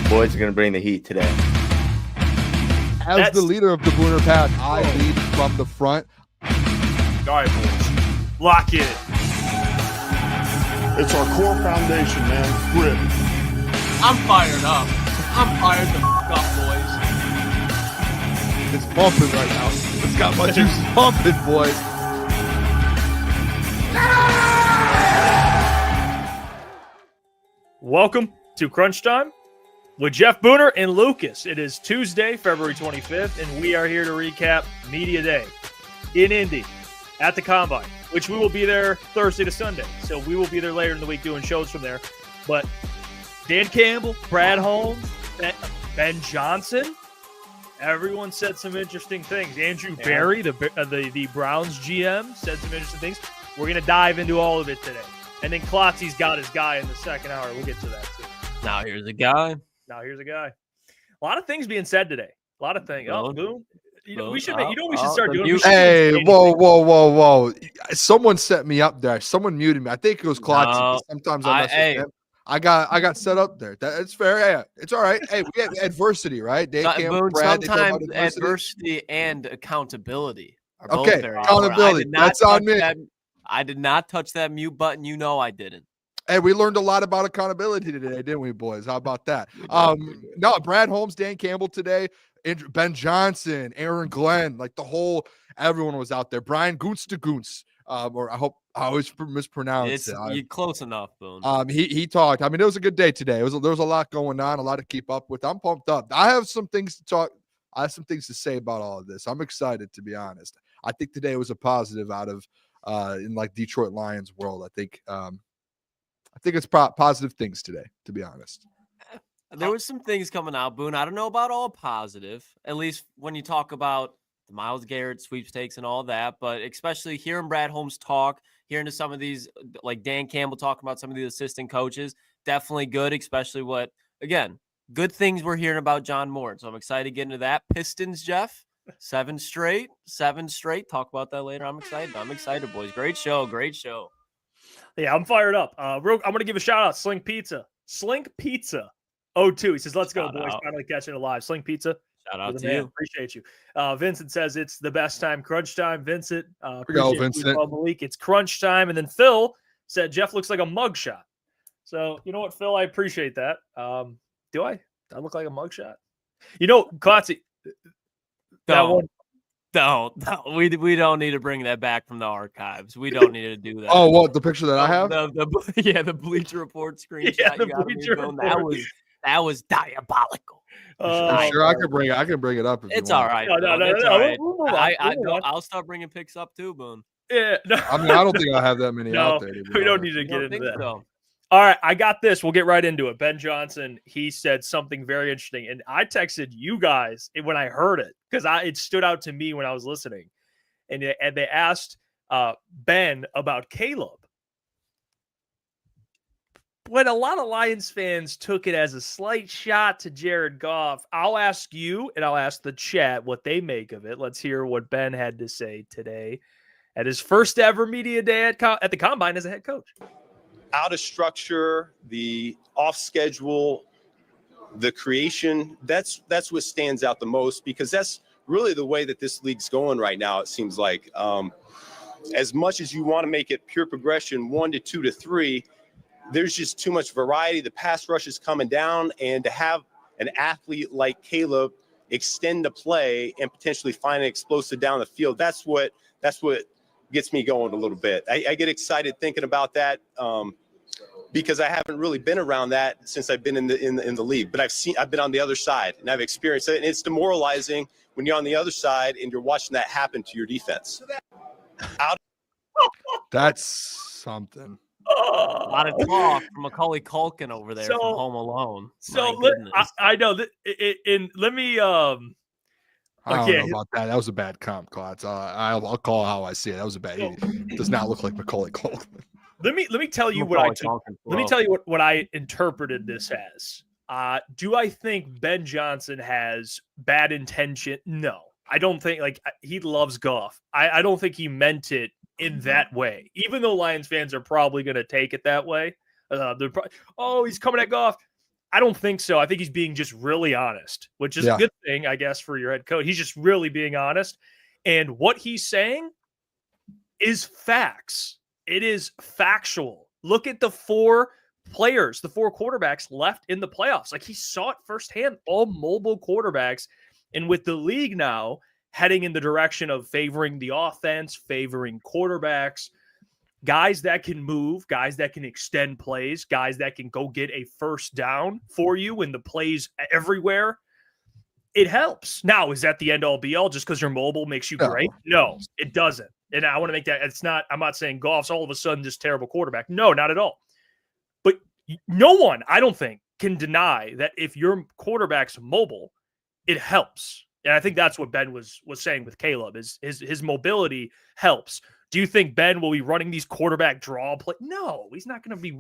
Boys are going to bring the heat today. As the leader of the Booner Pack, I lead from the front. All right, boys. Lock in. It's our core foundation, man. Grit. I'm fired up. I'm fired the f*** up, boys. It's pumping right now. It's got my juice pumping, boys. Welcome to Crunch Time with Jeff Booner and Lukas. It is Tuesday, February 25th, and we are here to recap Media Day in Indy at the Combine, which we will be there Thursday to Sunday. So we will be there later in the week doing shows from there. But Dan Campbell, Brad Holmes, Ben Johnson, everyone said some interesting things. Andrew Berry, the Browns GM, said some interesting things. We're going to dive into all of it today. And then Klotzy's got his guy in the second hour. We'll get to that too. Now here's a guy. A lot of things being said today. A lot of things. Oh, boom. We should start doing. Hey, whoa! Someone set me up there. Someone muted me. I think it was Klotzy. No, sometimes I mess with him. I got set up there. That's fair. Yeah, it's all right. Hey, we have adversity, right? Sometimes adversity and accountability are both very accountability. That's on me. I did not touch that mute button. You know I didn't. Hey, we learned a lot about accountability today, didn't we, boys? How about that? No, Brad Holmes, Dan Campbell today, Ben Johnson, Aaron Glenn, everyone was out there. Brian Goons to Goons, or I hope I always mispronounce it. You're close enough, Boone. He talked. I mean, it was a good day today. There was a lot going on, a lot to keep up with. I'm pumped up. I have some things to talk. I have some things to say about all of this. I'm excited, to be honest. I think today was a positive out of in Detroit Lions world. I think it's positive things today, to be honest. There was some things coming out, Boone. I don't know about all positive, at least when you talk about the Myles Garret sweepstakes and all that, but especially hearing Brad Holmes talk, hearing to some of these, like Dan Campbell talking about some of the assistant coaches, definitely good, especially good things we're hearing about John Morton. So I'm excited to get into that. Pistons, Jeff, 7 straight. Talk about that later. I'm excited, boys. Great show. Yeah, I'm fired up. I'm going to give a shout out. Slink Pizza 02. He says, let's go, boys. Finally catching it live. Slink Pizza. Shout out to you. Appreciate you. Vincent says it's the best time, crunch time. Vincent. Vincent. Malik. It's crunch time. And then Phil said Jeff looks like a mugshot. So, you know what, Phil? I appreciate that. Do I? Do I look like a mugshot? You know, Klotzy. No, we don't need to bring that back from the archives. We don't need to do that. Oh, what, the picture that I have? The Bleacher Report screenshot. Yeah, the Bleacher Report. That was diabolical. Sure, I can bring it up. It's all right. No. All right. I'll start bringing picks up too, Boone. Yeah. No. I mean, I don't think I have that many out there. We don't need to get into that. So. All right, I got this. We'll get right into it. Ben Johnson, he said something very interesting, and I texted you guys when I heard it because it stood out to me when I was listening, and they asked Ben about Caleb. When a lot of Lions fans took it as a slight shot to Jared Goff, I'll ask you and I'll ask the chat what they make of it. Let's hear what Ben had to say today at his first ever media day at the Combine as a head coach. Out of structure, the off schedule, the creation, that's what stands out the most, because that's really the way that this league's going right now. It seems like as much as you want to make it pure progression, 1 to 2 to 3, there's just too much variety. The pass rush is coming down, and to have an athlete like Caleb extend the play and potentially find an explosive down the field, that's what gets me going a little bit. I get excited thinking about that because I haven't really been around that since I've been in the league. But I've been on the other side, and I've experienced it. And it's demoralizing when you're on the other side and you're watching that happen to your defense. That's something. A lot of talk from Macaulay Culkin over there from Home Alone. I know that. Let me. I don't know about that. That was a bad comp, Klotz. I'll call it how I see it. That was a bad. He does not look like Macaulay Culkin. Let me tell you what I took. Let me tell you what I interpreted this as. Do I think Ben Johnson has bad intention? No, I don't think. He loves Goff. I don't think he meant it in that way. Even though Lions fans are probably going to take it that way. He's coming at Goff. I don't think so. I think he's being just really honest, which is a good thing, I guess, for your head coach. He's just really being honest. And what he's saying is facts. It is factual. Look at the 4 players, the 4 quarterbacks left in the playoffs. Like, he saw it firsthand, all mobile quarterbacks. And with the league now heading in the direction of favoring the offense, favoring quarterbacks, guys that can move, guys that can extend plays, guys that can go get a first down for you when the plays everywhere, it helps. Now, is that the end all be all just because you're mobile makes you great? No, it doesn't. And I want to make that, I'm not saying Goff's all of a sudden this terrible quarterback. No, not at all. But no one, I don't think, can deny that if your quarterback's mobile, it helps. And I think that's what Ben was saying with Caleb, is his mobility helps. Do you think Ben will be running these quarterback draw play? No, he's not going to be.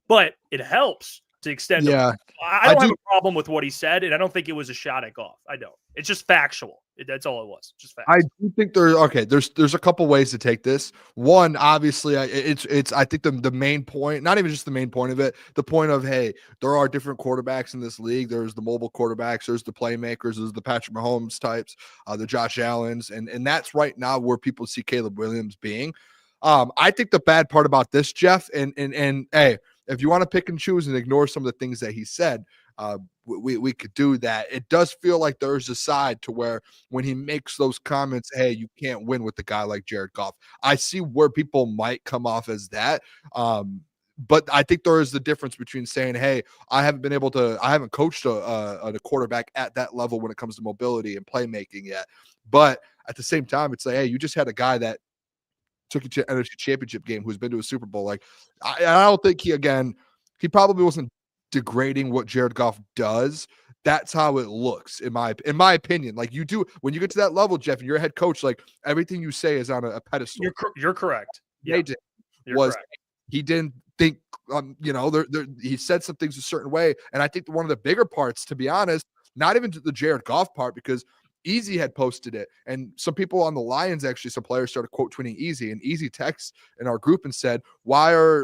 But it helps to extend. Yeah, I don't have a problem with what he said, and I don't think it was a shot at Goff. I don't. It's just factual. That's all it was. Just facts. I do think there's a couple ways to take this. One, obviously, it's I think the main point, not even just the main point of it, the point of, hey, there are different quarterbacks in this league. There's the mobile quarterbacks, there's the playmakers, there's the Patrick Mahomes types, the Josh Allens, and that's right now where people see Caleb Williams being. I think the bad part about this, Jeff, and hey, if you want to pick and choose and ignore some of the things that he said, we could do that. It does feel like there's a side to where when he makes those comments, hey, you can't win with a guy like Jared Goff. I see where people might come off as that. But I think there is the difference between saying, hey, I haven't coached a quarterback at that level when it comes to mobility and playmaking yet. But at the same time, it's like, hey, you just had a guy that took you to an NFC championship game who's been to a Super Bowl. Like, I don't think he probably wasn't degrading what Jared Goff does. That's how it looks in my opinion. Like, you do when you get to that level, Jeff, and you're a head coach, like everything you say is on a pedestal. You're correct. Yeah. He didn't think, he said some things a certain way. And I think one of the bigger parts, to be honest, not even the Jared Goff part, because Easy had posted it, and some people on the Lions, actually, some players started quote tweeting Easy, and Easy texts in our group and said, "Why are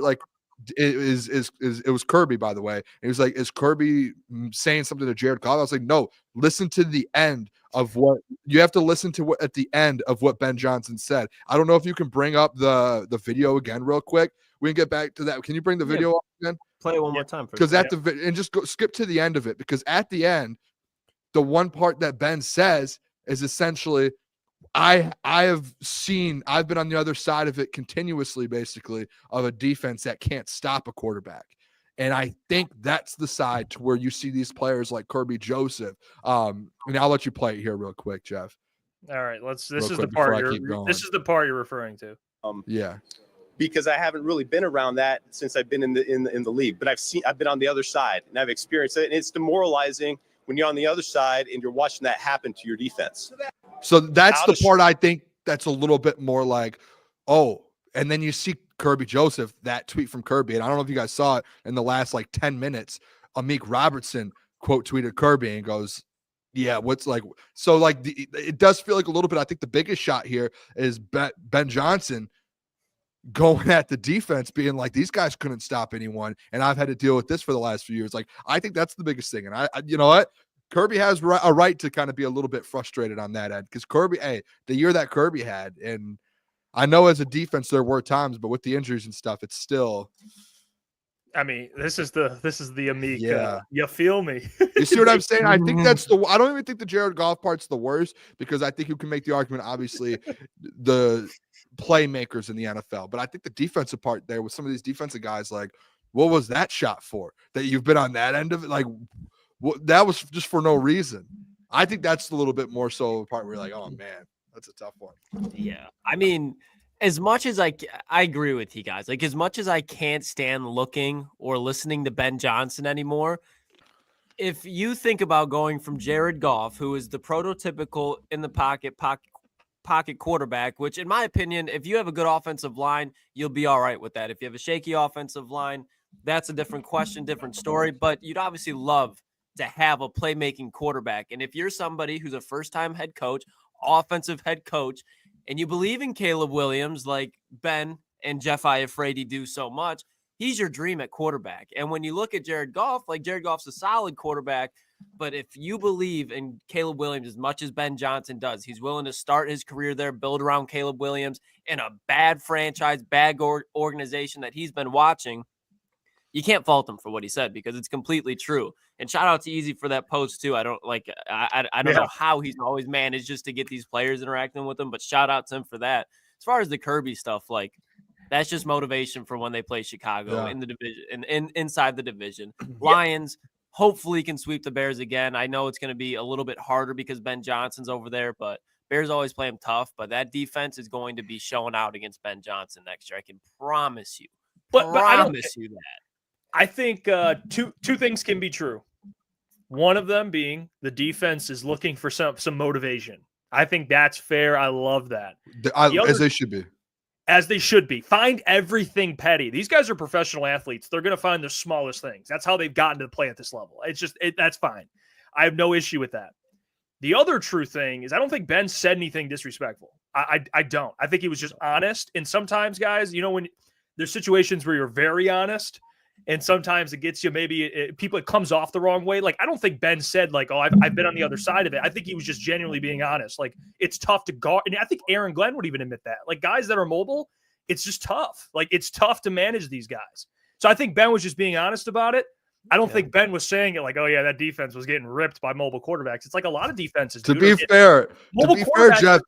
it was Kirby, by the way?" And he was like, "Is Kirby saying something to Jared Goff?" I was like, "No, listen to the end of what you have to listen to. What at the end of what Ben Johnson said." I don't know if you can bring up the video again real quick. We can get back to that. Can you bring the video up again? Play it one more time, because and just skip to the end of it, because at the end, the one part that Ben says is essentially, I've been on the other side of it continuously, basically, of a defense that can't stop a quarterback. And I think that's the side to where you see these players like Kirby Joseph. And I'll let you play it here real quick, Jeff. All right, this is the part you're referring to. Yeah. Because I haven't really been around that since I've been in the league, but I've been on the other side and I've experienced it, and it's demoralizing when you're on the other side and you're watching that happen to your defense. So that's the part I think that's a little bit more like, oh, and then you see Kirby Joseph, that tweet from Kirby, and I don't know if you guys saw it in the last 10 minutes, Amik Robertson quote tweeted Kirby and goes, yeah, it does feel like a little bit. I think the biggest shot here is Ben Johnson going at the defense, being like, these guys couldn't stop anyone, and I've had to deal with this for the last few years. Like, I think that's the biggest thing. And I you know what? Kirby has a right to kind of be a little bit frustrated on that end, because Kirby, the year that Kirby had, and I know as a defense there were times, but with the injuries and stuff, it's still. I mean, this is the Amik. Yeah. You feel me? You see what I'm saying? I think I don't even think the Jared Goff part's the worst, because I think you can make the argument, obviously, the playmakers in the NFL. But I think the defensive part there with some of these defensive guys, like, what was that shot for? That you've been on that end of it? Like, that was just for no reason. I think that's a little bit more so the part where you're like, oh, man, that's a tough one. Yeah. I mean, as much as I agree with you guys, like, as much as I can't stand looking or listening to Ben Johnson anymore, if you think about going from Jared Goff, who is the prototypical in the pocket quarterback, which in my opinion, if you have a good offensive line, you'll be all right with that. If you have a shaky offensive line, that's a different question, different story, but you'd obviously love to have a playmaking quarterback. And if you're somebody who's a first-time head coach, offensive head coach, and you believe in Caleb Williams like Ben and Jeff Iafrate do so much, he's your dream at quarterback. And when you look at Jared Goff, like Jared Goff's a solid quarterback, but if you believe in Caleb Williams as much as Ben Johnson does, he's willing to start his career there, build around Caleb Williams in a bad franchise, bad organization that he's been watching. You can't fault him for what he said because it's completely true. And shout out to Easy for that post too. I don't know how he's always managed just to get these players interacting with him, but shout out to him for that. As far as the Kirby stuff, like that's just motivation for when they play Chicago in the division and inside the division. Lions hopefully can sweep the Bears again. I know it's going to be a little bit harder because Ben Johnson's over there, but Bears always play him tough. But that defense is going to be showing out against Ben Johnson next year. I can promise you. But promise you that. I think two things can be true. One of them being the defense is looking for some motivation. I think that's fair. I love that. As they should be. As they should be. Find everything petty. These guys are professional athletes. They're going to find the smallest things. That's how they've gotten to play at this level. It's just that's fine. I have no issue with that. The other true thing is I don't think Ben said anything disrespectful. I don't. I think he was just honest. And sometimes, guys, when there's situations where you're very honest, and sometimes it gets you it comes off the wrong way. Like, I don't think Ben said like, oh, I've been on the other side of it. I think he was just genuinely being honest. Like, it's tough to guard. And I think Aaron Glenn would even admit that. Like, guys that are mobile, it's just tough. Like, it's tough to manage these guys. So I think Ben was just being honest about it. I don't think Ben was saying it like, oh, yeah, that defense was getting ripped by mobile quarterbacks. It's like a lot of defenses. To be fair, Jeff,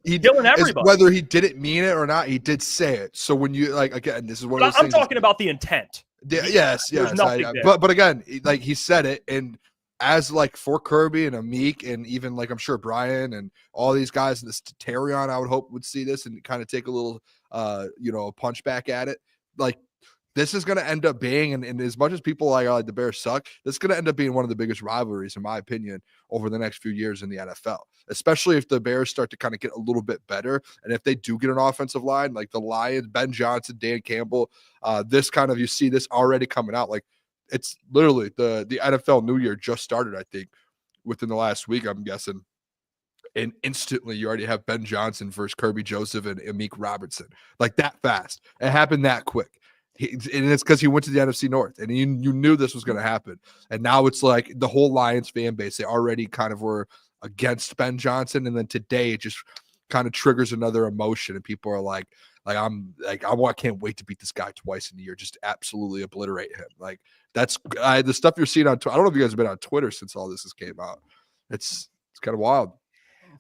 whether he didn't mean it or not, he did say it. So when you again, this is what I'm talking about the intent. Yes. But again, like he said it, and as like for Kirby and Amik, and even like I'm sure Brian and all these guys in this Terrion, I would hope would see this and kind of take a little punch back at it. Like, this is going to end up being, and as much as people like the Bears suck, this is going to end up being one of the biggest rivalries, in my opinion, over the next few years in the NFL, especially if the Bears start to kind of get a little bit better. And if they do get an offensive line, like the Lions, Ben Johnson, Dan Campbell, you see this already coming out. Like, it's literally the NFL New Year just started, I think, within the last week, I'm guessing. And instantly you already have Ben Johnson versus Kirby Joseph and Amik Robertson. Like, that fast. It happened that quick. And it's because he went to the NFC North, and you knew this was going to happen. And now it's like the whole Lions fan base, they already kind of were against Ben Johnson. And then today it just kind of triggers another emotion. And people are like, I can't wait to beat this guy twice in a year. Just absolutely obliterate him. Like, that's the stuff you're seeing on Twitter. I don't know if you guys have been on Twitter since all this has came out. It's kind of wild.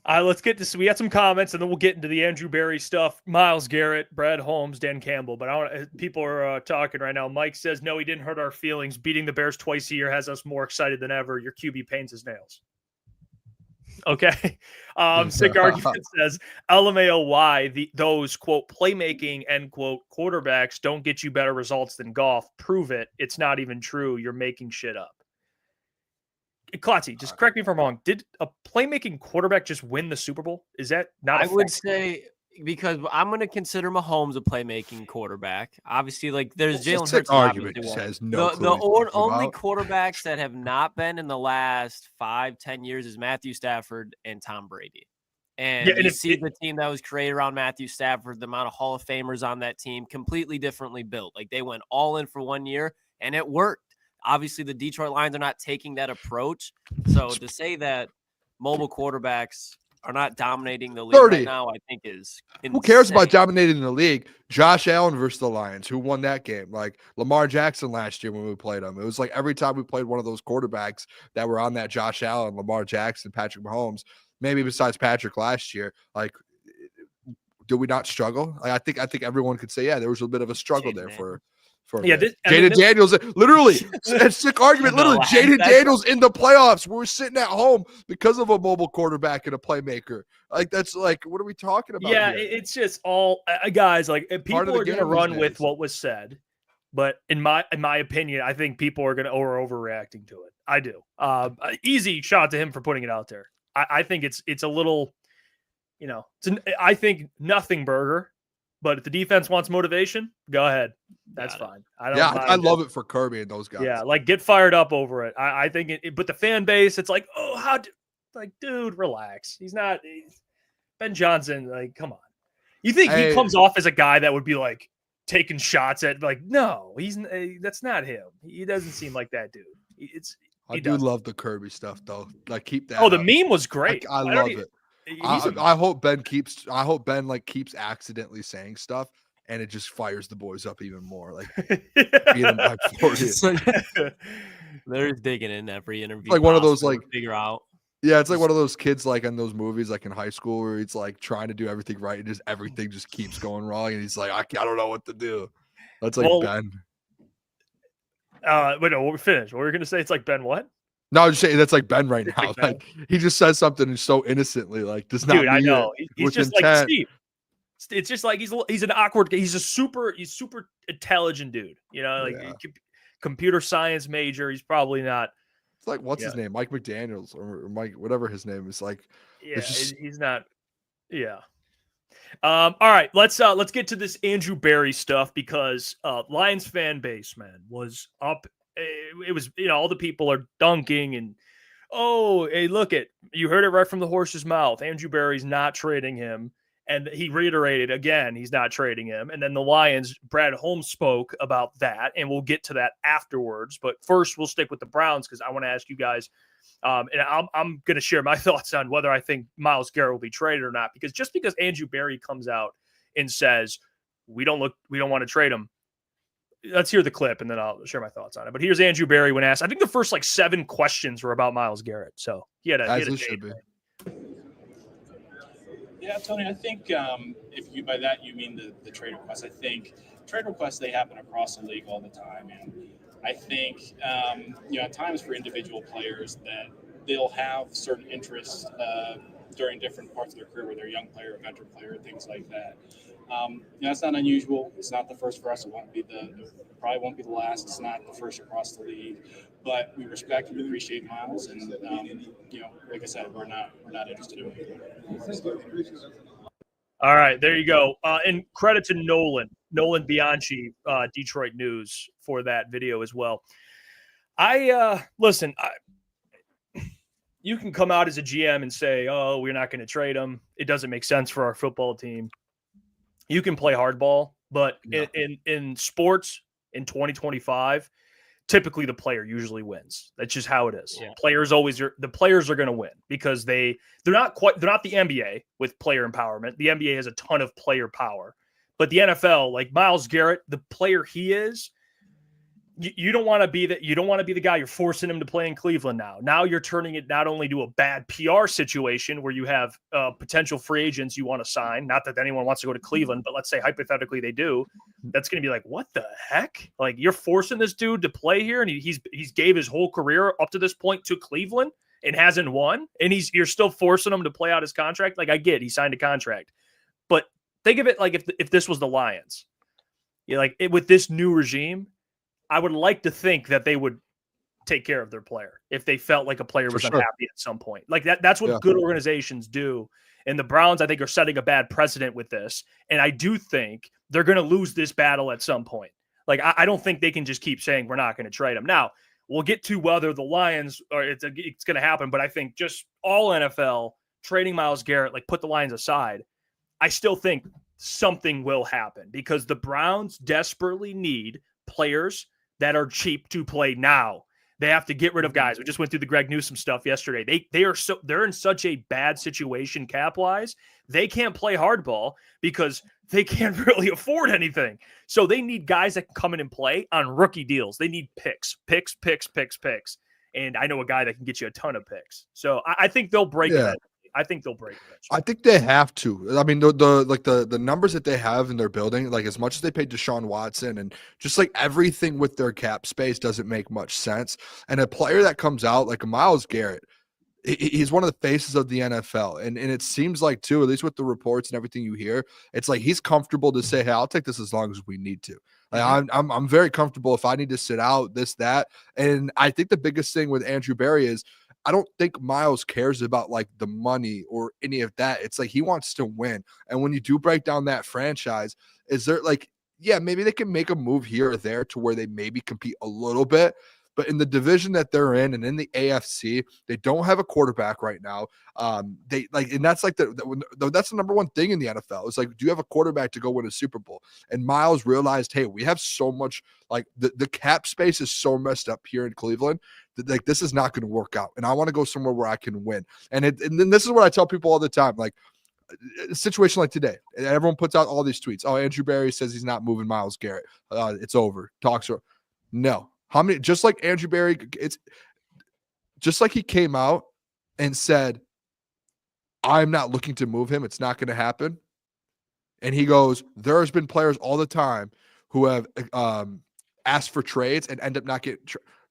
Let's get this. We had some comments, and then we'll get into the Andrew Berry stuff. Myles Garret, Brad Holmes, Dan Campbell. But people are talking right now. Mike says, no, he didn't hurt our feelings. Beating the Bears twice a year has us more excited than ever. Your QB pains his nails. Okay. Sick Argument says, LMAO, why those, quote, playmaking, end quote, quarterbacks don't get you better results than Goff. Prove it. It's not even true. You're making shit up. Klotzy, just correct me if I'm wrong. Did a playmaking quarterback just win the Super Bowl? Is that not? I would say, because I'm going to consider Mahomes a playmaking quarterback. Obviously, like there's Jalen Hurts. Argument says no. The only quarterbacks that have not been in the last 5-10 years is Matthew Stafford and Tom Brady. And you see the team that was created around Matthew Stafford, the amount of Hall of Famers on that team, completely differently built. Like, they went all in for 1 year, and it worked. Obviously, the Detroit Lions are not taking that approach. So to say that mobile quarterbacks are not dominating the league right now, I think is insane. Who cares about dominating the league? Josh Allen versus the Lions. Who won that game? Like Lamar Jackson last year when we played him. It was like every time we played one of those quarterbacks that were on that Josh Allen, Lamar Jackson, Patrick Mahomes, maybe besides Patrick last year, like, did we not struggle? Like, I think everyone could say, yeah, there was a bit of a struggle there for Jaden Daniels, literally, it's sick argument. Literally, Jaden Daniels in the playoffs. We're sitting at home because of a mobile quarterback and a playmaker. Like, that's like, what are we talking about? Yeah, here? It's just all guys. Like, people are going to run with what was said, but in my opinion, I think people are going to overreacting to it. I do. Easy shot to him for putting it out there. I think it's a little, I think nothing burger. But if the defense wants motivation, go ahead. That's fine. I love it for Kirby and those guys. Yeah, like, get fired up over it. I think but the fan base, it's like, oh, dude, relax. He's Ben Johnson. Like, come on. You think he comes off as a guy that would be like, taking shots at no, that's not him. He doesn't seem like that dude. I do love the Kirby stuff though. Like keep that. Oh, the up. meme was great. I love it. I hope Ben keeps accidentally saying stuff and it just fires the boys up even more. Like being in my 40s. They're digging in every interview. Like one of those figure out. Yeah, it's like one of those kids like in those movies like in high school where he's like trying to do everything right and just everything just keeps going wrong and he's like I don't know what to do. That's like Ben. But no, we're finished. What were we gonna say? It's like Ben what? No, I'm just saying that's like Ben right now. Like he just says something so innocently, like does not. Dude, I know. He's just intent. like Steve. It's just like he's an awkward. He's super intelligent dude. You know, computer science major. He's probably not. It's like what's his name, Mike McDaniels or Mike, whatever his name is. Like, he's not. Yeah. All right, let's get to this Andrew Berry stuff because Lions fan base, man, was up. It was, all the people are dunking and, oh, hey, look it. You heard it right from the horse's mouth. Andrew Berry's not trading him. And he reiterated again, he's not trading him. And then the Lions, Brad Holmes spoke about that, and we'll get to that afterwards. But first, we'll stick with the Browns because I want to ask you guys, and I'm going to share my thoughts on whether I think Myles Garret will be traded or not. Because just because Andrew Berry comes out and says we don't want to trade him, let's hear the clip and then I'll share my thoughts on it. But here's Andrew Berry when asked. I think the first 7 questions were about Myles Garret. So he had a should be. Yeah, Tony, I think if you by that you mean the trade requests, I think trade requests, they happen across the league all the time. And I think, at times for individual players that they'll have certain interests during different parts of their career, whether they're a young player, a veteran player, things like that. It's not unusual. It's not the first for us. It probably won't be the last. It's not the first across the league. But we respect and appreciate Myles, and like I said, we're not interested in it. All right, there you go. And credit to Nolan Bianchi, Detroit News, for that video as well. Listen. You can come out as a GM and say, "Oh, we're not going to trade him. It doesn't make sense for our football team." You can play hardball, but in sports in 2025. Typically the player usually wins. That's just how it is. Yeah. The players are going to win because they're not the NBA with player empowerment. The NBA has a ton of player power, but the NFL, like Myles Garret, the player he is, you don't want to be the guy you're forcing him to play in Cleveland now. Now you're turning it not only to a bad PR situation where you have potential free agents you want to sign. Not that anyone wants to go to Cleveland, but let's say hypothetically they do. That's going to be like, what the heck? Like you're forcing this dude to play here, and he's gave his whole career up to this point to Cleveland and hasn't won, and you're still forcing him to play out his contract. Like I get, he signed a contract, but think of it like if this was the Lions, with this new regime. I would like to think that they would take care of their player if they felt like a player was unhappy at some point. Like that's what good organizations do. And the Browns, I think, are setting a bad precedent with this. And I do think they're going to lose this battle at some point. Like, I don't think they can just keep saying we're not going to trade him. Now, we'll get to whether the Lions or it's going to happen. But I think just all NFL trading Myles Garret, put the Lions aside, I still think something will happen because the Browns desperately need players that are cheap to play now. They have to get rid of guys. We just went through the Greg Newsome stuff yesterday. They're in such a bad situation cap-wise. They can't play hardball because they can't really afford anything. So they need guys that can come in and play on rookie deals. They need picks. And I know a guy that can get you a ton of picks. So I think they'll break it. I think they'll break it. I think they have to. I mean, the numbers that they have in their building, as much as they paid Deshaun Watson and just everything with their cap space doesn't make much sense. And a player that comes out like Myles Garret, he's one of the faces of the NFL. And it seems like too, at least with the reports and everything you hear, it's like he's comfortable to say, hey, I'll take this as long as we need to. I'm very comfortable if I need to sit out, this, that. And I think the biggest thing with Andrew Berry is I don't think Myles cares about the money or any of that. It's he wants to win. And when you do break down that franchise, is there maybe they can make a move here or there to where they maybe compete a little bit. But in the division that they're in and in the AFC, they don't have a quarterback right now. They like, and that's like that's the number one thing in the NFL. It's like, do you have a quarterback to go win a Super Bowl? And Myles realized, hey, we have so much, like the cap space is so messed up here in Cleveland that like this is not going to work out. And I want to go somewhere where I can win. And then this is what I tell people all the time, like, a situation like today, and everyone puts out all these tweets. Oh, Andrew Berry says he's not moving Myles Garret. It's over. Talks are no. How many? Just like Andrew Berry, it's just like he came out and said, "I'm not looking to move him. It's not going to happen." And he goes, "There's been players all the time who have asked for trades and end up not getting."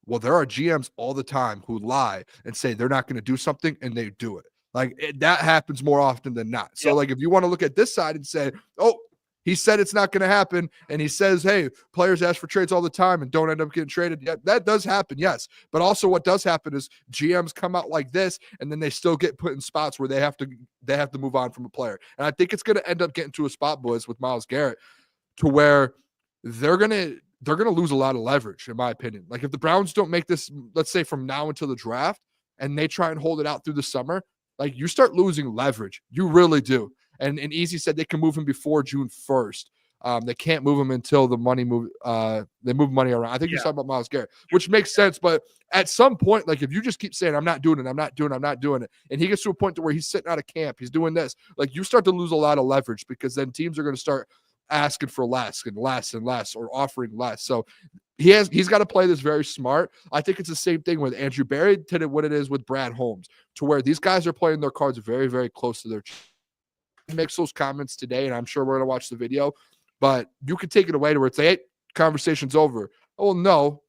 Well, there are GMs all the time who lie and say they're not going to do something, and they do it. Like that happens more often than not. So like if you want to look at this side and say, oh, he said it's not going to happen. And he says, hey, players ask for trades all the time and don't end up getting traded. Yeah, that does happen. Yes. But also what does happen is GMs come out like this and then they still get put in spots where they have to move on from a player. And I think it's going to end up getting to a spot, boys, with Myles Garret to where they're going to lose a lot of leverage, in my opinion. Like if the Browns don't make this, let's say from now until the draft, and they try and hold it out through the summer, like you start losing leverage. You really do. And Easy said they can move him before June 1st. They can't move him until the money they move money around. I think you're talking about Myles Garret, which makes sense. But at some point, like if you just keep saying, I'm not doing it, and he gets to a point to where he's sitting out of camp, he's doing this, like you start to lose a lot of leverage because then teams are going to start asking for less and less and less or offering less. So he's got to play this very smart. I think it's the same thing with Andrew Berry did what it is with Brad Holmes, to where these guys are playing their cards very, very close to their chest. He makes those comments today, and I'm sure we're going to watch the video, but you could take it away to where it's like, hey, conversation's over. Oh, no.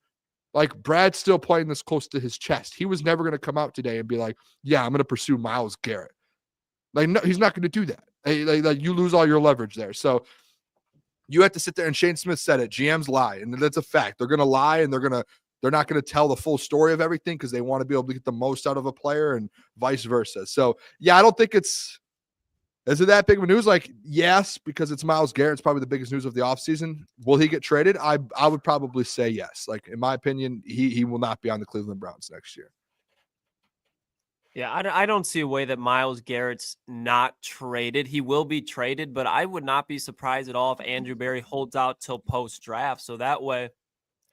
Like Brad's still playing this close to his chest. He was never going to come out today and be like, yeah, I'm going to pursue Myles Garret. Like, no, he's not going to do that. Like you lose all your leverage there. So you have to sit there, and Shane Smith said it. GMs lie, and that's a fact. They're going to lie, and they're not going to tell the full story of everything because they want to be able to get the most out of a player and vice versa. So, yeah, I don't think is it that big of a news? Like, yes, because it's Myles Garret. It's probably the biggest news of the offseason. Will he get traded? I would probably say yes. Like, in my opinion, he will not be on the Cleveland Browns next year. Yeah, I don't see a way that Myles Garrett's not traded. He will be traded, but I would not be surprised at all if Andrew Berry holds out till post-draft. So that way,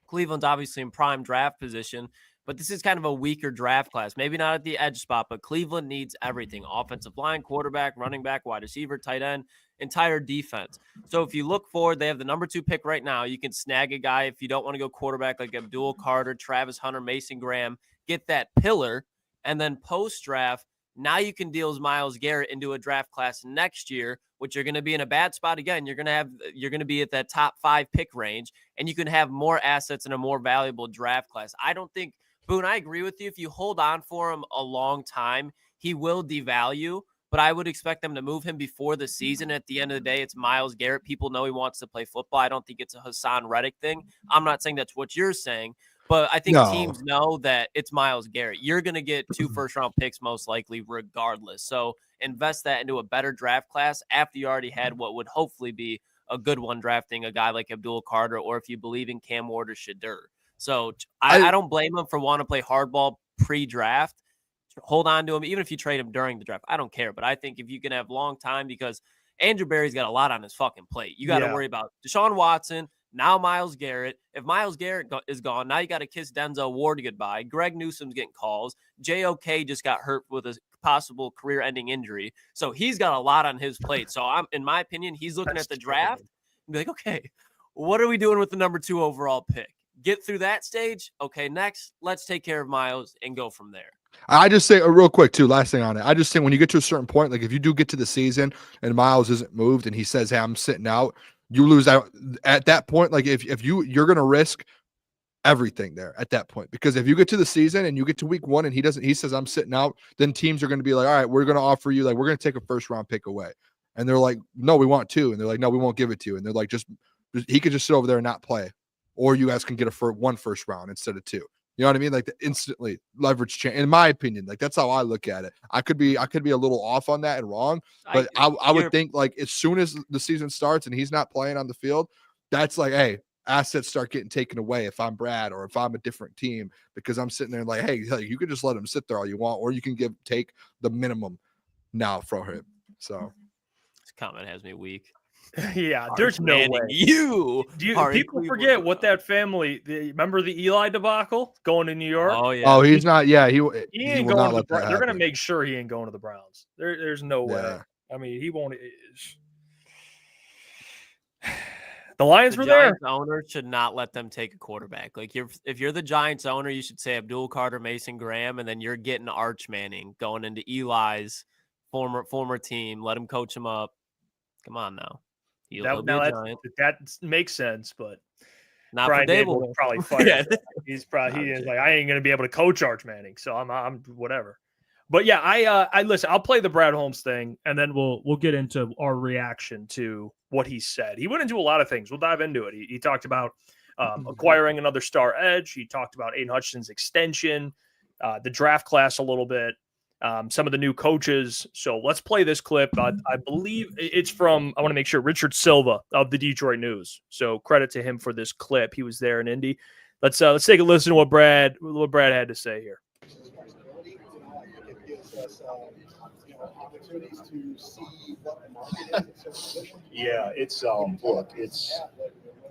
Cleveland's obviously in prime draft position, but this is kind of a weaker draft class. Maybe not at the edge spot, but Cleveland needs everything. Offensive line, quarterback, running back, wide receiver, tight end, entire defense. So if you look forward, they have the number 2 pick right now. You can snag a guy if you don't want to go quarterback like Abdul Carter, Travis Hunter, Mason Graham, get that pillar. And then post-draft, now you can deal Myles Garret into a draft class next year, which you're going to be in a bad spot again. You're going to be at that top 5 pick range, and you can have more assets in a more valuable draft class. I don't think, Boone, I agree with you. If you hold on for him a long time, he will devalue, but I would expect them to move him before the season. At the end of the day, it's Myles Garret. People know he wants to play football. I don't think it's a Hassan Reddick thing. I'm not saying that's what you're saying. But I think teams know that it's Myles Garret. You're going to get 2 first-round picks most likely regardless. So invest that into a better draft class after you already had what would hopefully be a good one drafting a guy like Abdul Carter, or if you believe in Cam Ward or Shadur. So I don't blame him for wanting to play hardball pre-draft. Hold on to him, even if you trade him during the draft. I don't care. But I think if you can have long time, because Andrew Berry's got a lot on his fucking plate. You got to worry about Deshaun Watson, now Myles Garret. If Myles Garret is gone, now you got to kiss Denzel Ward goodbye. Greg Newsom's getting calls. JOK just got hurt with a possible career-ending injury. So he's got a lot on his plate. So in my opinion, he's looking at the draft and be like, okay, what are we doing with the number 2 overall pick? Get through that stage. Okay, next, let's take care of Myles and go from there. I just say real quick too, last thing on it. I just think when you get to a certain point, like if you do get to the season and Myles isn't moved and he says, hey, I'm sitting out, you lose out at that point. Like if you're going to risk everything there at that point, because if you get to the season and you get to week 1 and he says, I'm sitting out, then teams are going to be like, all right, we're going to offer you, like, we're going to take a first-round pick away. And they're like, no, we want 2. And they're like, no, we won't give it to you. And they're like, he could just sit over there and not play. Or you guys can get one first round instead of 2. You know what I mean? Like instantly leverage change. In my opinion, like that's how I look at it. I could be a little off on that and wrong, but I would think like as soon as the season starts and he's not playing on the field, that's like, hey, assets start getting taken away if I'm Brad or if I'm a different team, because I'm sitting there like, hey, you can just let him sit there all you want, or you can take the minimum now from him. So This comment has me weak. Yeah, there's no way. People forget what that family? Remember the Eli debacle going to New York? Oh yeah. Oh, he's not. Yeah, he ain't will going not to let that They're going to happen. make sure he ain't going to the Browns. There's no way. Yeah. I mean, he won't. The Lions were Giants there. Owner should not let them take a quarterback. Like if you're the Giants owner, you should say Abdul Carter, Mason Graham, and then you're getting Arch Manning going into Eli's former team. Let him coach him up. Come on now. That makes sense, but not Brian for Dable will probably fight. Yeah. He's like, I ain't gonna be able to coach Arch Manning, so I'm whatever. But yeah, I listen. I'll play the Brad Holmes thing, and then we'll get into our reaction to what he said. He went into a lot of things. We'll dive into it. He talked about acquiring another star edge. He talked about Aiden Hutchinson's extension, the draft class a little bit. Some of the new coaches. So let's play this clip. I believe it's from, I want to make sure, Richard Silva of the Detroit News. So credit to him for this clip. He was there in Indy. Let's take a listen to what Brad had to say here. Yeah, it's look, it's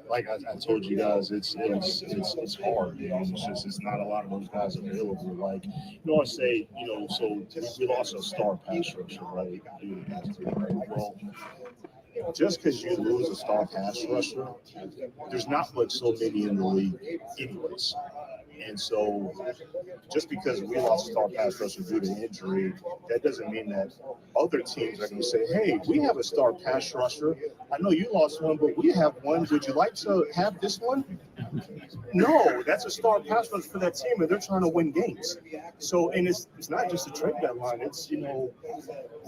like I told you guys, it's hard. You know, it's not a lot of those guys available. Like, I say, so we lost a star pass rusher, right? Well, just because you lose a star pass rusher, there's not much so many in the league, anyways. And so, just because we lost a star pass rusher due to injury, that doesn't mean that other teams are going to say, hey, we have a star pass rusher. I know you lost one, but we have one. Would you like to have this one? No, that's a star pass rusher for that team, and they're trying to win games. So, and it's not just a trade deadline. It's,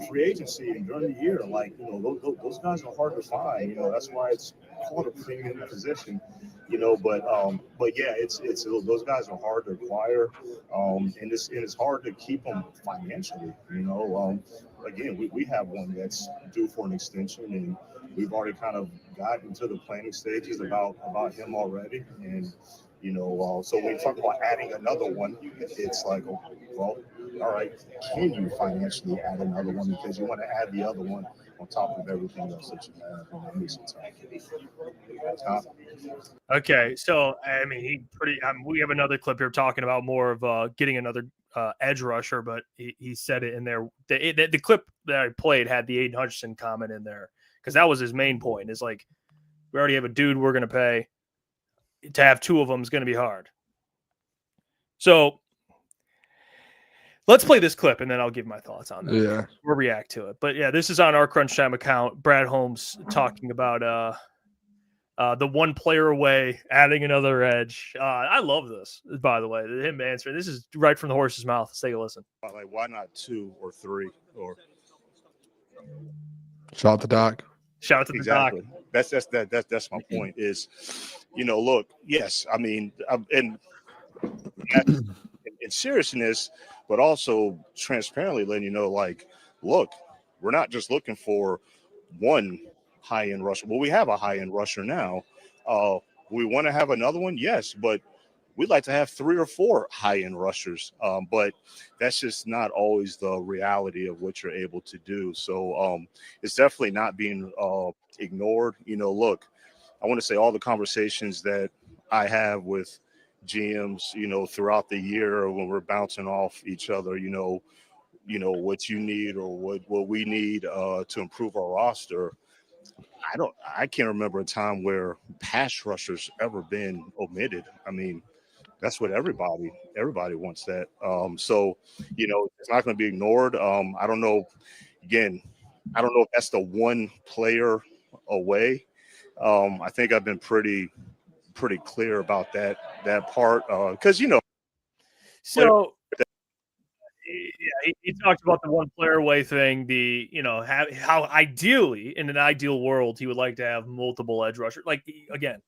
free agency and during the year. Like, those guys are hard to find. That's why it's called a premium position. But yeah, it's those guys are hard to acquire, and it's hard to keep them financially. Again, we have one that's due for an extension, and we've already kind of gotten to the planning stages about him already. And so when you talk about adding another one, it's like, well, all right, can you financially add another one, because you want to add the other one on top of everything else that you have, and that makes it tough. Okay, so I mean, we have another clip here talking about more of getting another edge rusher, but he said it in there. The clip that I played had the Aiden Hutchinson comment in there, because that was his main point. Is like, we already have a dude we're going to pay. To have two of them is going to be hard. So let's play this clip, and then I'll give my thoughts on that. Yeah, we'll react to it. But yeah, this is on our Crunch Time account. Brad Holmes talking about the one player away, adding another edge. I love this, by the way. Him answering. This is right from the horse's mouth. Let's take a listen. Like, why not 2 or 3? Or shout out to Doc. Shout out to the Doc. That's my point. Is, look, yes, I mean, in seriousness, but also transparently letting you know, like, look, we're not just looking for one high-end rusher. Well, we have a high-end rusher now. We want to have another one, yes, but we'd like to have 3 or 4 high-end rushers. But that's just not always the reality of what you're able to do. So it's definitely not being ignored. Look, I want to say all the conversations that I have with GMs, throughout the year when we're bouncing off each other, what you need or what we need to improve our roster. I can't remember a time where pass rushers ever been omitted. I mean, that's what everybody wants that. So, it's not going to be ignored. I don't know. Again, I don't know if that's the one player away. I think I've been pretty clear about that part, because So yeah, he talked about the one player away thing. How ideally, in an ideal world, he would like to have multiple edge rushers. Like, again,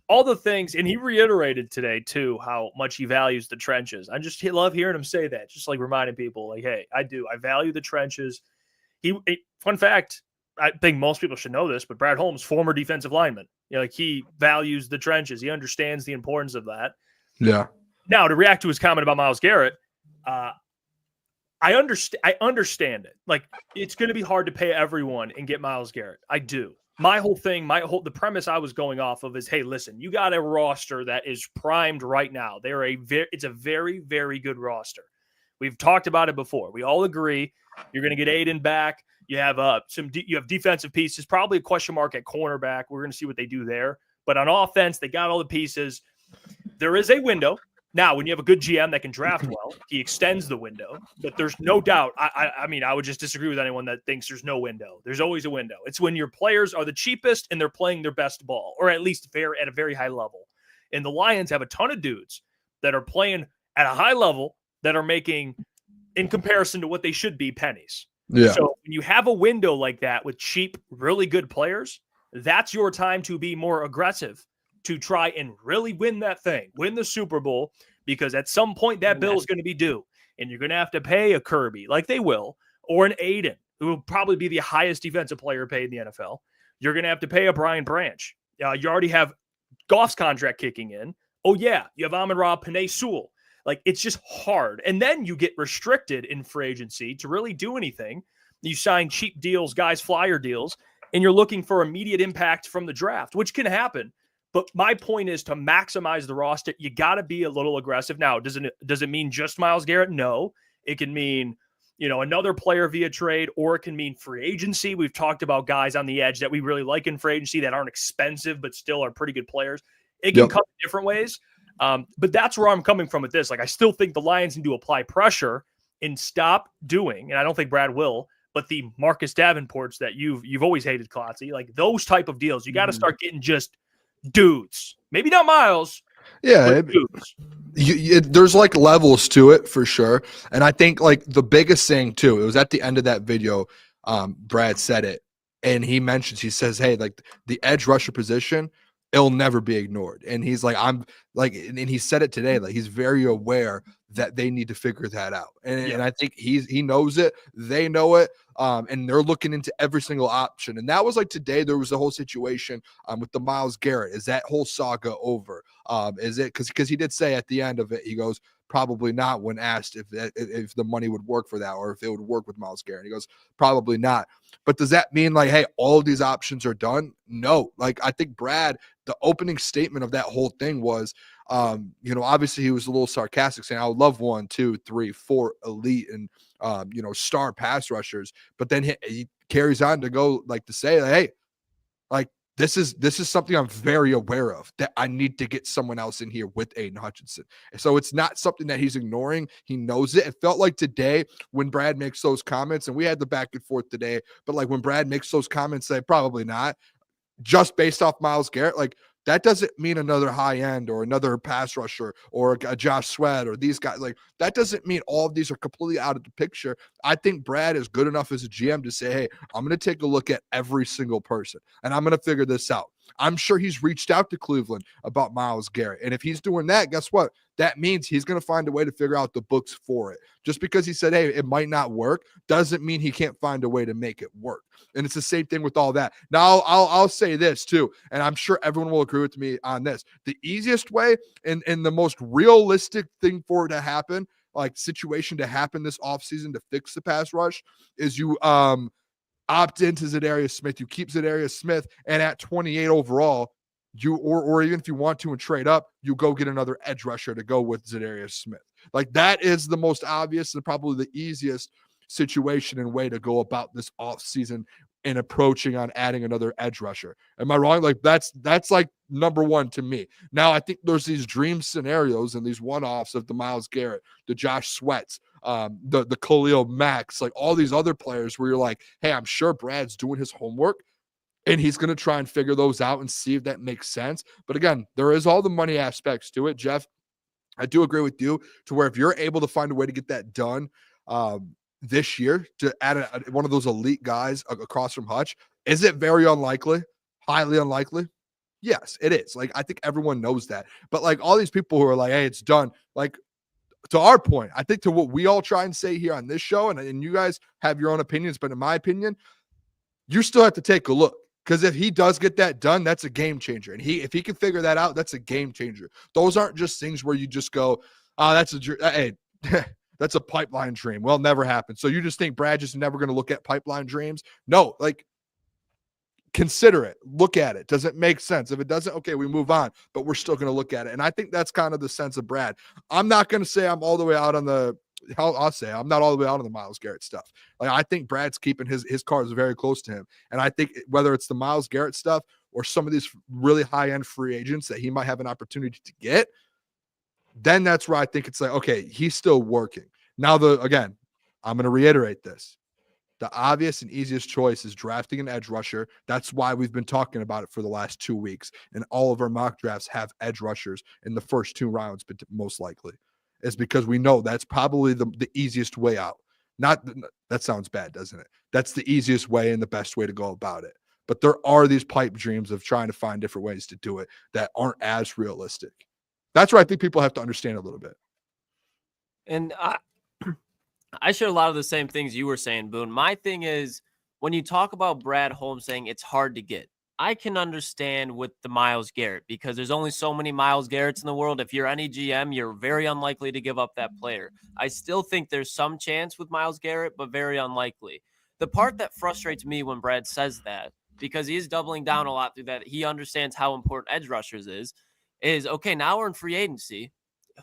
all the things, and he reiterated today too how much he values the trenches. I just love hearing him say that, just like reminding people, like, hey, I value the trenches. Fun fact, I think most people should know this, but Brad Holmes, former defensive lineman, like he values the trenches. He understands the importance of that. Yeah. Now, to react to his comment about Myles Garret, I understand it. Like, it's going to be hard to pay everyone and get Myles Garret. I do. The premise I was going off of is, hey, listen, you got a roster that is primed right now. It's a very, very good roster. We've talked about it before. We all agree you're going to get Aiden back. You have you have defensive pieces, probably a question mark at cornerback. We're going to see what they do there. But on offense, they got all the pieces. There is a window. Now, when you have a good GM that can draft well, he extends the window. But there's no doubt. I mean, I would just disagree with anyone that thinks there's no window. There's always a window. It's when your players are the cheapest and they're playing their best ball, or at least at a very high level. And the Lions have a ton of dudes that are playing at a high level that are making, in comparison to what they should be, pennies. Yeah. So when you have a window like that with cheap, really good players, that's your time to be more aggressive, to try and really win that thing, win the Super Bowl, because at some point that bill is going to be due, and you're going to have to pay a Kirby, like they will, or an Aiden, who will probably be the highest defensive player paid in the NFL. You're going to have to pay a Brian Branch. You already have Goff's contract kicking in. Oh, yeah, you have Amon-Ra, Penei Sewell. Like, it's just hard. And then you get restricted in free agency to really do anything. You sign cheap deals, guys, flyer deals, and you're looking for immediate impact from the draft, which can happen. But my point is to maximize the roster. You got to be a little aggressive. Now, does it mean just Myles Garret? No. It can mean, another player via trade, or it can mean free agency. We've talked about guys on the edge that we really like in free agency that aren't expensive but still are pretty good players. It can come in different ways. But that's where I'm coming from with this. Like, I still think the Lions need to apply pressure and stop doing, and I don't think Brad will, but the Marcus Davenports that you've always hated, Klotzy, like those type of deals, you got to start getting just dudes. Maybe not Myles. Yeah, dudes. There's like levels to it for sure. And I think like the biggest thing too, it was at the end of that video, Brad said it, and he says, hey, like the edge rusher position, it'll never be ignored. And he's like, and he said it today, like he's very aware that they need to figure that out. And I think he knows it, they know it, and they're looking into every single option. And that was like today, there was a whole situation with the Myles Garret. Is that whole saga over? Is it because he did say at the end of it, he goes, probably not, when asked if the money would work for that, or if it would work with Myles Garret. He goes, probably not. But does that mean like, hey, all of these options are done? No. Like, I think Brad, the opening statement of that whole thing was, obviously he was a little sarcastic, saying I would love 1, 2, 3, 4 elite and star pass rushers. But then he carries on to go like to say, like, hey, like this is something I'm very aware of, that I need to get someone else in here with Aiden Hutchinson. So it's not something that he's ignoring. He knows it. It felt like today when Brad makes those comments, and we had the back and forth today, but like when Brad makes those comments, say probably not, just based off Myles Garret, like that doesn't mean another high end or another pass rusher or a Josh Sweat or these guys. Like that doesn't mean all of these are completely out of the picture. I think Brad is good enough as a GM to say, hey, I'm going to take a look at every single person and I'm going to figure this out. I'm sure he's reached out to Cleveland about Myles Garret. And if he's doing that, guess what? That means he's going to find a way to figure out the books for it. Just because he said, hey, it might not work, doesn't mean he can't find a way to make it work. And it's the same thing with all that. Now, I'll say this too, and I'm sure everyone will agree with me on this. The easiest way and the most realistic thing for it to happen, like situation to happen this offseason to fix the pass rush, is you opt into Zadarius Smith. You keep Zadarius Smith, and at 28 overall, you or even if you want to and trade up, you go get another edge rusher to go with Zadarius Smith. Like that is the most obvious and probably the easiest situation and way to go about this offseason in approaching on adding another edge rusher. Am I wrong? Like that's like number one to me. Now I think there's these dream scenarios and these one-offs of the Myles Garret, the Josh Sweats, the Khalil Max, like all these other players where you're like, hey, I'm sure Brad's doing his homework and he's going to try and figure those out and see if that makes sense. But again, there is all the money aspects to it. Jeff, I do agree with you to where if you're able to find a way to get that done this year, to add one of those elite guys across from Hutch, is it very unlikely? Highly unlikely? Yes, it is. Like, I think everyone knows that. But like all these people who are like, hey, it's done. Like, to our point, I think to what we all try and say here on this show, and you guys have your own opinions, but in my opinion, you still have to take a look. Because if he does get that done, that's a game changer. And if he can figure that out, that's a game changer. Those aren't just things where you just go, oh, that's a pipeline dream. Well, never happened. So you just think Brad just never going to look at pipeline dreams? No, like, consider it. Look at it. Does it make sense? If it doesn't, okay, we move on. But we're still going to look at it. And I think that's kind of the sense of Brad. I'm not going to say I'm all the way out on the I'll say I'm not all the way out on the Myles Garret stuff. Like, I think Brad's keeping his cards very close to him. And I think whether it's the Myles Garret stuff or some of these really high-end free agents that he might have an opportunity to get, then that's where I think it's like, okay, he's still working. Now, again, I'm going to reiterate this. The obvious and easiest choice is drafting an edge rusher. That's why we've been talking about it for the last 2 weeks. And all of our mock drafts have edge rushers in the first 2 rounds, but most likely. Is because we know that's probably the easiest way out. That sounds bad, doesn't it? That's the easiest way and the best way to go about it. But there are these pipe dreams of trying to find different ways to do it that aren't as realistic. That's where I think people have to understand a little bit. And I share a lot of the same things you were saying, Boone. My thing is, when you talk about Brad Holmes saying it's hard to get, I can understand with the Myles Garret because there's only so many Myles Garretts in the world. If you're any GM, you're very unlikely to give up that player. I still think there's some chance with Myles Garret, but very unlikely. The part that frustrates me when Brad says that, because he is doubling down a lot through that, he understands how important edge rushers is okay, now we're in free agency.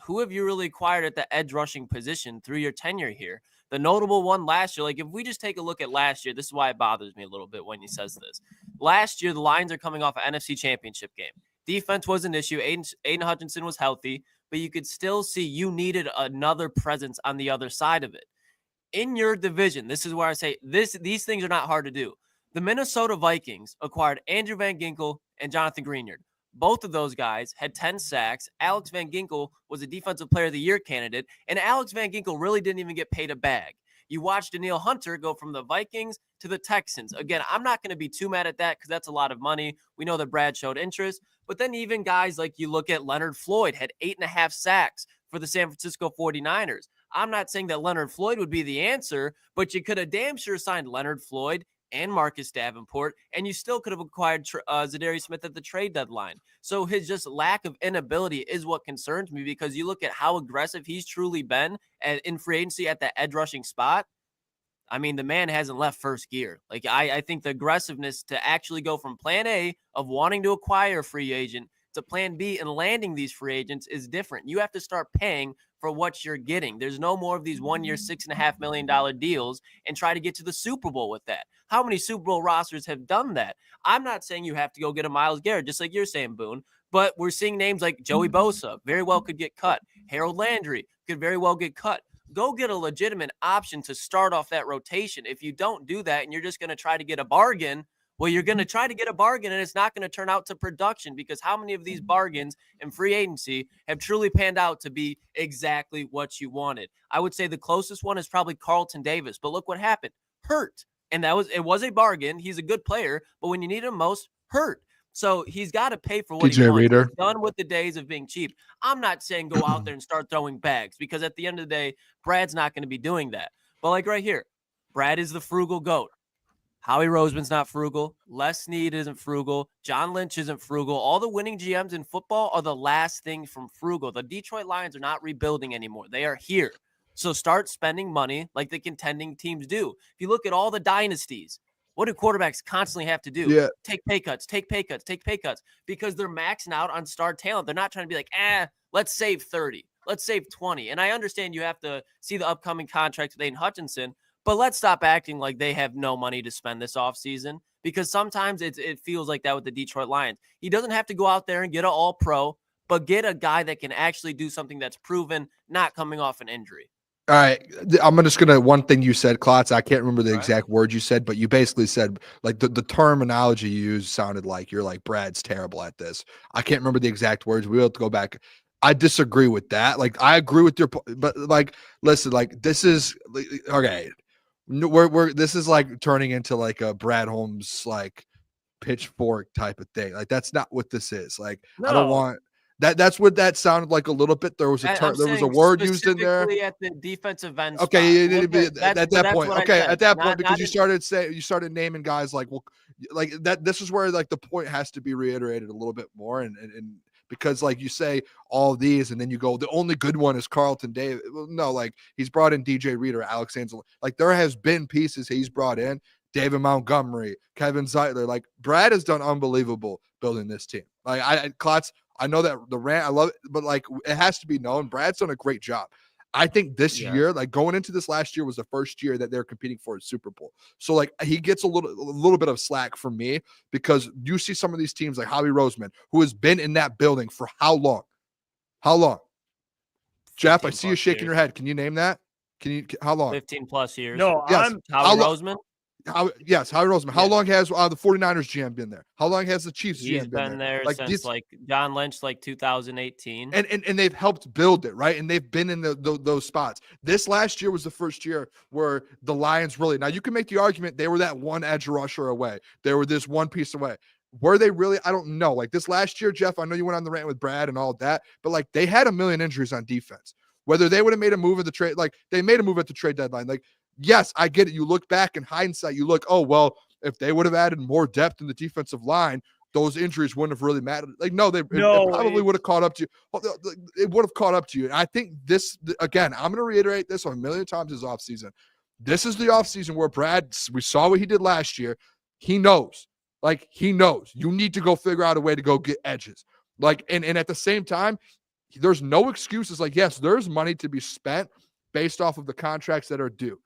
Who have you really acquired at the edge rushing position through your tenure here? The notable one last year, like if we just take a look at last year, this is why it bothers me a little bit when he says this. Last year, the Lions are coming off an NFC Championship game. Defense was an issue. Aiden Hutchinson was healthy, but you could still see you needed another presence on the other side of it. In your division, this is where I say these things are not hard to do. The Minnesota Vikings acquired Andrew Van Ginkel and Jonathan Greenard. Both of those guys had 10 sacks. Alex Van Ginkel was a Defensive Player of the Year candidate, and Alex Van Ginkel really didn't even get paid a bag. You watched Danielle Hunter go from the Vikings to the Texans. Again, I'm not going to be too mad at that because that's a lot of money. We know that Brad showed interest, but then even guys like you look at Leonard Floyd had 8.5 sacks for the San Francisco 49ers. I'm not saying that Leonard Floyd would be the answer, but you could have damn sure signed Leonard Floyd and Marcus Davenport, and you still could have acquired Zadarius Smith at the trade deadline. So his just lack of inability is what concerns me because you look at how aggressive he's truly been in free agency at the edge rushing spot. I mean, the man hasn't left first gear. Like I think the aggressiveness to actually go from plan A of wanting to acquire a free agent to plan B and landing these free agents is different. You have to start paying for what you're getting. There's no more of these 1 year, $6.5 million deals and try to get to the Super Bowl with that. How many Super Bowl rosters have done that? I'm not saying you have to go get a Myles Garret, just like you're saying, Boone, but we're seeing names like Joey Bosa very well could get cut. Harold Landry could very well get cut. Go get a legitimate option to start off that rotation. If you don't do that and you're just going to try to get a bargain, well, you're going to try to get a bargain and it's not going to turn out to production because how many of these bargains in free agency have truly panned out to be exactly what you wanted? I would say the closest one is probably Carlton Davis, but look what happened. Hurt. And it was a bargain. He's a good player, but when you need him most, hurt. So he's got to pay for what he wants. Reader. He's done with the days of being cheap. I'm not saying go out there and start throwing bags because at the end of the day, Brad's not going to be doing that. But like right here, Brad is the frugal goat. Howie Roseman's not frugal. Les Snead isn't frugal. John Lynch isn't frugal. All the winning GMs in football are the last thing from frugal. The Detroit Lions are not rebuilding anymore. They are here. So start spending money like the contending teams do. If you look at all the dynasties, what do quarterbacks constantly have to do? Yeah. Take pay cuts, take pay cuts, take pay cuts because they're maxing out on star talent. They're not trying to be like, let's save 30. Let's save 20. And I understand you have to see the upcoming contract with Aiden Hutchinson, but let's stop acting like they have no money to spend this offseason because sometimes it feels like that with the Detroit Lions. He doesn't have to go out there and get an all-pro, but get a guy that can actually do something that's proven, not coming off an injury. All right. I'm just going to, one thing you said, Klotz, I can't remember the exact word you said, but you basically said, like, the terminology you used sounded like you're like, Brad's terrible at this. I can't remember the exact words. We'll have to go back. I disagree with that. Like, I agree with your, but like, listen, like, this is, okay. This is like turning into like a Brad Holmes, like, pitchfork type of thing. Like, that's not what this is. Like, No. I don't want, That's what that sounded like a little bit. There was a word used in there. Specifically at the defensive end. Okay, at that point. Okay, at that point, because you started naming guys like, well, like that. This is where like the point has to be reiterated a little bit more, and because like you say all these, and then you go, the only good one is Carlton Davis. Well, no, like he's brought in DJ Reader, Alex Anzalone. Like there has been pieces he's brought in. David Montgomery, Kevin Zeitler. Like Brad has done unbelievable building this team. Like Klotz, I know that the rant, I love it, but like it has to be known. Brad's done a great job. I think this year, like going into this last year was the first year that they're competing for a Super Bowl. So like he gets a little bit of slack from me because you see some of these teams like Howie Roseman, who has been in that building for how long? How long? Jeff, I see you shaking your head. Can you name that? How long? 15 plus years. No, yes. Howie Roseman. Howie Roseman. How long has the 49ers GM been there? How long has the Chiefs GM been there like since like John Lynch, like 2018. And they've helped build it, right? And they've been in those spots. This last year was the first year where the Lions really, now you can make the argument they were that one edge rusher away. They were this one piece away. Were they really? I don't know. Like this last year, Jeff, I know you went on the rant with Brad and all that, but like they had a million injuries on defense. Whether they would have made a move at the trade, like they made a move at the trade deadline. Like, yes, I get it. You look back in hindsight, you look, oh, well, if they would have added more depth in the defensive line, those injuries wouldn't have really mattered. Like, no, it probably would have caught up to you. It would have caught up to you. And I think this, again, I'm going to reiterate this a million times this offseason. This is the offseason where Brad, we saw what he did last year. He knows. Like, he knows. You need to go figure out a way to go get edges. Like, and at the same time, there's no excuses. Like, yes, there's money to be spent based off of the contracts that are due.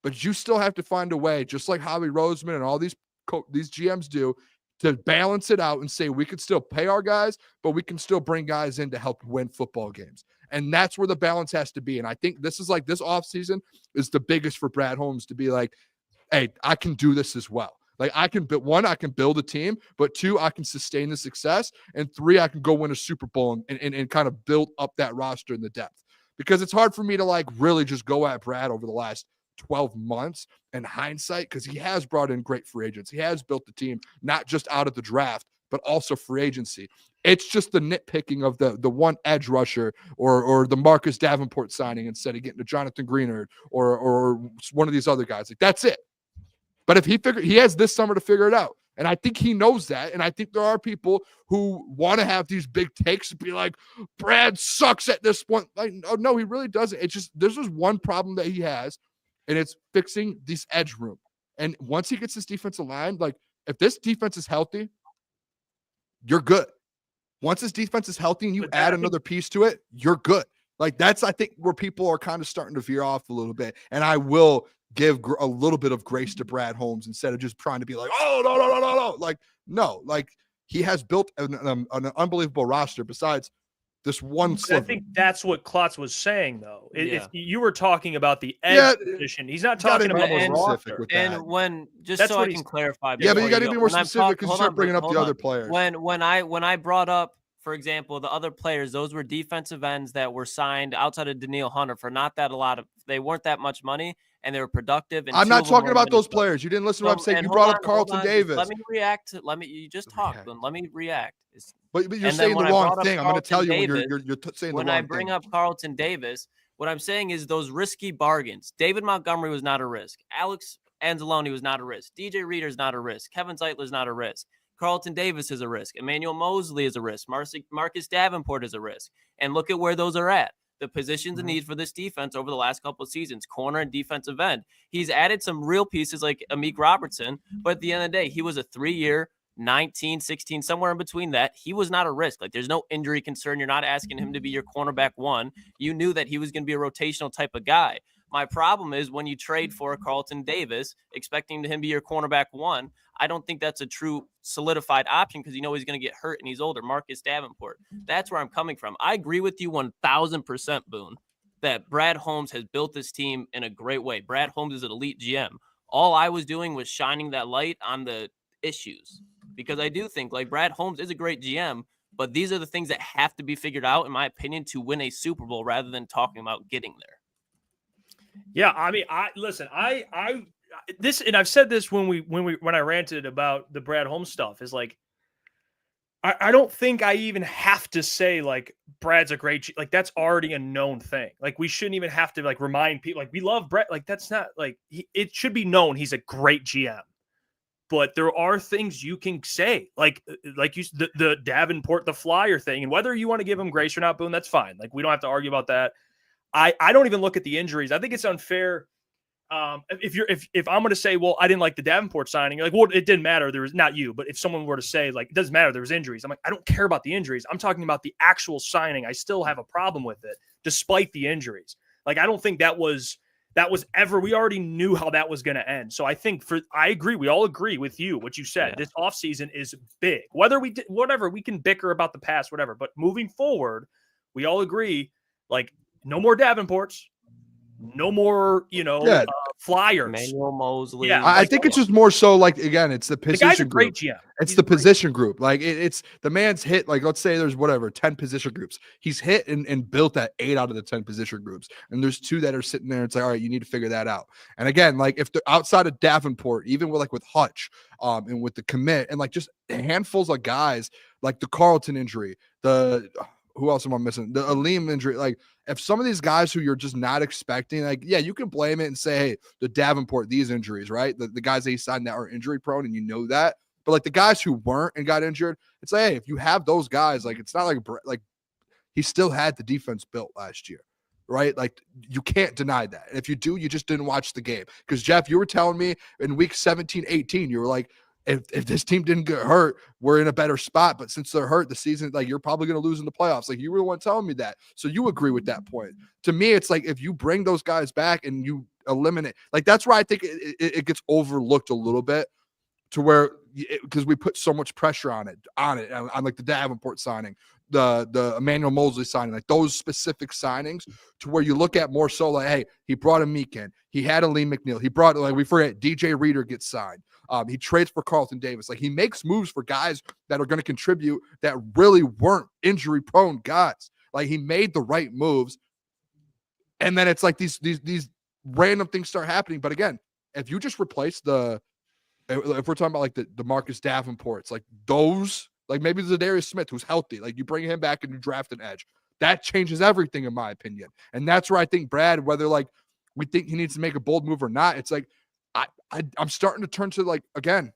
But you still have to find a way, just like Howie Roseman and all these GMs do, to balance it out and say we can still pay our guys, but we can still bring guys in to help win football games. And that's where the balance has to be. And I think this is like this offseason is the biggest for Brad Holmes to be like, hey, I can do this as well. Like I can build a team, but 2, I can sustain the success, and 3, I can go win a Super Bowl and kind of build up that roster in the depth. Because it's hard for me to like really just go at Brad over the last 12 months in hindsight, because he has brought in great free agents. He has built the team, not just out of the draft, but also free agency. It's just the nitpicking of the one edge rusher or the Marcus Davenport signing instead of getting to Jonathan Greenard or one of these other guys. Like that's it. But if he has this summer to figure it out. And I think he knows that. And I think there are people who want to have these big takes and be like, Brad sucks at this point. Like, no, he really doesn't. It's just, there's just one problem that he has, and it's fixing this edge room. And once he gets this defensive line, like if this defense is healthy, you're good. Once this defense is healthy and you add another piece to it, you're good. Like that's, I think, where people are kind of starting to veer off a little bit. And I will give a little bit of grace to Brad Holmes instead of just trying to be like, oh, no. Like, no, like he has built an unbelievable roster besides this one sliver. I think that's what Klotz was saying, though. If you were talking about the edge position, he's not talking about the roster. And when, just so I can clarify. Yeah, but you got to be more specific because you start bringing up the other players. When I brought up, for example, the other players, those were defensive ends that were signed outside of Daniil Hunter for not that they weren't that much money, and they were productive. And I'm not talking about those players. You didn't listen to what I'm saying. You brought up Carlton Davis. Let me react. You just talked. Let me react. But you're saying the wrong thing. I'm going to tell you when you're saying the wrong thing. When I bring up Carlton Davis, what I'm saying is those risky bargains. David Montgomery was not a risk. Alex Anzalone was not a risk. DJ Reader is not a risk. Kevin Zeitler is not a risk. Carlton Davis is a risk. Emmanuel Mosley is a risk. Marcus Davenport is a risk. And look at where those are at. The positions of need for this defense over the last couple of seasons, corner and defensive end. He's added some real pieces like Amik Robertson, but at the end of the day, he was a 3-year, 19, 16, somewhere in between that. He was not a risk. Like there's no injury concern. You're not asking him to be your cornerback 1. You knew that he was going to be a rotational type of guy. My problem is when you trade for Carlton Davis, expecting him to be your cornerback 1, I don't think that's a true solidified option because you know he's going to get hurt and he's older. Marcus Davenport. That's where I'm coming from. I agree with you 1,000%, Boone, that Brad Holmes has built this team in a great way. Brad Holmes is an elite GM. All I was doing was shining that light on the issues because I do think like Brad Holmes is a great GM, but these are the things that have to be figured out, in my opinion, to win a Super Bowl rather than talking about getting there. Yeah, I mean, this, and I've said this when I ranted about the Brad Holmes stuff, is like I don't think I even have to say like Brad's a great like that's already a known thing. Like we shouldn't even have to like remind people like we love Brad. Like that's not like it should be known he's a great GM. But there are things you can say like you the Davenport the Flyer thing, and whether you want to give him grace or not, Boone, that's fine. Like we don't have to argue about that. I don't even look at the injuries. I think it's unfair. If I'm going to say, well, I didn't like the Davenport signing, you're like, well, it didn't matter. There was not you, but if someone were to say like, it doesn't matter, there was injuries. I'm like, I don't care about the injuries. I'm talking about the actual signing. I still have a problem with it despite the injuries. Like, I don't think that was ever, we already knew how that was going to end. So I think I agree. We all agree with you, what you said. Yeah. This offseason is big, whether we did whatever, we can bicker about the past, whatever, but moving forward, we all agree, like no more Davenports. No more, Flyers. Emmanuel Mosley. Yeah, I think it's just more so like, again, it's the position the guy's a group. Great GM. It's the position group. Like it's the man's hit. Like let's say there's 10 position groups. He's hit and built at 8 out of the 10 position groups. And there's 2 that are sitting there. It's like, all right, you need to figure that out. And again, like if they're outside of Davenport, even with Hutch, and with the commit and like just handfuls of guys, like the Carlton injury, who else am I missing? The Aleem injury. Like, if some of these guys who you're just not expecting, like, yeah, you can blame it and say, hey, the Davenport, these injuries, right? The guys that he signed that are injury prone, and you know that. But like the guys who weren't and got injured, it's like, hey, if you have those guys, like, it's not like he still had the defense built last year, right? Like, you can't deny that. And if you do, you just didn't watch the game. Because, Jeff, you were telling me in week 17, 18, you were like, if this team didn't get hurt, we're in a better spot. But since they're hurt, the season, like, you're probably going to lose in the playoffs. Like, you were the one telling me that. So you agree with that point. To me, it's like if you bring those guys back and you eliminate, like, that's where I think it gets overlooked a little bit, to where, because we put so much pressure on like the Davenport signing, the Emmanuel Mosley signing, like those specific signings, to where you look at more so like, hey, he brought a Meekin, he had a Lee McNeil, he brought, like, we forget DJ Reader gets signed. He trades for Carlton Davis. Like, he makes moves for guys that are going to contribute that really weren't injury prone guys. Like, he made the right moves. And then it's like these random things start happening. But again, if you just replace if we're talking about like the Marcus Davenports, like those, like maybe Zadarius Smith, who's healthy, like you bring him back and you draft an edge, that changes everything in my opinion. And that's where I think Brad, whether like we think he needs to make a bold move or not, it's like, I'm starting to turn to, like, again,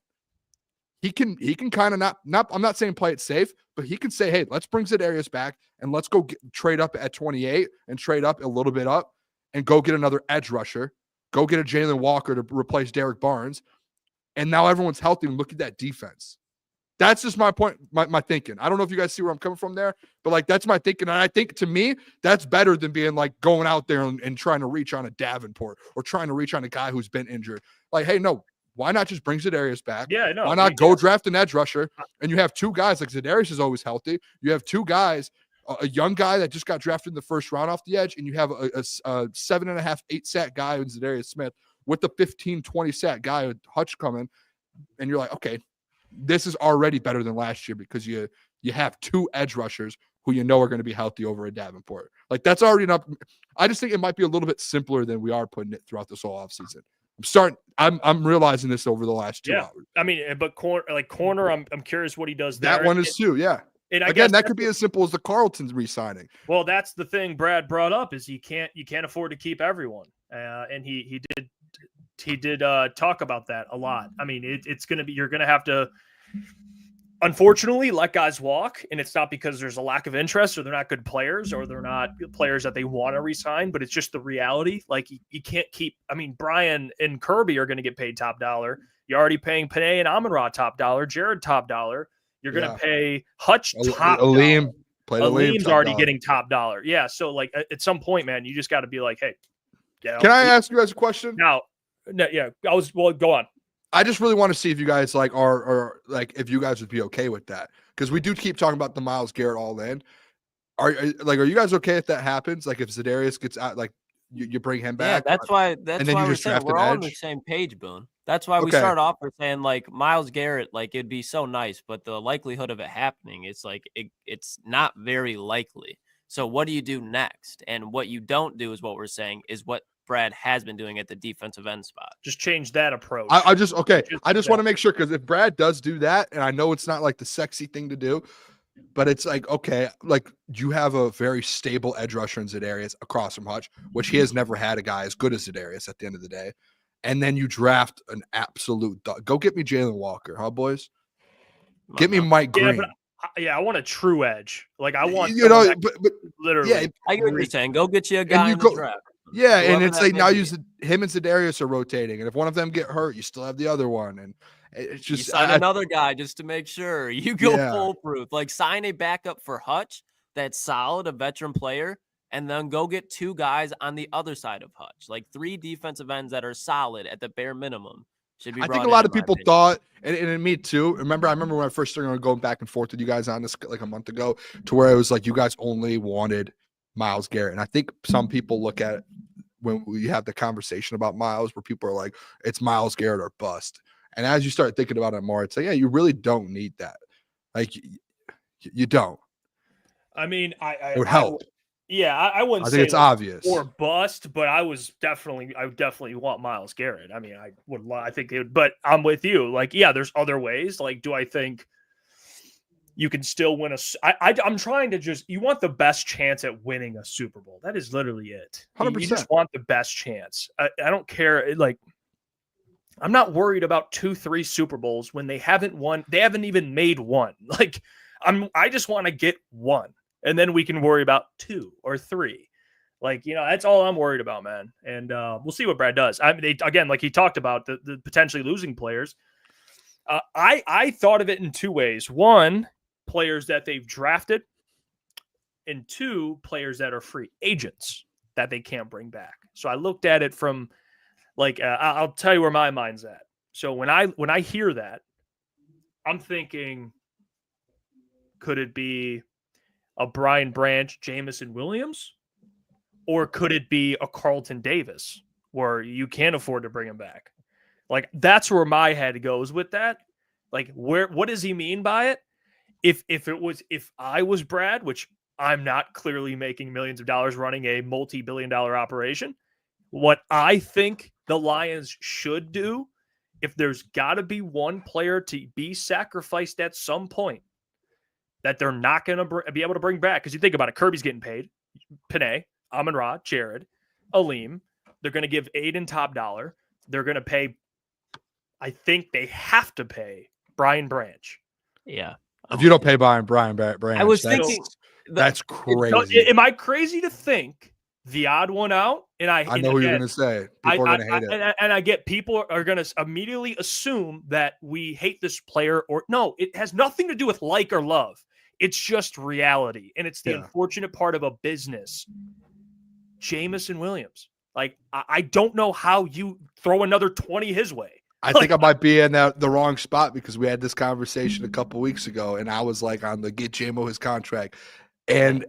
he can kind of not I'm not saying play it safe, but he can say, hey, let's bring Zadarius back and let's go trade up at 28 and trade up a little bit up and go get another edge rusher, go get a Jalen Walker to replace Derek Barnes. And now everyone's healthy, and look at that defense. That's just my point, my thinking. I don't know if you guys see where I'm coming from there, but like that's my thinking. And I think, to me, that's better than being like going out there and trying to reach on a Davenport or trying to reach on a guy who's been injured. Like, hey, no, why not just bring Zadarius back? Yeah, no. Why not go draft an edge rusher? And you have 2 guys, like Zadarius is always healthy. You have 2 guys, a young guy that just got drafted in the first round off the edge, and you have a 7.5, 8 sack guy in Zadarius Smith with the 15, 20 sack guy with Hutch coming. And you're like, okay, this is already better than last year because you have 2 edge rushers who you know are going to be healthy over a Davenport. Like, that's already enough. I just think it might be a little bit simpler than we are putting it throughout this whole offseason. I'm realizing this over the last 2 hours. I mean, but corner, I'm curious what he does there. That one is too, yeah. And again, that could be as simple as the Carlton's re-signing. Well, that's the thing Brad brought up, is you can't afford to keep everyone. And he did talk about that a lot. I mean, it's going to be, you're going to have to, unfortunately, let guys walk. And it's not because there's a lack of interest or they're not good players or they're not players that they want to resign, but it's just the reality. Like, you can't keep, I mean, Brian and Kirby are going to get paid top dollar. You're already paying Panay and Amon-Ra top dollar, Jared top dollar. You're going to pay Hutch top Aleem. Aleem's already getting top dollar. Yeah. So, like, at some point, man, you just got to be like, hey, can I ask you guys a question? Now, yeah, go on. I just really want to see if you guys are like, if you guys would be okay with that, because we do keep talking about the Myles Garret all in. Are you guys okay if that happens? Like, if Zadarius gets out, like you bring him back. Yeah, that's why we're saying we're all on the same page, Boone. That's why we start off with saying, like, Myles Garret, like, it'd be so nice, but the likelihood of it happening, it's like it's not very likely. So what do you do next? And what you don't do is what we're saying is what Brad has been doing at the defensive end spot. Just change that approach. I just want to make sure, because if Brad does do that, and I know it's not like the sexy thing to do, but it's like, okay, like you have a very stable edge rusher in Za'Darius across from Hutch, which he has never had a guy as good as Za'Darius at the end of the day. And then you draft an absolute dog. Go get me Jalen Walker, huh, boys? Get me Mike Green. I want a true edge. Like I want, but literally. Yeah, I get what you're saying. Go get you a guy in the draft. Yeah, Whoever and it's that like may now be. him and Za'Darius are rotating, and if one of them get hurt, you still have the other one, and it's You just sign another guy just to make sure you go Yeah. foolproof. Like sign a backup for Hutch that's solid, a veteran player, and then go get 2 guys on the other side of Hutch, like 3 defensive ends that are solid at the bare minimum. Should be. I brought think a in, lot in of my people opinion. thought, and me too. I remember when I first started going back and forth with you guys on this like a month ago, to where it was like you guys only wanted Myles Garret, and I think some people look at it when we have the conversation about Myles, where people are like, it's Myles Garret or bust. And as you start thinking about it more, it's like, yeah, you really don't need that. Like, you don't. I mean, It would help. I wouldn't I say think it's like obvious. or bust, but I definitely want Myles Garret. I mean, I think it would, but I'm with you. Like, yeah, there's other ways. Like, do I think you can still win I'm trying to you want the best chance at winning a Super Bowl. That is literally it. 100%. You just want the best chance. I don't care. Like, I'm not worried about 2-3 Super Bowls when they haven't won. They haven't even made one. Like, I just want to get one. And then we can worry about 2 or 3. Like, that's all I'm worried about, man. And we'll see what Brad does. I mean, again, like he talked about the potentially losing players. I thought of it in 2 ways. 1, players that they've drafted, and 2, players that are free agents that they can't bring back. So I looked at it from like, I'll tell you where my mind's at. So when I hear that, I'm thinking, could it be a Brian Branch, Jamison Williams? Or could it be a Carlton Davis where you can't afford to bring him back? Like, that's where my head goes with that. Like, what does he mean by it? If I was Brad, which I'm not clearly making millions of dollars running a multi-billion-dollar operation, what I think the Lions should do, if there's got to be one player to be sacrificed at some point that they're not going to be able to bring back. Because you think about it, Kirby's getting paid, Panay, Amon-Ra, Jared, Aleem. They're going to give Aiden top dollar. They're going to pay, I think they have to pay Brian Branch. Yeah. If you don't pay Brian Branch, I was thinking that's crazy. Am I crazy to think the odd one out? And I know what you're going to say. People are going to hate it. And I get people are going to immediately assume that we hate this player, or no, it has nothing to do with like or love. It's just reality. And it's the unfortunate part of a business. Jamison Williams. Like, I don't know how you throw another 20 his way. I think I might be in the wrong spot, because we had this conversation a couple weeks ago, and I was like on the get JMO his contract. And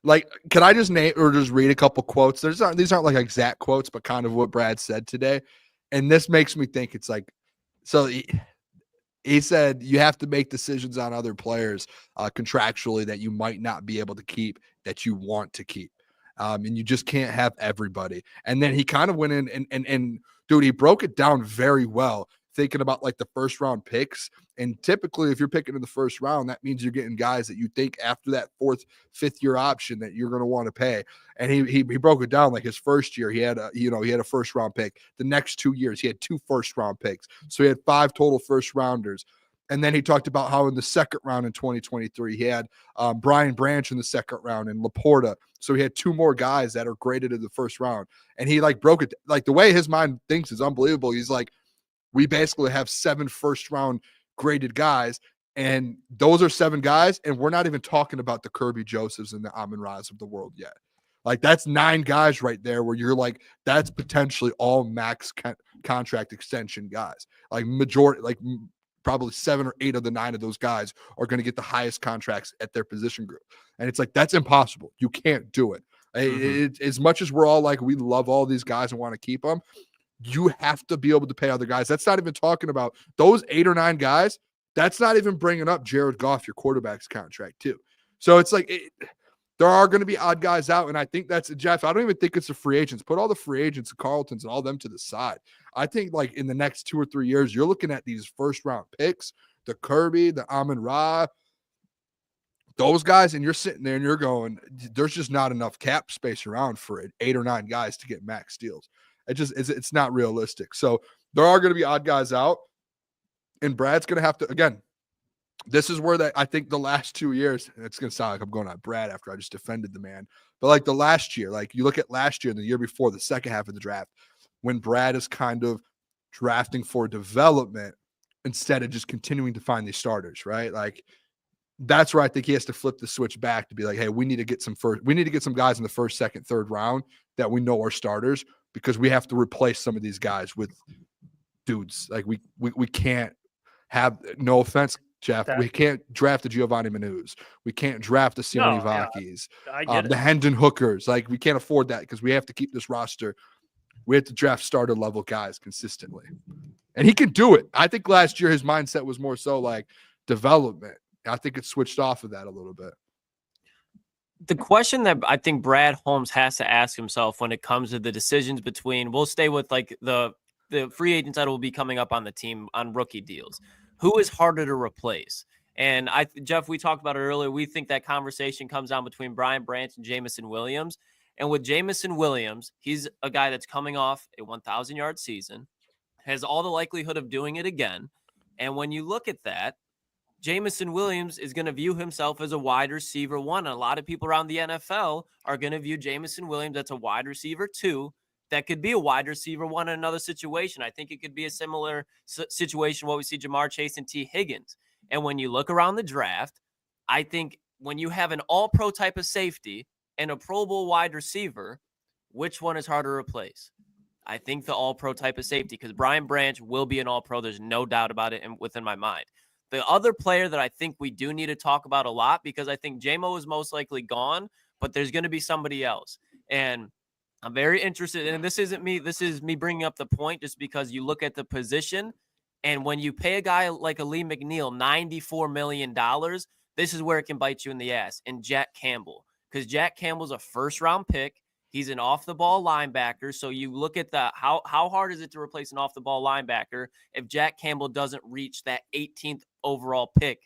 like, can I just name or just read a couple quotes? These aren't like exact quotes, but kind of what Brad said today. And this makes me think it's like, so he said you have to make decisions on other players contractually that you might not be able to keep, that you want to keep. And you just can't have everybody. And then he kind of went in and dude, he broke it down very well, thinking about like the first round picks. And typically, if you're picking in the first round, that means you're getting guys that you think after that 4th, 5th year option that you're going to want to pay. And he broke it down like his first year, he had a first round pick. The next 2 years, he had 2 first round picks. So he had 5 total first rounders. And then he talked about how in the second round in 2023, he had Brian Branch in the second round and Laporta. So he had 2 more guys that are graded in the first round. And he like broke it, like the way his mind thinks is unbelievable. He's like, we basically have 7 first round graded guys, and those are 7 guys. And we're not even talking about the Kirby Josephs and the Amon-Ra's of the world yet. Like, that's 9 guys right there where you're like, that's potentially all max contract extension guys. Like majority, like probably 7 or 8 of the 9 of those guys are going to get the highest contracts at their position group. And it's like, that's impossible. You can't do it. As much as we're all like, we love all these guys and want to keep them, you have to be able to pay other guys. That's not even talking about those 8 or 9 guys. That's not even bringing up Jared Goff, your quarterback's contract too. So it's like, there are going to be odd guys out. And I think that's Jeff. I don't even think it's the free agents. Put all the free agents, the Carltons, and all them to the side. I think like in the next 2 or 3 years, you're looking at these first round picks, the Kirby, the Amon-Ra, those guys, and you're sitting there and you're going, there's just not enough cap space around for 8 or 9 guys to get max deals. It's not realistic. So there are going to be odd guys out, and Brad's going to have to, again, this is where I think the last 2 years, and it's going to sound like I'm going on Brad after I just defended the man, but like the last year, like you look at last year and the year before, the second half of the draft, when Brad is kind of drafting for development instead of just continuing to find these starters, right? Like that's where I think he has to flip the switch back to be like, hey, we need to get some guys in the first, second, third round that we know are starters, because we have to replace some of these guys with dudes. Like we can't have, no offense, Jeff, we can't draft the Giovanni Manus. We can't draft the Sione Vakis, the Hendon Hookers. Like we can't afford that because we have to keep this roster. We have to draft starter level guys consistently. And he can do it. I think last year his mindset was more so like development. I think it switched off of that a little bit. The question that I think Brad Holmes has to ask himself when it comes to the decisions between, we'll stay with like the free agents that will be coming up on the team on rookie deals. Who is harder to replace? And Jeff, we talked about it earlier. We think that conversation comes down between Brian Branch and Jamison Williams. And with Jamison Williams, he's a guy that's coming off a 1,000-yard season, has all the likelihood of doing it again. And when you look at that, Jamison Williams is going to view himself as a wide receiver 1. And a lot of people around the NFL are going to view Jamison Williams as a wide receiver 2. That could be a wide receiver 1 in another situation. I think it could be a similar situation what we see Jamar Chase and T. Higgins. And when you look around the draft, I think when you have an all-pro type of safety and a Pro Bowl wide receiver, which one is harder to replace? I think the all-pro type of safety, because Brian Branch will be an all-pro. There's no doubt about it within my mind. The other player that I think we do need to talk about a lot, because I think J-Mo is most likely gone, but there's going to be somebody else. And I'm very interested, and this isn't me. This is me bringing up the point just because you look at the position, and when you pay a guy like Lee McNeil $94 million, this is where it can bite you in the ass. And Jack Campbell, because Jack Campbell's a first-round pick. He's an off-the-ball linebacker. So you look at how hard is it to replace an off-the-ball linebacker if Jack Campbell doesn't reach that 18th overall pick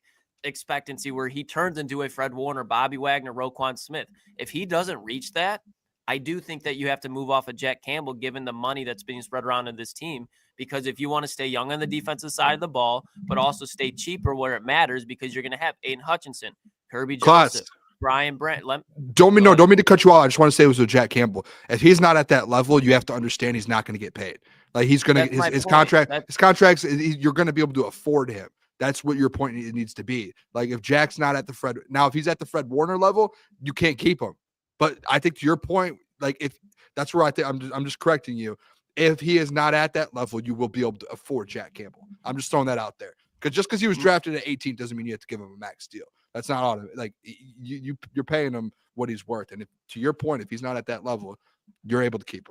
expectancy where he turns into a Fred Warner, Bobby Wagner, Roquan Smith. If he doesn't reach that, I do think that you have to move off of Jack Campbell, given the money that's being spread around in this team, because if you want to stay young on the defensive side of the ball, but also stay cheaper where it matters, because you're going to have Aiden Hutchinson, Kirby Joseph, Brian Brent. Don't mean to cut you off. I just want to say it was with Jack Campbell. If he's not at that level, you have to understand he's not going to get paid. Like he's going to his contracts. You're going to be able to afford him. That's what your point needs to be. Like if Jack's not at the Fred, now if he's at the Fred Warner level, you can't keep him. But I think to your point, like if that's where I think I'm just correcting you. If he is not at that level, you will be able to afford Jack Campbell. I'm just throwing that out there. Because he was drafted at 18 doesn't mean you have to give him a max deal. That's not automatic. Like you're paying him what he's worth. And to your point, if he's not at that level, you're able to keep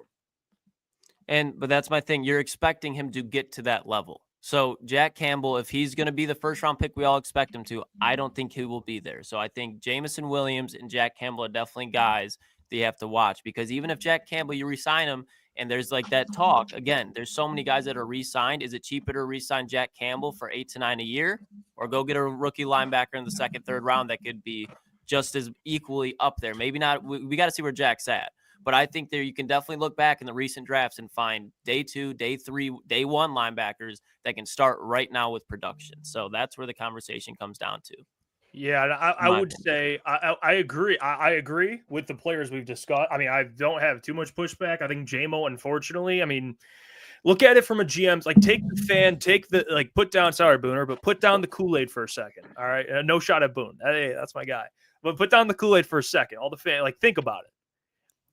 him. But that's my thing. You're expecting him to get to that level. So Jack Campbell, if he's going to be the first round pick we all expect him to, I don't think he will be there. So I think Jamison Williams and Jack Campbell are definitely guys that you have to watch, because even if Jack Campbell, you re-sign him and there's like that talk, again, there's so many guys that are re-signed. Is it cheaper to re-sign Jack Campbell for 8 to 9 a year, or go get a rookie linebacker in the second, third round that could be just as equally up there? Maybe not. We got to see where Jack's at. But I think there you can definitely look back in the recent drafts and find day 2, day 3, day 1 linebackers that can start right now with production. So that's where the conversation comes down to. Yeah, I would say I agree. I agree with the players we've discussed. I mean, I don't have too much pushback. I think J-Mo, unfortunately, I mean, look at it from a GM's, like put down, sorry, Booner, but put down the Kool-Aid for a second. All right. No shot at Boone. Hey, that's my guy. But put down the Kool-Aid for a second. All the fan, think about it.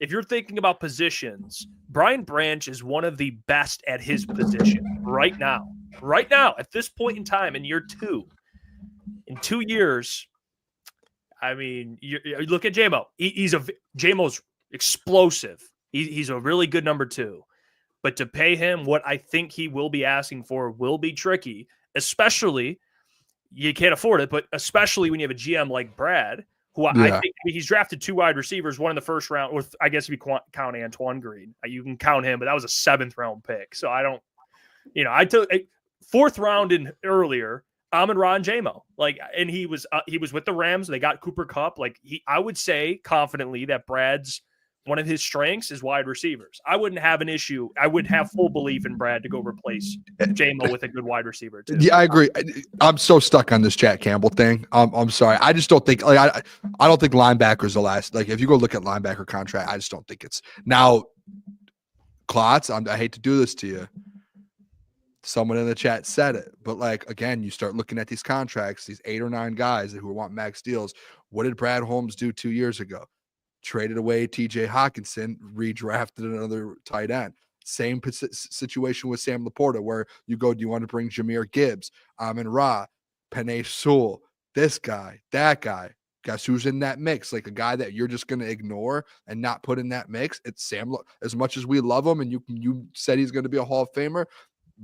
If you're thinking about positions, Brian Branch is one of the best at his position right now, at this point in time in year 2. In 2 years, I mean, you look at J-Mo. J-Mo's explosive. He's a really good number 2. But to pay him what I think he will be asking for will be tricky, especially, you can't afford it, but especially when you have a GM like Brad, who I think he's drafted 2 wide receivers, one in the first round, or I guess if you count Antoine Green, you can count him, but that was a 7th round pick. So I don't, I took a 4th round in earlier. Amon-Ra and J-Mo, and he was with the Rams. They got Cooper Kupp. I would say confidently that Brad's one of his strengths is wide receivers. I wouldn't have an issue. I would have full belief in Brad to go replace J-Mo with a good wide receiver too. Yeah, I agree. I'm so stuck on this Jack Campbell thing. I'm sorry. I just don't think I don't think linebackers the last. If you go look at linebacker contract, I just don't think it's now. Klotz, I hate to do this to you. Someone in the chat said it, but again, you start looking at these contracts, these 8 or 9 guys who want max deals. What did Brad Holmes do 2 years ago? Traded away TJ Hawkinson, redrafted another tight end. Same situation with Sam Laporta, where you go, do you want to bring Jahmyr Gibbs, Amon-Ra, Penei Sewell, this guy, that guy? Guess who's in that mix? A guy that you're just going to ignore and not put in that mix. It's Sam. As much as we love him, and you said he's going to be a Hall of Famer,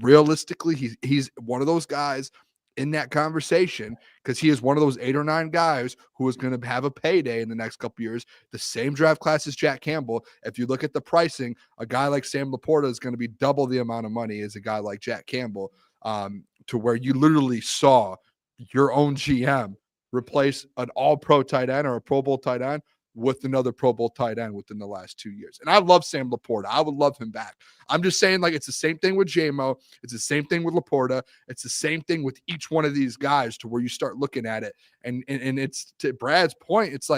realistically, he's one of those guys in that conversation because he is one of those 8 or 9 guys who is going to have a payday in the next couple years. The same draft class as Jack Campbell. If you look at the pricing, a guy like Sam Laporta is going to be double the amount of money as a guy like Jack Campbell, to where you literally saw your own GM replace an all-pro tight end or a Pro Bowl tight end with another Pro Bowl tight end within the last 2 years. And I love Sam Laporta. I would love him back. I'm just saying, it's the same thing with J-Mo. It's the same thing with Laporta. It's the same thing with each one of these guys, to where you start looking at it. And it's, to Brad's point, it's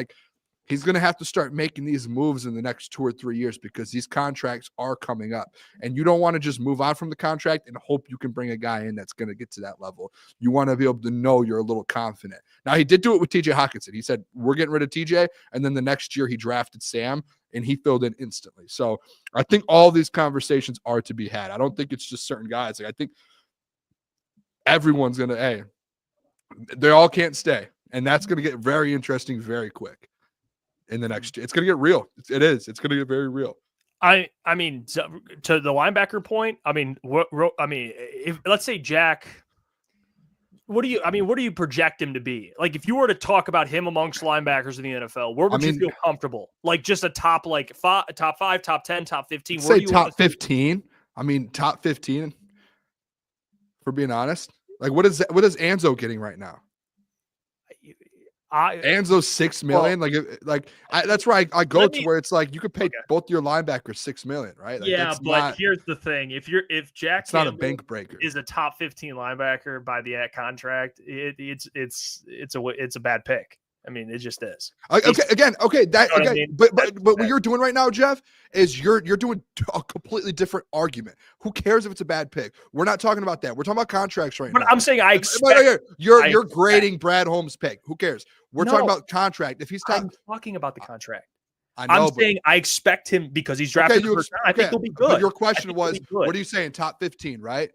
he's going to have to start making these moves in the next 2 or 3 years, because these contracts are coming up. And you don't want to just move on from the contract and hope you can bring a guy in that's going to get to that level. You want to be able to know you're a little confident. Now, he did do it with TJ Hawkinson. He said, we're getting rid of TJ. And then the next year he drafted Sam, and he filled in instantly. So I think all these conversations are to be had. I don't think it's just certain guys. I think everyone's going to, they all can't stay. And that's going to get very interesting very quick. In the next year, it's going to get real. It is. It's going to get very real. I mean, to the linebacker point, if let's say Jack, what do you project him to be? If you were to talk about him amongst linebackers in the NFL, where would you feel comfortable? Just a top, top 5, top 10, top 15. Say top 15. Top 15. For being honest, what is Anzo getting right now? Anzo's $6 million. That's where I go to, where it's you could pay both your linebackers $6 million, right? Here's the thing: if Jack, it's not a bank breaker, is a top 15 linebacker by the contract, it's a bad pick. It just is. Okay. But what you're doing right now, Jeff, is you're doing a completely different argument. Who cares if it's a bad pick? We're not talking about that. We're talking about contracts right now. But I'm saying you're grading Brad Holmes' pick. Who cares? We're talking about contract. If he's I'm talking about the contract. I'm saying I expect him, because he's drafted the first round. I think he'll be good. But your question was, what are you saying? Top 15, right?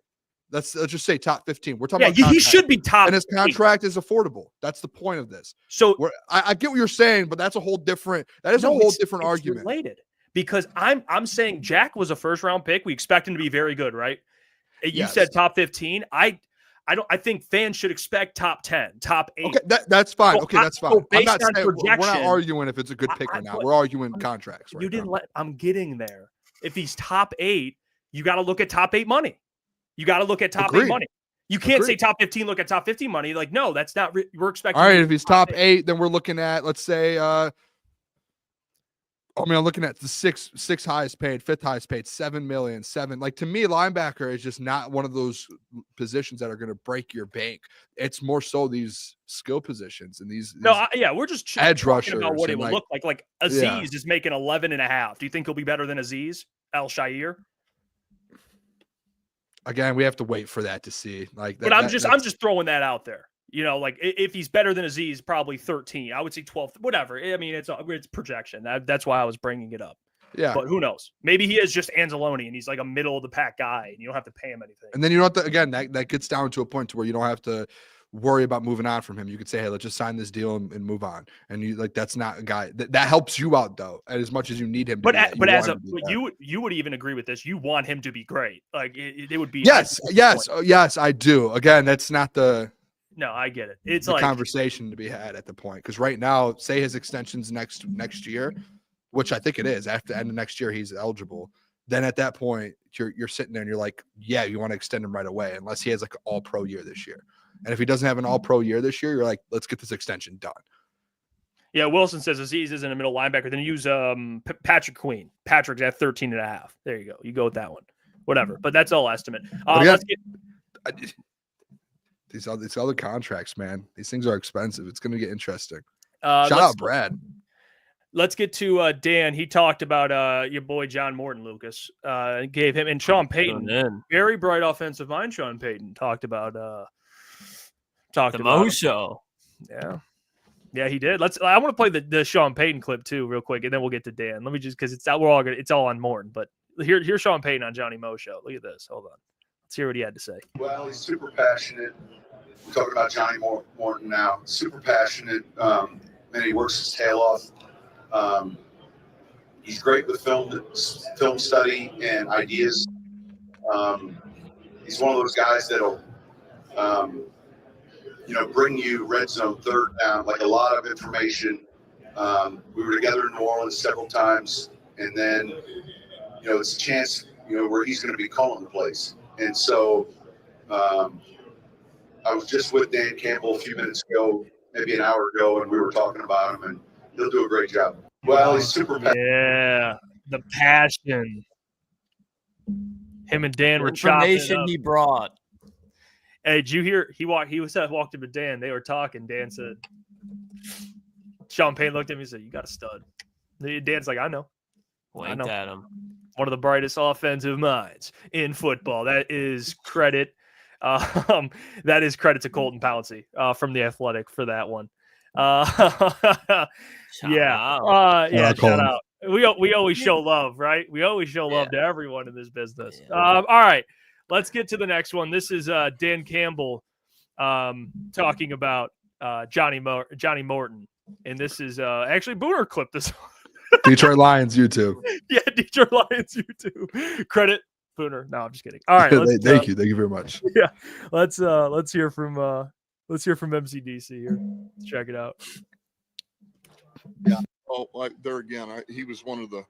Let's just say top 15. We're talking about he should be top. And his contract is affordable. That's the point of this. So I get what you're saying, but that's a whole different. That is a whole different argument. Related, because I'm saying Jack was a first round pick. We expect him to be very good, right? You said top 15. I think fans should expect top 10, top 8. Okay, that's fine. So that's fine. I'm not saying we're not projection, arguing if it's a good pick or not. We're arguing contracts. Right you didn't now. I'm getting there. If he's top 8, you got to look at top 8 money. You got to look at top 8 money. You can't say top 15, look at top 15 money. No, that's not, we're expecting. All right. If he's top 8, then we're looking at, let's say, I'm looking at the six highest paid, 5th highest paid, 7 million, 7. To me, linebacker is just not one of those positions that are going to break your bank. It's more so these skill positions and these. We're just edge rushers about what it would look like. Aziz is making 11.5. Do you think he'll be better than Aziz Al-Shaair? Again, we have to wait for that to see. But I'm just throwing that out there. If he's better than Aziz, probably 13. I would say 12. Whatever. It's projection. That's why I was bringing it up. Yeah. But who knows? Maybe he is just Anzalone and he's a middle of the pack guy, and you don't have to pay him anything. And then you don't have to. Again, that gets down to a point to where you don't have to worry about moving on from him. You could say, hey, let's just sign this deal and move on. And you that's not a guy that helps you out though, as much as you need him. You would even agree with this. You want him to be great. It would be. Yes, I do. Again, that's not the. No, I get it. It's the like conversation to be had at the point. Because right now, say his extension's next year, which I think it is, after the end of next year, he's eligible. Then at that point, you're sitting there and you're like, yeah, you want to extend him right away, unless he has like an all-pro year this year. And if he doesn't have an all-pro year this year, you're like, let's get this extension done. Yeah, Wilson says Aziz isn't a middle linebacker. Then use Patrick Queen. Patrick's at 13.5. There you go. You go with that one. Whatever. But that's all estimate. Let's get these other contracts, man. These things are expensive. It's going to get interesting. Shout out Brad. Let's get to Dan. He talked about your boy John Morton, Lucas. Gave him, and Sean Payton. Very bright offensive mind, Sean Payton. Talked about the Mo Show. Yeah. Yeah, he did. I want to play the Sean Payton clip too, real quick, and then we'll get to Dan. Let me just, because it's all on Morton. But here's Sean Payton on Johnny Mo Show. Look at this. Hold on. Let's hear what he had to say. Well, he's super passionate. We're talking about Johnny Morton now. Super passionate. And he works his tail off. He's great with film study and ideas. He's one of those guys that'll bring you red zone, third down, like a lot of information. We were together in New Orleans several times, and then, it's a chance, where he's going to be calling the plays. And so I was just with Dan Campbell a few minutes ago, maybe an hour ago, and we were talking about him, and he'll do a great job. Well, he's super passionate. Yeah, the passion. Him and Dan were chopping it Information up. he brought. Hey, did you hear? He walked up to Dan. They were talking. Dan said, Sean Payton looked at me and said, "You got a stud." Dan's like, "I know." Winked at him. One of the brightest offensive minds in football. That is credit. That is credit to Colton Pouncey from The Athletic for that one. Shout out. We always show love, right? We always show love to everyone in this business. Yeah. All right, let's get to the next one. This is Dan Campbell talking about Johnny Morton, and this is actually Booner clipped this. Detroit Lions YouTube. Yeah, Detroit Lions YouTube. Credit Booner. No, I'm just kidding. All right, thank you very much. Yeah, let's hear from MCDC here. Let's check it out. Yeah. Oh, there again, he was one of the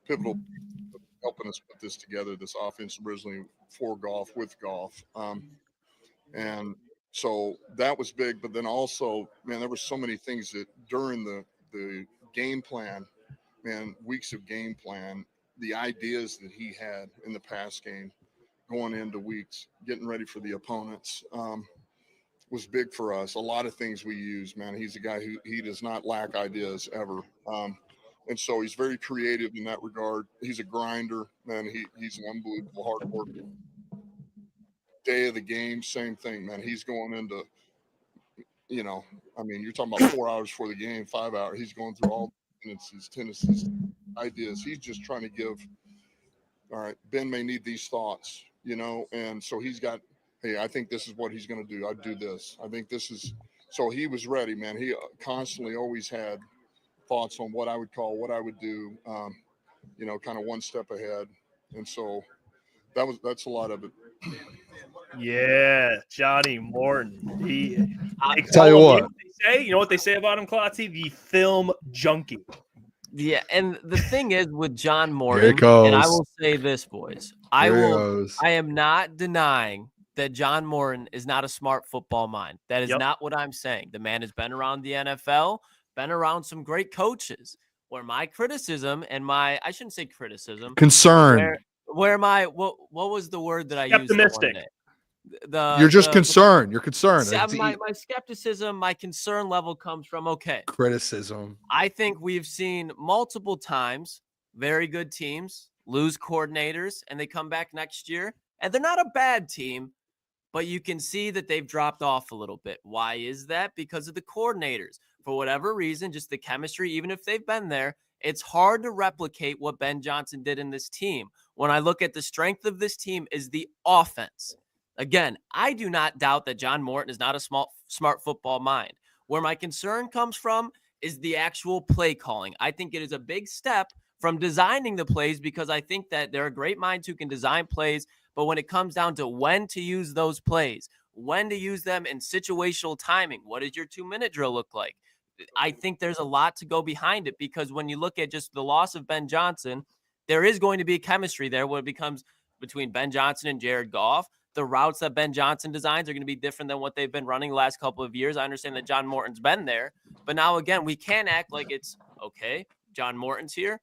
pivotal helping us put this together. This offense originally for golf, with golf, and so that was big. But then also, man, there were so many things that during the game plan, man, weeks of game plan, the ideas that he had in the pass game, going into weeks, getting ready for the opponents. Was big for us. A lot of things we use, man. He's a guy who he does not lack ideas ever. And so he's very creative in that regard. He's a grinder, man. He's an unbelievable hard worker. Day of the game, same thing, man. He's going into, you're talking about 4 hours before the game, 5 hours. He's going through all tendencies, ideas. He's just trying to give, all right, Ben may need these thoughts, and so he's got, hey, I think this is what he's going to do. I'd do this. I think this is – so he was ready, man. He constantly always had thoughts on what I would call, what I would do, kind of one step ahead. And so that's a lot of it. Yeah, Johnny Morton. I'll tell you what. You know what they say about him, Klotzy? The film junkie. Yeah, and the thing is with John Here Morton, it goes. and I will say this, boys. I am not denying that John Morton is not a smart football mind. That is not what I'm saying. The man has been around the NFL, been around some great coaches. Where my criticism and I shouldn't say criticism. Concern. Where my what was the word that I used? Optimistic. You're just concerned. You're concerned. My skepticism, my concern level comes from criticism. I think we've seen multiple times very good teams lose coordinators and they come back next year and they're not a bad team, but you can see that they've dropped off a little bit. Why is that? Because of the coordinators. For whatever reason, just the chemistry, even if they've been there, it's hard to replicate what Ben Johnson did in this team. When I look at the strength of this team is the offense. Again, I do not doubt that John Morton is not a smart football mind. Where my concern comes from is the actual play calling. I think it is a big step from designing the plays because I think that there are great minds who can design plays, but when it comes down to when to use those plays, when to use them, and situational timing. What does your 2-minute drill look like? I think there's a lot to go behind it, because when you look at just the loss of Ben Johnson, there is going to be chemistry there when it becomes between Ben Johnson and Jared Goff. The routes that Ben Johnson designs are going to be different than what they've been running the last couple of years. I understand that John Morton's been there, but now again, we can't act like it's okay. John Morton's here.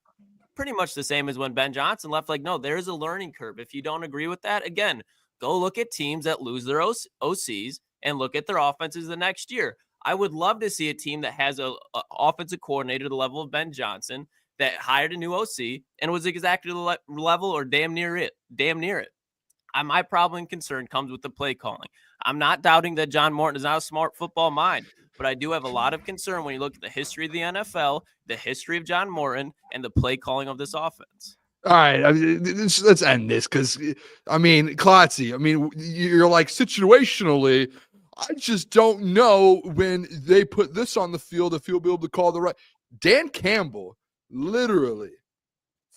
Pretty much the same as when Ben Johnson left. Like, no, there's a learning curve. If you don't agree with that, again, go look at teams that lose their OCs and look at their offenses the next year. I would love to see a team that has a offensive coordinator to the level of Ben Johnson that hired a new OC and was exactly the level or damn near it. My problem and concern comes with the play calling. I'm not doubting that John Morton is not a smart football mind, but I do have a lot of concern when you look at the history of the NFL, the history of John Morton, and the play calling of this offense. All right, let's end this, because, Klotzy, you're like, situationally, I just don't know when they put this on the field if he'll be able to call the right. Dan Campbell, literally,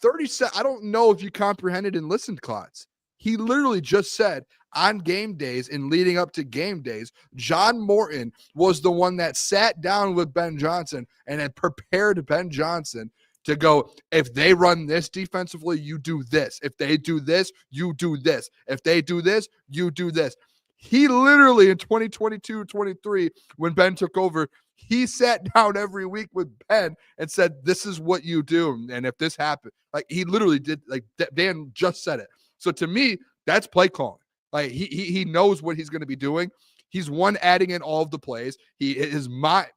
37. I don't know if you comprehended and listened, Klotz. He literally just said on game days and leading up to game days, John Morton was the one that sat down with Ben Johnson and had prepared Ben Johnson to go, if they run this defensively, you do this. If they do this, you do this. If they do this, you do this. He literally in 2022-23, when Ben took over, he sat down every week with Ben and said, this is what you do. And if this happened, like he literally did, like Dan just said it. So to me, that's play calling. Like he knows what he's going to be doing. He's adding in all of the plays. His mind,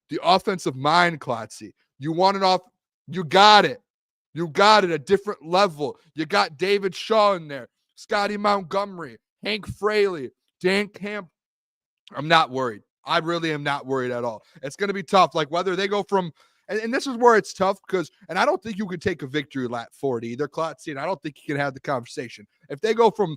the offensive mind, Klotzy. You want it off, you got it. You got it at a different level. You got David Shaw in there, Scotty Montgomery, Hank Fraley, Dan Campbell. I'm not worried. I really am not worried at all. It's going to be tough. Like whether they go from, and this is where it's tough because, and I don't think you can take a victory lap for it either, Klotzy, and I don't think you can have the conversation. If they go from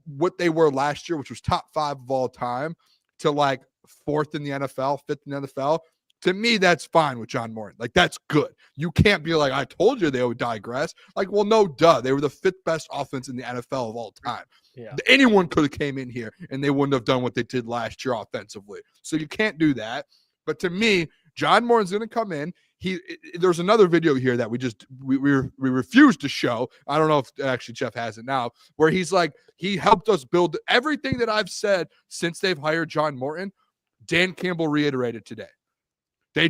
what they were last year, which was top 5 of all time, to like 4th in the NFL, 5th in the NFL, to me, that's fine with John Morton. Like, that's good. You can't be like, I told you they would digress. Like, well, no, duh. They were the 5th best offense in the NFL of all time. Yeah. Anyone could have came in here and they wouldn't have done what they did last year offensively. So you can't do that. But to me, John Morton's going to come in. There's another video here that we refuse to show. I don't know if actually Jeff has it now, where he's like, he helped us build everything that I've said since they've hired John Morton. Dan Campbell reiterated today. They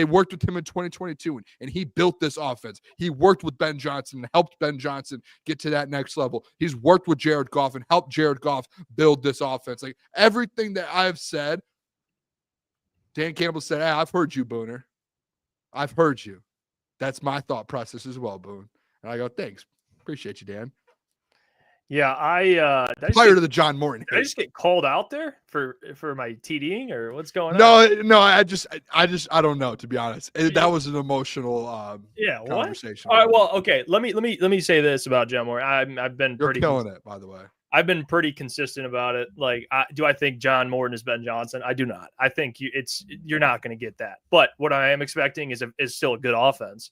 worked with him in 2022, and he built this offense. He worked with Ben Johnson and helped Ben Johnson get to that next level. He's worked with Jared Goff and helped Jared Goff build this offense. Like everything that I've said, Dan Campbell said, hey, I've heard you, Booner. I've heard you. That's my thought process as well, Boone. And I go, thanks. Appreciate you, Dan. Yeah, prior to the John Morton. Did I just get called out there for my TDing or what's going on? No, I don't know, to be honest. That was an emotional conversation. What? All right, well, okay. Let me say this about John Morton. I've been You're killing it, by the way. I've been pretty consistent about it. Like, do I think John Morton is Ben Johnson? I do not. I think you're not going to get that. But what I am expecting is still a good offense.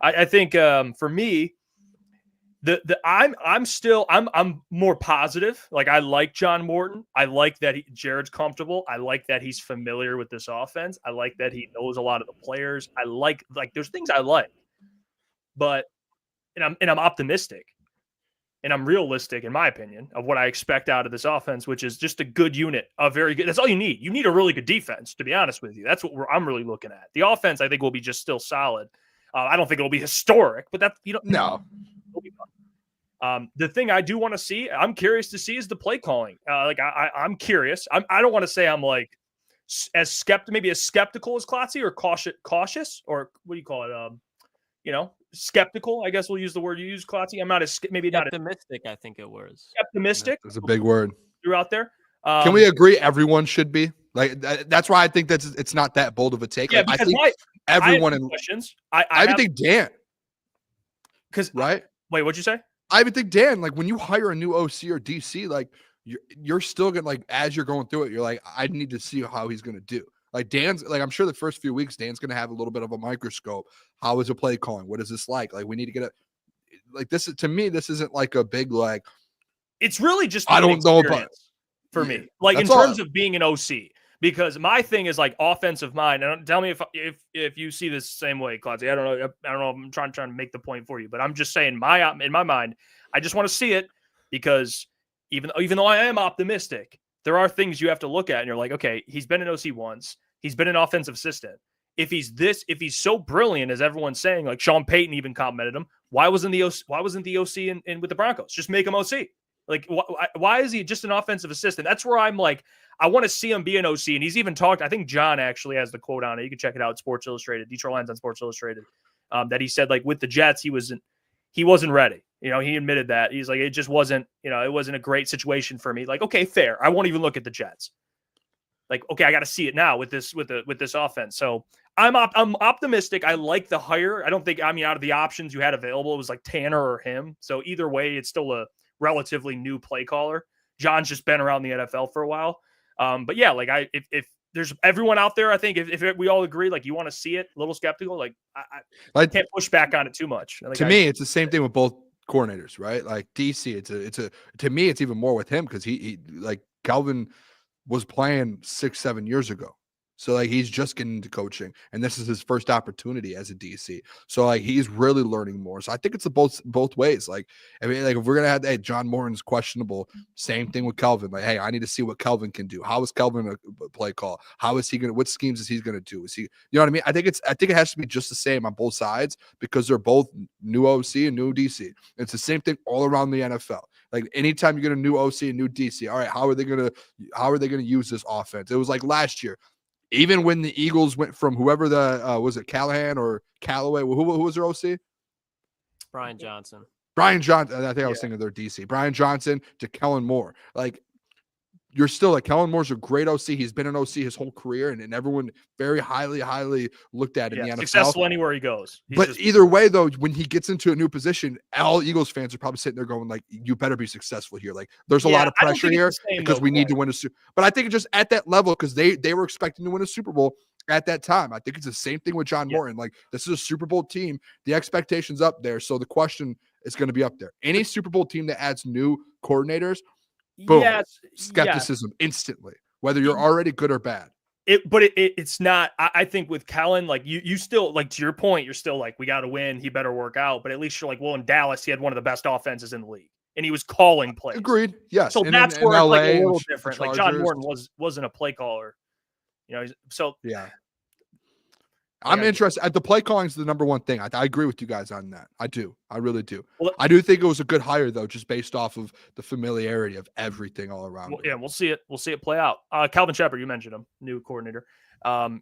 I think for me, I'm more positive. Like, I like John Morton. I like that Jared's comfortable. I like that he's familiar with this offense. I like that he knows a lot of the players. I like there's things I like, but I'm optimistic. And I'm realistic, in my opinion, of what I expect out of this offense, which is just a good unit, a very good. That's all you need. You need a really good defense, to be honest with you. That's what I'm really looking at. The offense, I think, will be just still solid. I don't think it'll be historic, but that's no. The thing I do want to see, I'm curious to see, is the play calling. I'm curious. I don't want to say I'm like as skeptical as Klotzy or cautious, or what do you call it? Skeptical, I guess we'll use the word you use, Klotzy. I'm not as optimistic. I think it was optimistic. It's a big word. You're out there. Can we agree everyone should be? Like, that's why I think it's not that bold of a take. Yeah, like, I think everyone in questions. I even think Dan. Because right? Wait, what'd you say? I even think Dan. Like, when you hire a new OC or DC, like you're still gonna, like, as you're going through it, you're like, I need to see how he's gonna do. Like, Dan's, like, I'm sure the first few weeks, Dan's going to have a little bit of a microscope. How is a play calling? What is this like? Like, we need to get like, this, to me, this isn't like a big, like, it's really just, I don't know about, for me. Like in That's all. terms of being an OC. Because my thing is like offensive mind. And tell me if you see this the same way, Klotz. I don't know. I'm trying to make the point for you, but I'm just saying in my mind, I just want to see it because even though I am optimistic, there are things you have to look at, and you're like, okay, he's been an OC once. He's been an offensive assistant. If he's so brilliant as everyone's saying, like Sean Payton even complimented him, why wasn't the OC in with the Broncos? Just make him OC. Like, why is he just an offensive assistant? That's where I'm like, I want to see him be an OC. And he's even talked, I think John actually has the quote on it. You can check it out. Sports Illustrated, Detroit Lions on Sports Illustrated, that he said, like, with the Jets, he wasn't ready. You know, he admitted that. He's like, it just wasn't, it wasn't a great situation for me. Like, okay, fair. I won't even look at the Jets. Like, okay, I got to see it now with this offense. So I'm optimistic. I like the hire. I don't think, out of the options you had available, it was like Tanner or him. So either way, it's still a relatively new play caller. John's just been around the NFL for a while. But yeah, like if there's everyone out there, I think if we all agree, like you want to see it, a little skeptical, like I can't push back on it too much. To me, it's the same thing with both coordinators, right? Like DC, to me, it's even more with him because he like Kelvin was playing 6-7 years ago. So like he's just getting into coaching, and this is his first opportunity as a DC. So like he's really learning more. So I think it's both ways. Like like if we're gonna have John Morton's questionable, same thing with Kelvin. Like, hey, I need to see what Kelvin can do. How is Kelvin a play call? How is he gonna? What schemes is he gonna do? Is he? You know what I mean? I think it has to be just the same on both sides because they're both new OC and new DC. It's the same thing all around the NFL. Like anytime you get a new OC and new DC, all right, how are they gonna use this offense? It was like last year. Even when the Eagles went from whoever was it Callahan or Callaway? Who was their OC? Brian Johnson. I think I was thinking of their DC. Brian Johnson to Kellen Moore. Like you're still like Kellen Moore's a great OC. He's been an OC his whole career, and everyone very highly looked at in the NFL. Successful anywhere he goes. Either way, though, when he gets into a new position, all Eagles fans are probably sitting there going, like, you better be successful here. Like, there's a lot of pressure here because we need to win a Super Bowl. But I think it's just at that level because they were expecting to win a Super Bowl at that time. I think it's the same thing with John Morton. Like, this is a Super Bowl team. The expectation's up there. So the question is going to be up there. Any Super Bowl team that adds new coordinators, boom, skepticism instantly, whether you're already good or bad. It's not. I think with Kellen, like you still, like to your point, you're still like, we got to win. He better work out. But at least you're like, well, in Dallas, he had one of the best offenses in the league, and he was calling plays. Agreed. Yes. So that's where it's like a little different. Like John Morton wasn't a play caller, So yeah. I'm interested. The play calling is the number one thing. I agree with you guys on that. I do. I really do. Well, I do think it was a good hire, though, just based off of the familiarity of everything all around. Well, yeah, we'll see it. We'll see it play out. Calvin Sheppard, you mentioned him, new coordinator.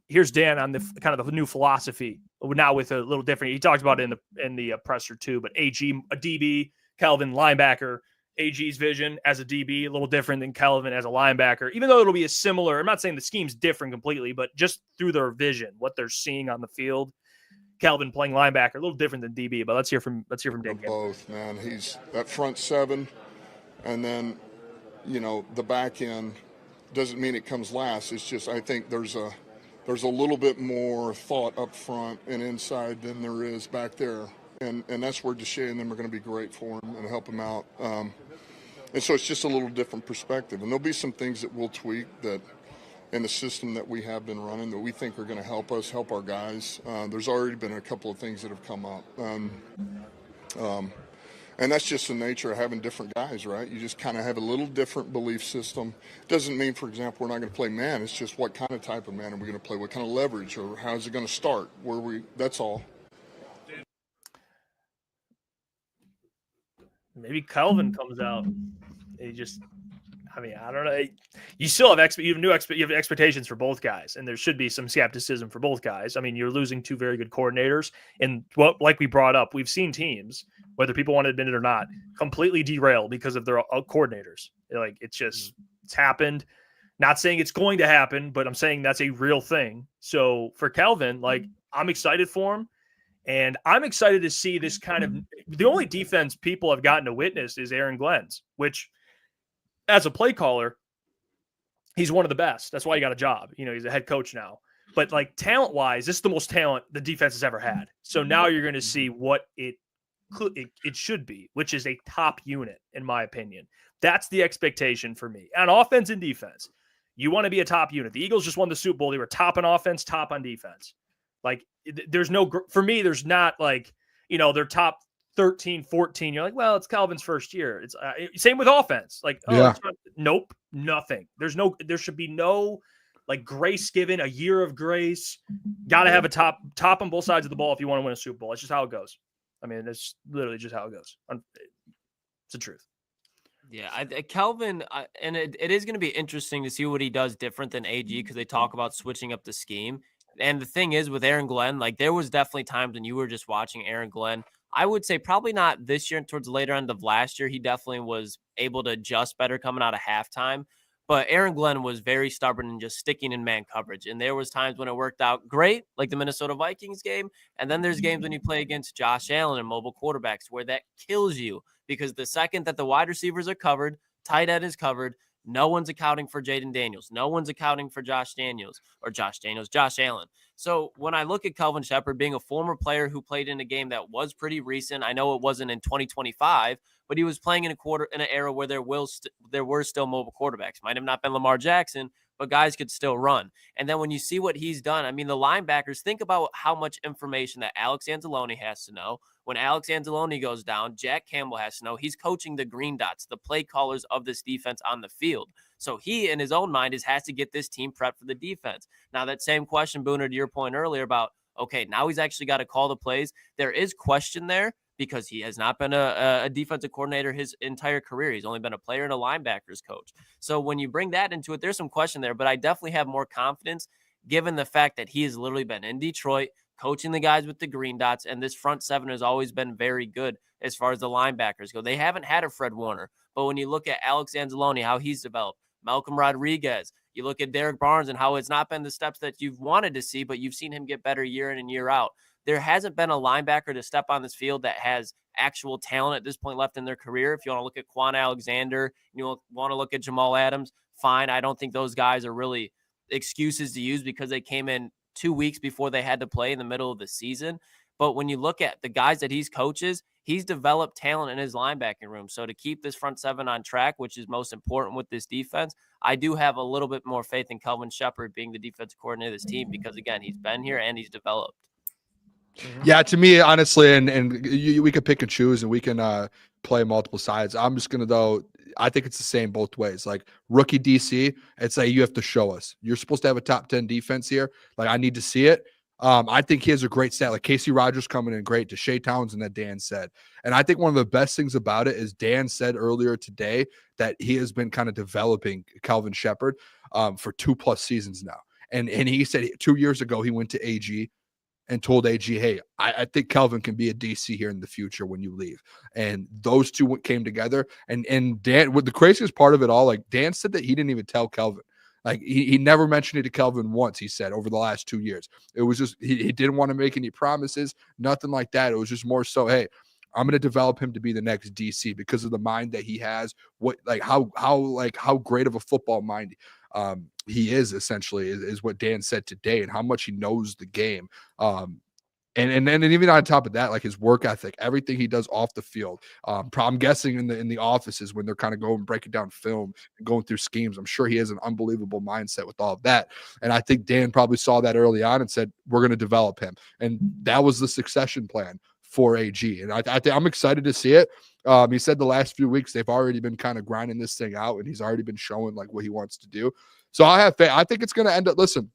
Here's Dan on the kind of the new philosophy. Now with a little different. He talked about it in the presser too. But AG, a DB, Kelvin, linebacker. AG's vision as a DB, a little different than Kelvin as a linebacker, even though it'll be a similar, I'm not saying the scheme's different completely, but just through their vision, what they're seeing on the field. Kelvin playing linebacker, a little different than DB, but let's hear from Dan. Both, man. He's that front seven, and then, the back end doesn't mean it comes last. It's just, I think there's a little bit more thought up front and inside than there is back there. And that's where Deshae and them are going to be great for him and help him out. And so it's just a little different perspective. And there'll be some things that we'll tweak that in the system that we have been running that we think are going to help us, help our guys. There's already been a couple of things that have come up. And that's just the nature of having different guys, right? You just kind of have a little different belief system. Doesn't mean, for example, we're not going to play man. It's just what kind of type of man are we going to play? What kind of leverage or how is it going to start? That's all. Maybe Kelvin comes out. I don't know. You still have you have expectations for both guys, and there should be some skepticism for both guys. I mean, you're losing two very good coordinators, and like we brought up, we've seen teams, whether people want to admit it or not, completely derail because of their coordinators. Like it's happened. Not saying it's going to happen, but I'm saying that's a real thing. So for Kelvin, like I'm excited for him. And I'm excited to see this kind of – the only defense people have gotten to witness is Aaron Glenn's, which as a play caller, he's one of the best. That's why he got a job. He's a head coach now. But, like, talent-wise, this is the most talent the defense has ever had. So now you're going to see what it it should be, which is a top unit, in my opinion. That's the expectation for me. On offense and defense, you want to be a top unit. The Eagles just won the Super Bowl. They were top on offense, top on defense. Like, there's no, for me, there's not like, they're top 13, 14. You're like, well, it's Kelvin's first year. It's same with offense. Like, nope, nothing. There should be no like grace given, a year of grace. Got to have a top on both sides of the ball if you want to win a Super Bowl. It's just how it goes. I mean, it's literally just how it goes. It's the truth. Yeah, Kelvin, and it is going to be interesting to see what he does different than AG because they talk about switching up the scheme. And the thing is with Aaron Glenn, like there was definitely times when you were just watching Aaron Glenn. I would say probably not this year and towards the later end of last year. He definitely was able to adjust better coming out of halftime. But Aaron Glenn was very stubborn and just sticking in man coverage. And there was times when it worked out great, like the Minnesota Vikings game. And then there's games when you play against Josh Allen and mobile quarterbacks where that kills you because the second that the wide receivers are covered, tight end is covered, no one's accounting for Jaden Daniels. No one's accounting for Josh Allen. So when I look at Kelvin Sheppard being a former player who played in a game that was pretty recent, I know it wasn't in 2025, but he was playing in an era where there were still mobile quarterbacks. Might have not been Lamar Jackson, but guys could still run. And then when you see what he's done, I mean, the linebackers, think about how much information that Alex Anzalone has to know. When Alex Anzalone goes down, Jack Campbell has to know. He's coaching the green dots, the play callers of this defense on the field. So he, in his own mind, has to get this team prepped for the defense. Now, that same question, Booner, to your point earlier about, okay, now he's actually got to call the plays. There is question there because he has not been a defensive coordinator his entire career. He's only been a player and a linebackers coach. So when you bring that into it, there's some question there, but I definitely have more confidence given the fact that he has literally been in Detroit, coaching the guys with the green dots, and this front seven has always been very good as far as the linebackers go. They haven't had a Fred Warner, but when you look at Alex Anzalone, how he's developed, Malcolm Rodriguez, you look at Derek Barnes and how it's not been the steps that you've wanted to see, but you've seen him get better year in and year out. There hasn't been a linebacker to step on this field that has actual talent at this point left in their career. If you want to look at Quan Alexander, you want to look at Jamal Adams, fine. I don't think those guys are really excuses to use because they came in 2 weeks before they had to play in the middle of the season. But when you look at the guys that he's coaches, he's developed talent in his linebacking room. So to keep this front seven on track, which is most important with this defense, I do have a little bit more faith in Kelvin Sheppard being the defensive coordinator of this team because, again, he's been here and he's developed. Yeah, to me, honestly, and we could pick and choose and we can play multiple sides. I'm just going to, though, I think it's the same both ways. Like rookie DC, it's like you have to show us. You're supposed to have a top 10 defense here. Like I need to see it. I think he has a great stat. Like Casey Rogers coming in great. Deshae Townsend that Dan said. And I think one of the best things about it is Dan said earlier today that he has been kind of developing Kelvin Sheppard for 2+ seasons now. And he said 2 years ago he went to AG and told AG, hey, I think Kelvin can be a DC here in the future when you leave. And those two came together. And Dan, with the craziest part of it all, like Dan said that he didn't even tell Kelvin. Like he never mentioned it to Kelvin once, he said, over the last 2 years. It was just, he didn't want to make any promises, nothing like that. It was just more so, hey, I'm going to develop him to be the next DC because of the mind that he has, how great of a football mind he is, essentially, is what Dan said today, and how much he knows the game. And even on top of that, like his work ethic, everything he does off the field. I'm guessing in the offices when they're kind of going breaking down film and going through schemes, I'm sure he has an unbelievable mindset with all of that. And I think Dan probably saw that early on and said, we're going to develop him. And that was the succession plan for AG. And I think I'm excited to see it. He said the last few weeks they've already been kind of grinding this thing out, and he's already been showing like what he wants to do. So I have faith. I think it's going to end up. Listen,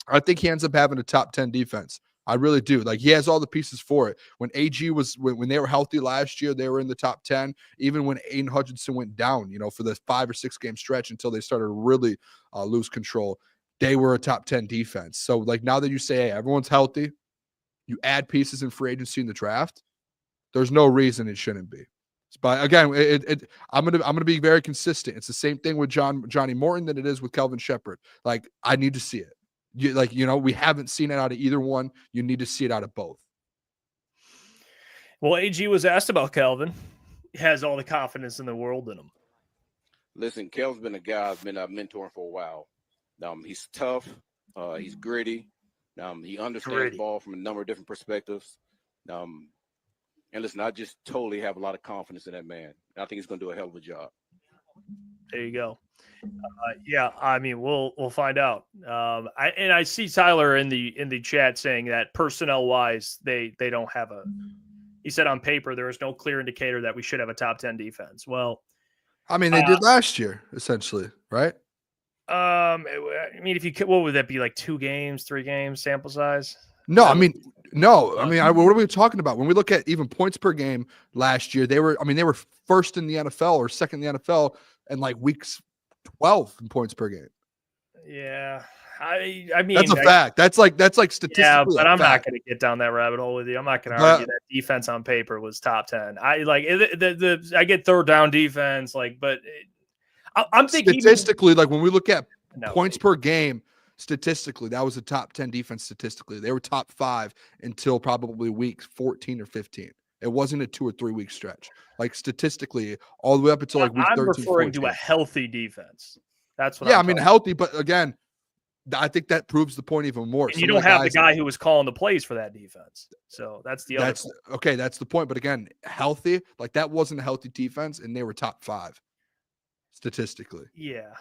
I think he ends up having a top 10 defense. I really do. Like he has all the pieces for it. When AG was when they were healthy last year, they were in the top 10. Even when Aiden Hutchinson went down, for the 5 or 6 game stretch until they started to really lose control, they were a top 10 defense. So like now that you say, hey, everyone's healthy, you add pieces in free agency in the draft, there's no reason it shouldn't be. But again, I'm gonna be very consistent. It's the same thing with Johnny Morton that it is with Kelvin Sheppard. Like I need to see it. We haven't seen it out of either one. You need to see it out of both. Well, AG was asked about Kelvin. He has all the confidence in the world in him. Listen, Kelvin's been a guy I've been mentoring for a while. He's tough. He's gritty. He understands ball from a number of different perspectives. And let's not just totally have a lot of confidence in that man. I think he's going to do a hell of a job. There you go. Yeah, I mean, we'll find out. I see Tyler in the chat saying that personnel wise, they don't have a. He said on paper there is no clear indicator that we should have a top 10 defense. Well, I mean, they did last year, essentially, right? I mean, if you could, what would that be, like 2 games, 3 games sample size? No, I mean, what are we talking about? When we look at even points per game last year, they were first in the NFL or second in the NFL in like weeks 12 in points per game. Yeah. I mean, that's a fact. That's like statistically. Yeah, but I'm not going to get down that rabbit hole with you. I'm not going to argue that defense on paper was top 10. I get third down defense, but I'm thinking statistically, like when we look at points per game, statistically, that was a top 10 defense. Statistically, they were top 5 until probably week 14 or 15. It wasn't a 2 or 3 week stretch. Like statistically, all the way up until like week 13. I'm referring 14. to a healthy defense. That's what. Yeah, I mean healthy, but again, I think that proves the point even more. And you don't have the guy who was calling the plays for that defense. So that's the other point. Okay, that's the point. But again, healthy, like that wasn't a healthy defense, and they were top 5 statistically. Yeah.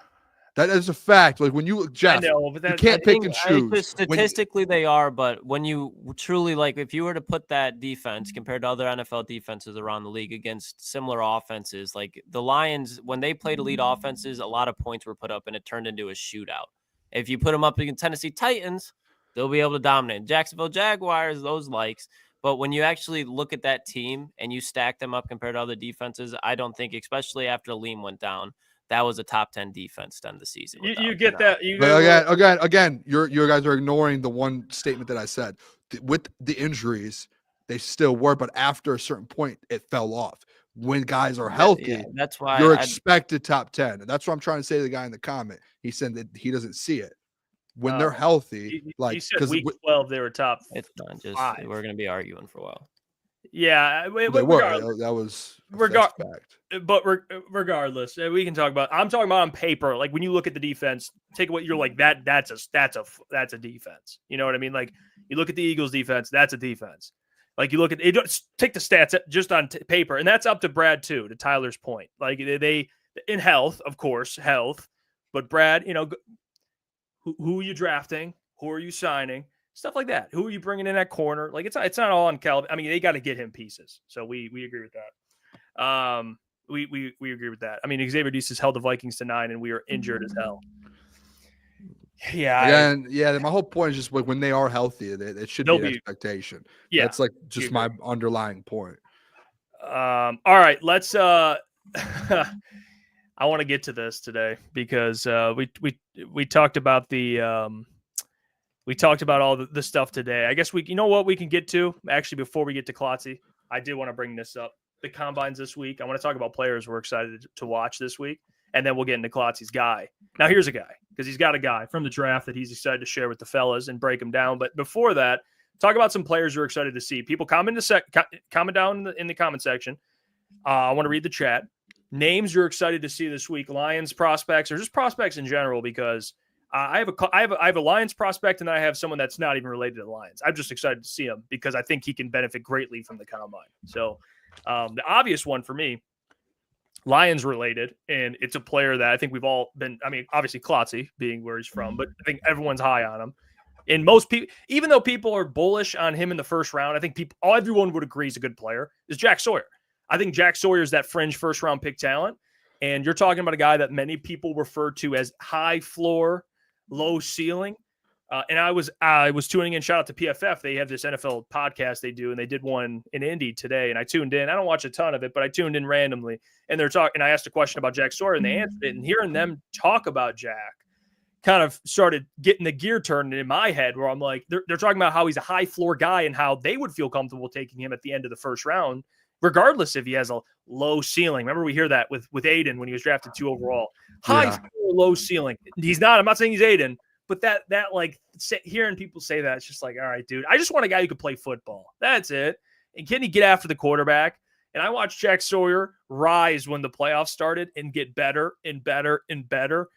That is a fact. Like when you, Jeff, I know, but you can't pick and choose. Statistically, they are, but when you truly, if you were to put that defense compared to other NFL defenses around the league against similar offenses, like the Lions, when they played elite offenses, a lot of points were put up and it turned into a shootout. If you put them up against Tennessee Titans, they'll be able to dominate. Jacksonville Jaguars, those likes. But when you actually look at that team and you stack them up compared to other defenses, I don't think, especially after Aleem went down, that was a top 10 defense to end the season. You get that. Again, you guys are ignoring the one statement that I said. With the injuries, they still were, but after a certain point, it fell off. When guys are healthy, that's why you're expected top 10. And that's what I'm trying to say to the guy in the comment. He said that he doesn't see it. When they're healthy, he said week 12 they were top. It's not just 5. We're going to be arguing for a while. Yeah, they were. That was fact. But regardless, we can talk about. I'm talking about on paper. Like when you look at the defense, take what you're like. That's a defense. You know what I mean? Like you look at the Eagles' defense. That's a defense. Like you look at it, take the stats just on paper, and that's up to Brad too. To Tyler's point, like they in health, of course, health. But Brad, who are you drafting? Who are you signing? Stuff like that. Who are you bringing in at corner? Like it's not all on Kelvin. I mean, they got to get him pieces. So we agree with that. We agree with that. I mean, Xavier Deese held the Vikings to 9, and we are injured as hell. Yeah. My whole point is just when they are healthy, it should be an expectation. Yeah, that's like just my underlying point. All right, let's. I want to get to this today because we talked about the. We talked about all the stuff today. I guess we can get to actually before we get to Klotzy. I did want to bring this up. The combines this week. I want to talk about players we're excited to watch this week, and then we'll get into Klotzy's guy. Now, here's a guy because he's got a guy from the draft that he's excited to share with the fellas and break them down. But before that, talk about some players you're excited to see. People comment down in the comment section. I want to read the chat. Names you're excited to see this week. Lions prospects or just prospects in general because. I have a Lions prospect, and then I have someone that's not even related to the Lions. I'm just excited to see him because I think he can benefit greatly from the combine. So the obvious one for me, Lions related, and it's a player that I think we've all been. I mean, obviously Klotzy being where he's from, but I think everyone's high on him. And most people, even though people are bullish on him in the first round, I think everyone would agree he's a good player. Is Jack Sawyer? I think Jack Sawyer is that fringe first round pick talent, and you're talking about a guy that many people refer to as high floor. Low ceiling. And I was tuning in. Shout out to PFF. They have this NFL podcast they do, and they did one in Indy today. And I tuned in. I don't watch a ton of it, but I tuned in randomly. And they're talking. And I asked a question about Jack Sawyer, and they answered it. And hearing them talk about Jack kind of started getting the gear turned in my head, where I'm like, they're talking about how he's a high floor guy and how they would feel comfortable taking him at the end of the first round, regardless if he has a low ceiling. Remember, we hear that with Aiden when he was drafted 2 overall. High floor, low ceiling. He's not. I'm not saying he's Aiden, but that like hearing people say that, it's just like, all right, dude. I just want a guy who could play football. That's it. And can he get after the quarterback? And I watched Jack Sawyer rise when the playoffs started and get better and better and better.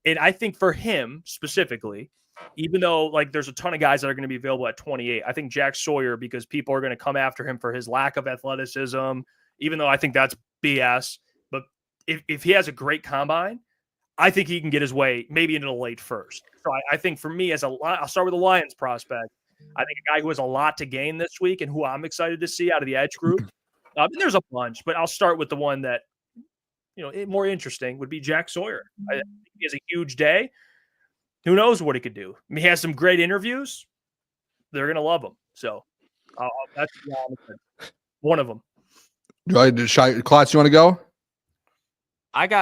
And I think for him specifically, even though like there's a ton of guys that are going to be available at 28, I think Jack Sawyer, because people are going to come after him for his lack of athleticism, even though I think that's BS. But if he has a great combine, I think he can get his way maybe into the late first. So I think for me, I'll start with the Lions prospect. I think a guy who has a lot to gain this week and who I'm excited to see out of the edge group. There's a bunch, but I'll start with the one that, more interesting would be Jack Sawyer. I think he has a huge day. Who knows what he could do? I mean, he has some great interviews. They're going to love him. So that's one of them. Klotz, you want to go?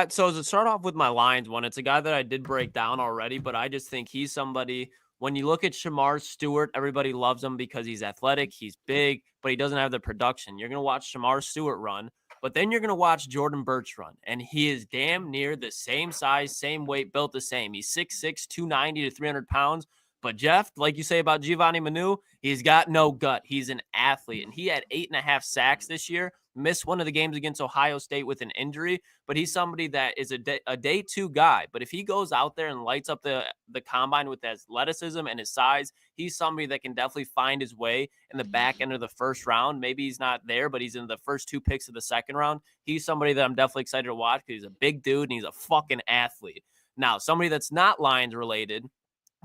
So to start off with my Lions one, it's a guy that I did break down already, but I just think he's somebody, when you look at Shamar Stewart, everybody loves him because he's athletic, he's big, but he doesn't have the production. You're going to watch Shamar Stewart run, but then you're going to watch Jordan Birch run, and he is damn near the same size, same weight, built the same. He's 6'6", 290 to 300 pounds. But Jeff, like you say about Giovanni Manu, he's got no gut. He's an athlete, and he had 8.5 sacks this year. Missed one of the games against Ohio State with an injury, but he's somebody that is a day two guy. But if he goes out there and lights up the combine with his athleticism and his size, he's somebody that can definitely find his way in the back end of the first round. Maybe he's not there, but he's in the first 2 picks of the second round. He's somebody that I'm definitely excited to watch because he's a big dude and he's a fucking athlete. Now, somebody that's not Lions related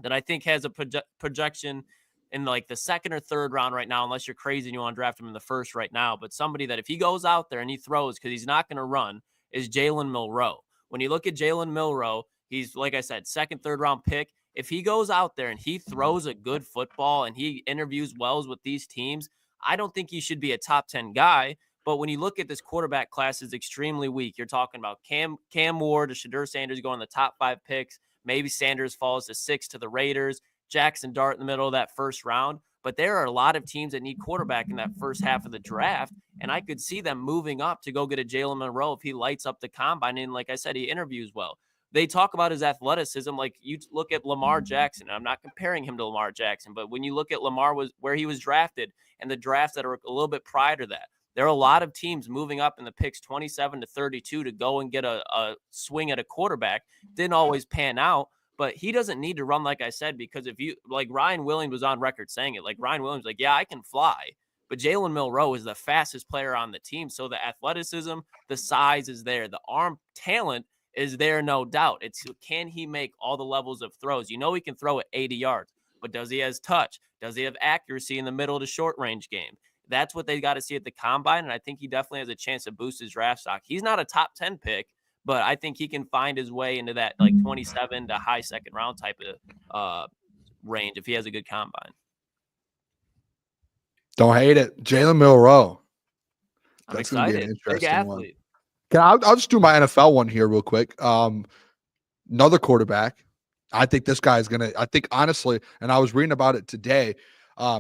that I think has a projection in like the second or third round right now, unless you're crazy and you want to draft him in the first right now. But somebody that if he goes out there and he throws, because he's not going to run, is Jalen Milroe. When you look at Jalen Milroe, he's, like I said, second, third round pick. If he goes out there and he throws a good football and he interviews well with these teams, I don't think he should be a top 10 guy. But when you look at this quarterback class, is extremely weak. You're talking about Cam Ward to Shedeur Sanders going the top 5 picks. Maybe Sanders falls to 6 to the Raiders. Jackson Dart in the middle of that first round. But there are a lot of teams that need quarterback in that first half of the draft. And I could see them moving up to go get a Jalen Milroe if he lights up the combine. And like I said, he interviews well. They talk about his athleticism. Like you look at Lamar Jackson. I'm not comparing him to Lamar Jackson, but when you look at Lamar where he was drafted and the drafts that are a little bit prior to that, there are a lot of teams moving up in the picks 27 to 32 to go and get a swing at a quarterback. Didn't always pan out. But he doesn't need to run, like I said, because if you, like Ryan Williams was on record saying it, like Ryan Williams, like, yeah, I can fly. But Jalen Milroe is the fastest player on the team. So the athleticism, the size is there. The arm talent is there, no doubt. It's can he make all the levels of throws? You know he can throw at 80 yards, but does he have touch? Does he have accuracy in the middle to short range game? That's what they got to see at the combine, and I think he definitely has a chance to boost his draft stock. He's not a top 10 pick, but I think he can find his way into that like 27 to high second round type of range if he has a good combine. Don't hate it. Jalen Milroe. I'm excited. Big athlete. I'll just do my NFL one here real quick. Another quarterback. I think this guy is going to – I think honestly, and I was reading about it today,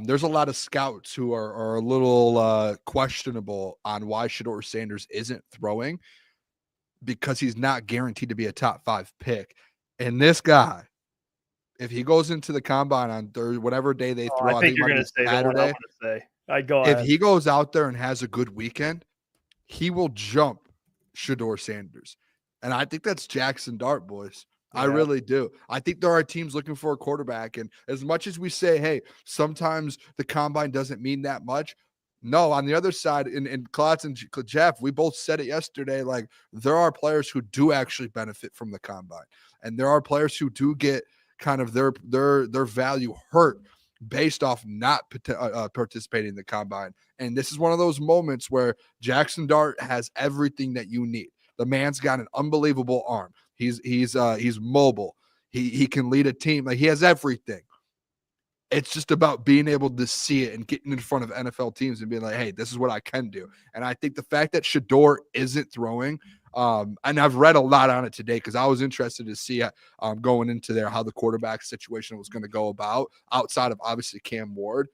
there's a lot of scouts who are a little questionable on why Shedeur Sanders isn't throwing, because he's not guaranteed to be a top 5 pick. And this guy, if he goes into the combine on Thursday, whatever day they throw, I think you're going to say Saturday. If he goes out there and has a good weekend, he will jump Shedeur Sanders. And I think that's Jackson Dart, boys. Yeah. I really do. I think there are teams looking for a quarterback. And as much as we say, hey, sometimes the combine doesn't mean that much, no, on the other side, in Klotz and Jeff, we both said it yesterday, like there are players who do actually benefit from the combine. And there are players who do get kind of their value hurt based off not participating in the combine. And this is one of those moments where Jackson Dart has everything that you need. The man's got an unbelievable arm. He's mobile. He can lead a team. Like he has everything. It's just about being able to see it and getting in front of NFL teams and being like, hey, this is what I can do. And I think the fact that Shedeur isn't throwing, and I've read a lot on it today because I was interested to see going into there how the quarterback situation was going to go about outside of obviously Cam Ward.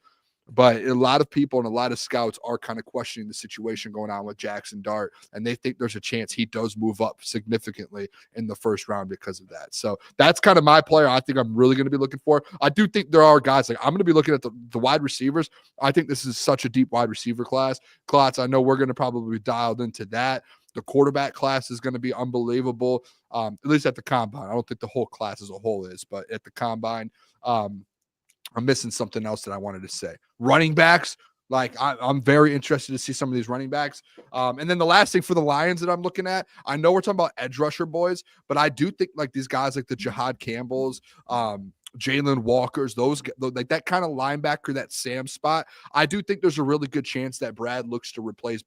But a lot of people and a lot of scouts are kind of questioning the situation going on with Jackson Dart, and they think there's a chance he does move up significantly in the first round because of that. So that's kind of my player I think I'm really going to be looking for. I do think there are guys like I'm going to be looking at the wide receivers. I think this is such a deep wide receiver class. Klotz, I know we're going to probably be dialed into that. The quarterback class is going to be unbelievable. At least at the combine. I don't think the whole class as a whole is, but at the combine, I'm missing something else that I wanted to say. Running backs, like I'm very interested to see some of these running backs. And then the last thing for the Lions that I'm looking at, I know we're talking about edge rusher boys, but I do think like these guys like the Jahad Campbells, Jalen Walkers, those like that kind of linebacker, that Sam spot. I do think there's a really good chance that Brad looks to replace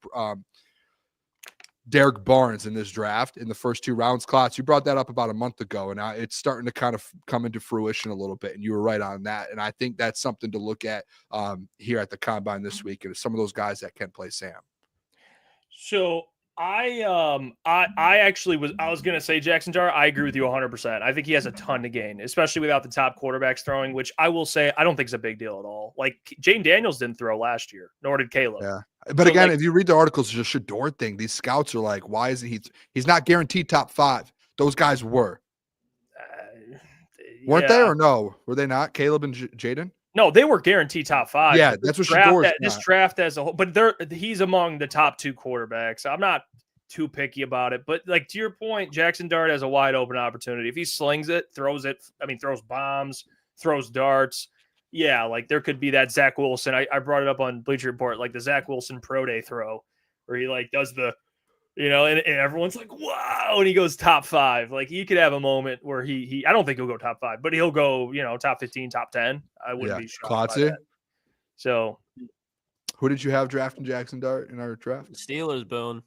Derek Barnes in this draft in the first 2 rounds. Klotz, you brought that up about a month ago, and it's starting to kind of come into fruition a little bit, and you were right on that. And I think that's something to look at here at the combine this week, and some of those guys that can play Sam. So I was gonna say Jackson Dart. I agree with you 100%. I think he has a ton to gain, especially without the top quarterbacks throwing, which I will say I don't think is a big deal at all. Like Jaden Daniels didn't throw last year, nor did Caleb. Yeah. But So, again, like, if you read the articles, it's a Shedeur thing. These scouts are like, why isn't he's not guaranteed top 5. Those guys were. Weren't they or no? Were they not? Caleb and Jaden? No, they were guaranteed top 5. Yeah, that's what Shedeur's this not. draft as a whole, but he's among the top 2 quarterbacks. I'm not too picky about it, but like to your point, Jackson Dart has a wide open opportunity. If he slings it, throws bombs, throws darts. Yeah, like there could be that Zach Wilson. I brought it up on Bleacher Report, like the Zach Wilson pro day throw where he like does the, and everyone's like, wow, and he goes top 5. Like he could have a moment where he I don't think he'll go top 5, but he'll go, top 15, top 10. I wouldn't be shocked by that. So who did you have drafting Jackson Dart in our draft? Steelers, Boone.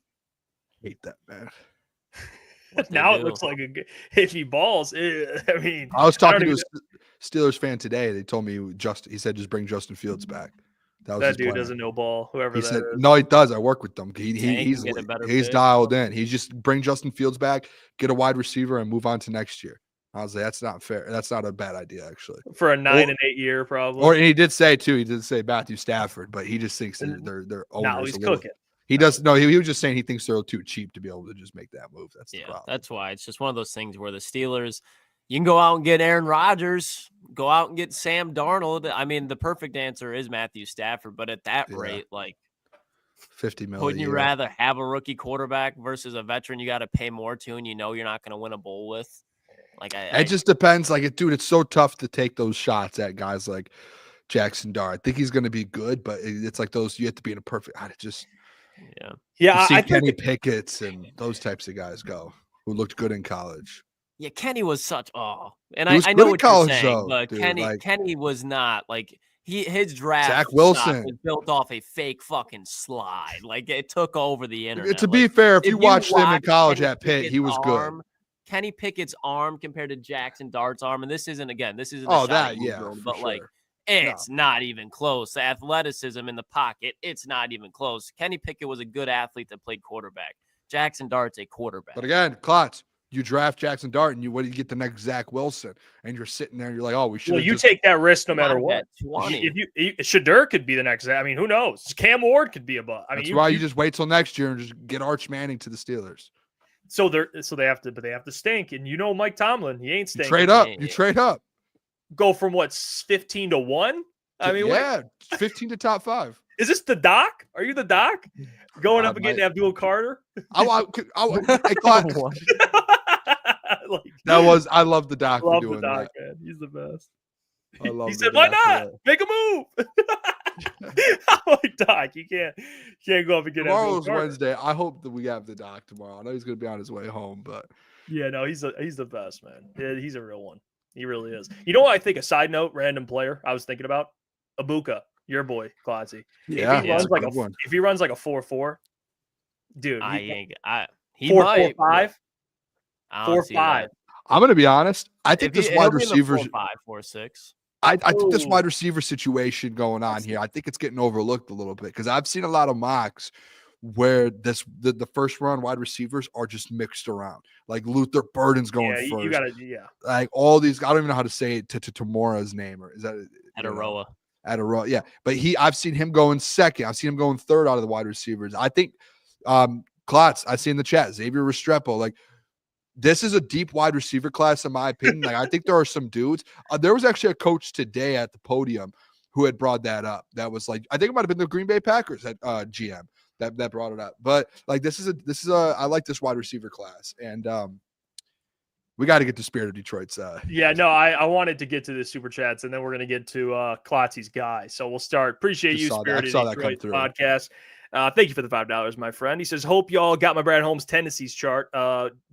Hate that, man. Now it looks like if he balls. I mean, I was talking to a Steelers fan today. They told me he said just bring Justin Fields back. That dude doesn't know ball. Whoever he that said, is. No, he does. I work with them. He's dialed in. He's just bring Justin Fields back, get a wide receiver, and move on to next year. I was like, that's not fair. That's not a bad idea, actually. For a 9 and 8 year, probably. Or and he did say Matthew Stafford, but he just thinks they're owners. No, he's cooking. He does no. He was just saying he thinks they're too cheap to be able to just make that move. That's the problem. That's why it's just one of those things where the Steelers, you can go out and get Aaron Rodgers, go out and get Sam Darnold. I mean, the perfect answer is Matthew Stafford, but at that rate, like $50 million. Wouldn't you rather have a rookie quarterback versus a veteran you got to pay more to, and you're not going to win a bowl with? Like, it just depends. Like, dude, it's so tough to take those shots at guys like Jackson Dart. I think he's going to be good, but it's like those. You have to be in a perfect. Yeah. I Kenny Pickett's and those types of guys who looked good in college. Yeah, Kenny was such and I He was know good in what college, you're saying, though, but dude, Kenny was not like his draft. Zach Wilson was built off a fake fucking slide. Like it took over the internet. To be fair, if you watched him in college at Pitt, he was good. Kenny Pickett's arm compared to Jackson Dart's arm, and this isn't but like it's not even close. The athleticism in the pocket, it's not even close. Kenny Pickett was a good athlete that played quarterback. Jackson Dart's a quarterback. But again, Klotz, you draft Jackson Dart, and what do you get the next Zach Wilson? And you're sitting there, and you're like, oh, we should. Well, you take that risk no matter what. 20. If Shedeur could be the next. I mean, who knows? Cam Ward could be a bust. That's why you just wait till next year and just get Arch Manning to the Steelers. So they have to stink, and Mike Tomlin, he ain't stinking. You trade up. Go from 15 to 1. I mean, 15 to top 5. Is this the doc? Are you the doc? Going up and getting Abdul Carter? I love the doc for doing that. Man. He's the best. He said, "Why not make a move?" I'm like, Doc, you can't go up and get tomorrow's Wednesday. I hope that we have the doc tomorrow. I know he's going to be on his way home, but yeah, no, he's the best, man. Yeah, he's a real one. He really is. You know what I think? A side note, random player I was thinking about, Ibuka, your boy, Klotzy. Yeah, if he runs like a 4.4, dude, he 4.45, 4.5. I'm going to be honest. I think this wide receiver 4.5, 4.6. I think this wide receiver situation going on here, I think it's getting overlooked a little bit because I've seen a lot of mocks where the first round wide receivers are just mixed around. Like Luther Burden's going first. You gotta, like all these, I don't even know how to say it to Tamora's name, or is that Ataroa? Ataroa, yeah. But I've seen him going second. I've seen him going third out of the wide receivers. I think Klotz, I see in the chat, Xavier Restrepo, like this is a deep wide receiver class, in my opinion. Like I think there are some dudes. There was actually a coach today at the podium who had brought that up. That was like, I think it might have been the Green Bay Packers at GM that brought it up. But like this is a I like this wide receiver class. And We got to get the Spirit of Detroit's. Yeah, no, I wanted to get to the super chats, and then we're going to get to Klotzy's guy. So we'll start. Appreciate Just you, saw that. Spirit I of saw that come Detroit through. podcast. Thank you for the $5, my friend. He says, hope y'all got my Brad Holmes tendencies chart.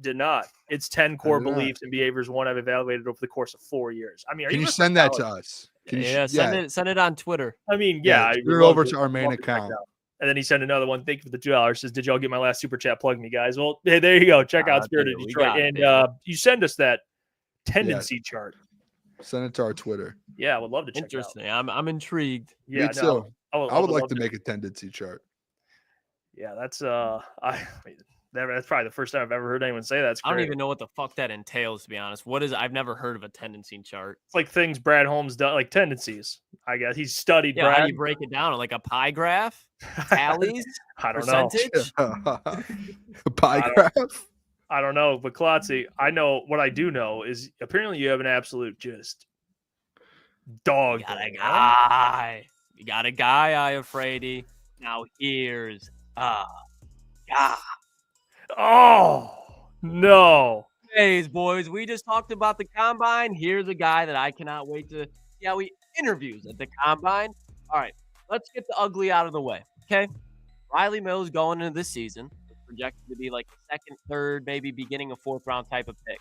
Did not. It's 10 core beliefs and behaviors, one I've evaluated over the course of 4 years. I mean, Can you send that to us? Can you Send it on Twitter. I mean, Yeah, I put would it over love to our main love to check account. it out. And then he sent another one. Thank you for the $2. Says, did y'all get my last super chat? Plug me, guys. Well, hey, there you go. Check out Spirit of dude, we Detroit. got it, And baby. you send us that tendency chart. Send it to our Twitter. Yeah, I would love to check it out. Interesting. I'm intrigued. Yeah, Me too. I would love like to make a tendency chart. Yeah, that's that's probably the first time I've ever heard anyone say that. It's I don't great. even know what the fuck that entails, to be honest. I've never heard of a tendency chart. It's like things Brad Holmes does, like tendencies. I guess he's studied Yeah, Brad. how do you break it down? Like a pie graph? Tallies? I don't know. Percentage? Pie graph. I don't know, but Klotzy, I know what I do know is apparently you have an absolute just dog. You got a thing, huh? guy. You got a guy, Iafrate. Now here's a guy. Oh no. Hey, boys, we just talked about the combine. Here's a guy that I cannot wait to see how he interviews at the combine. All right, let's get the ugly out of the way. Okay. Rylie Mills going into this season is projected to be like a second, third, maybe beginning of fourth round type of pick.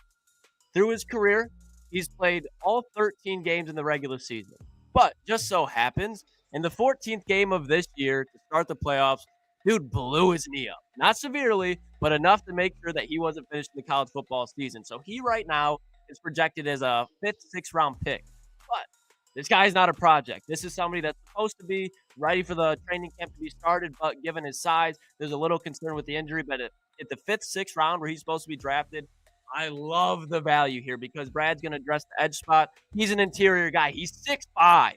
Through his career, he's played all 13 games in the regular season. But just so happens, in the 14th game of this year to start the playoffs, dude blew his knee up. Not severely, but enough to make sure that he wasn't finished in the college football season. So he right now is projected as a 5th, 6th round pick. But this guy's not a project. This is somebody that's supposed to be ready for the training camp to be started, but given his size, there's a little concern with the injury. But at the 5th, 6th round where he's supposed to be drafted, I love the value here because Brad's going to address the edge spot. He's an interior guy. He's 6'5".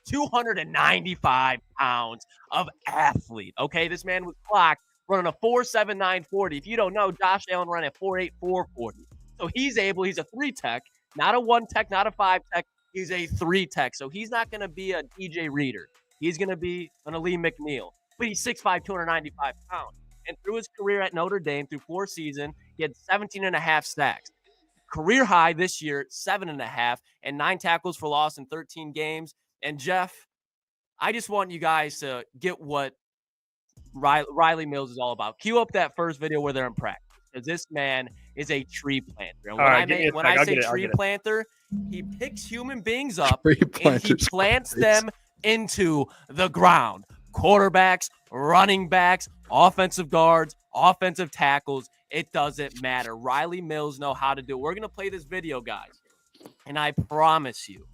295 pounds of athlete. Okay, this man was clocked running a 4.79 40. If you don't know, Josh Allen ran a 4.84 40. So he's a 3 tech, not a 1 tech, not a 5 tech. He's a 3 tech. So he's not going to be a DJ Reader. He's going to be an Ali McNeil. But he's 6'5", 295 pounds. And through his career at Notre Dame, through 4 seasons, he had 17.5 sacks. Career high this year, 7.5, and 9 tackles for loss in 13 games. And Jeff, I just want you guys to get what Rylie Mills is all about. Cue up that first video where they're in practice, because this man is a tree planter. And when I say tree planter, he picks human beings up and he plants them into the ground. Quarterbacks, running backs, offensive guards, offensive tackles. It doesn't matter. Rylie Mills know how to do it. We're going to play this video, guys. And I promise you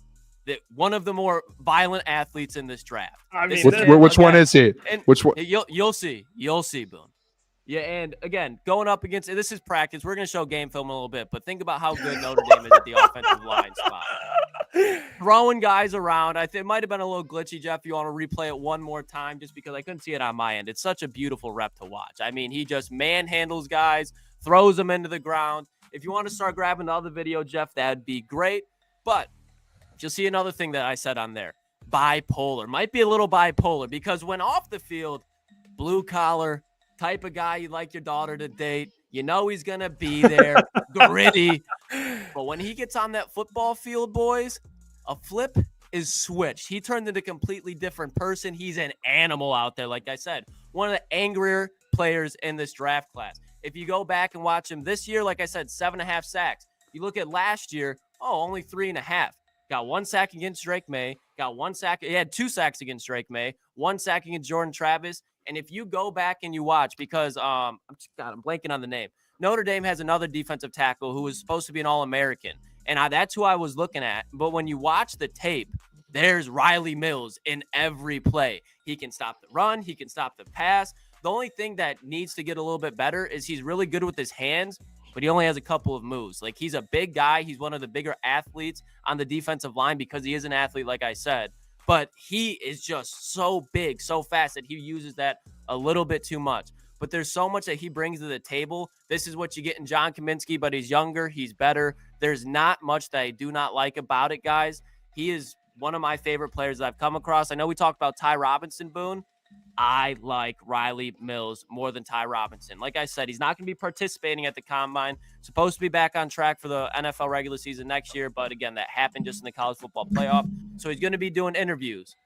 that one of the more violent athletes in this draft. I mean, which one is he? Which one? You'll see, Boone. Yeah, and again, going up against this is practice. We're going to show game film a little bit, but think about how good Notre Dame is at the offensive line spot. Throwing guys around. I think it might have been a little glitchy, Jeff. You want to replay it one more time just because I couldn't see it on my end. It's such a beautiful rep to watch. I mean, he just manhandles guys, throws them into the ground. If you want to start grabbing the other video, Jeff, that'd be great. But you'll see another thing that I said on there. Bipolar. Might be a little bipolar because when off the field, blue collar, type of guy you'd like your daughter to date. You know he's going to be there, gritty. But when he gets on that football field, boys, a flip is switched. He turned into a completely different person. He's an animal out there, like I said. One of the angrier players in this draft class. If you go back and watch him this year, like I said, 7.5 sacks. You look at last year, only 3.5. Got 1 sack against Drake May. Got 1 sack. He had 2 sacks against Drake May. 1 sack against Jordan Travis. And if you go back and you watch, because I'm blanking on the name. Notre Dame has another defensive tackle who was supposed to be an All-American. And that's who I was looking at. But when you watch the tape, there's Rylie Mills in every play. He can stop the run. He can stop the pass. The only thing that needs to get a little bit better is he's really good with his hands, but he only has a couple of moves. Like, he's a big guy. He's one of the bigger athletes on the defensive line because he is an athlete, like I said. But he is just so big, so fast that he uses that a little bit too much. But there's so much that he brings to the table. This is what you get in John Kaminsky, but he's younger. He's better. There's not much that I do not like about it, guys. He is one of my favorite players that I've come across. I know we talked about Ty Robinson, Boone. I like Rylie Mills more than Ty Robinson. Like I said, he's not going to be participating at the Combine. Supposed to be back on track for the NFL regular season next year, but again, that happened just in the college football playoff. So he's going to be doing interviews.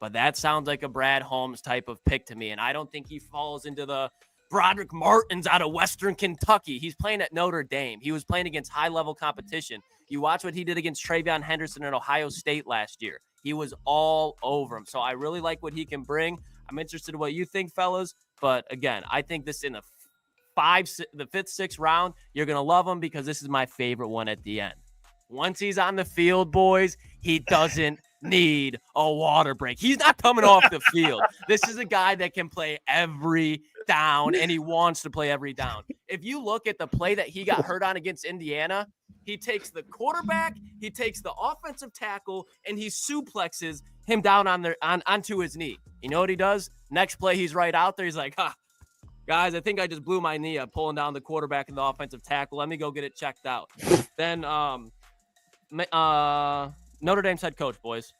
But that sounds like a Brad Holmes type of pick to me, and I don't think he falls into the Broderick Martins out of Western Kentucky. He's playing at Notre Dame. He was playing against high-level competition. You watch what he did against Travion Henderson at Ohio State last year. He was all over him. So I really like what he can bring. I'm interested in what you think, fellas. But again, I think this in the fifth, sixth round, you're going to love him because this is my favorite one at the end. Once he's on the field, boys, he doesn't need a water break. He's not coming off the field. This is a guy that can play every down, and he wants to play every down. If you look at the play that he got hurt on against Indiana, he takes the quarterback, he takes the offensive tackle, and he suplexes him down onto his knee. You know what he does? Next play, he's right out there. He's like, guys, I think I just blew my knee up pulling down the quarterback and the offensive tackle. Let me go get it checked out. Then Notre Dame's head coach, boys.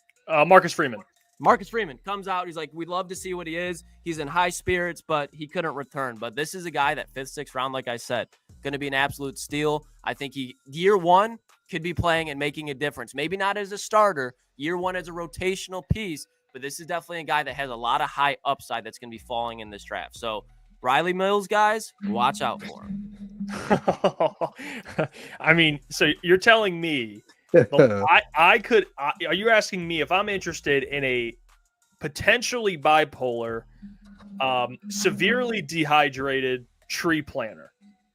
Marcus Freeman. Marcus Freeman comes out. He's like, we'd love to see what he is. He's in high spirits, but he couldn't return. But this is a guy that fifth, sixth round, like I said, going to be an absolute steal. I think he, year one, could be playing and making a difference. Maybe not as a starter, year one as a rotational piece, but this is definitely a guy that has a lot of high upside that's going to be falling in this draft. So Rylie Mills, guys, watch out for him. I mean, so you're telling me are you asking me if I'm interested in a potentially bipolar, severely dehydrated tree planter?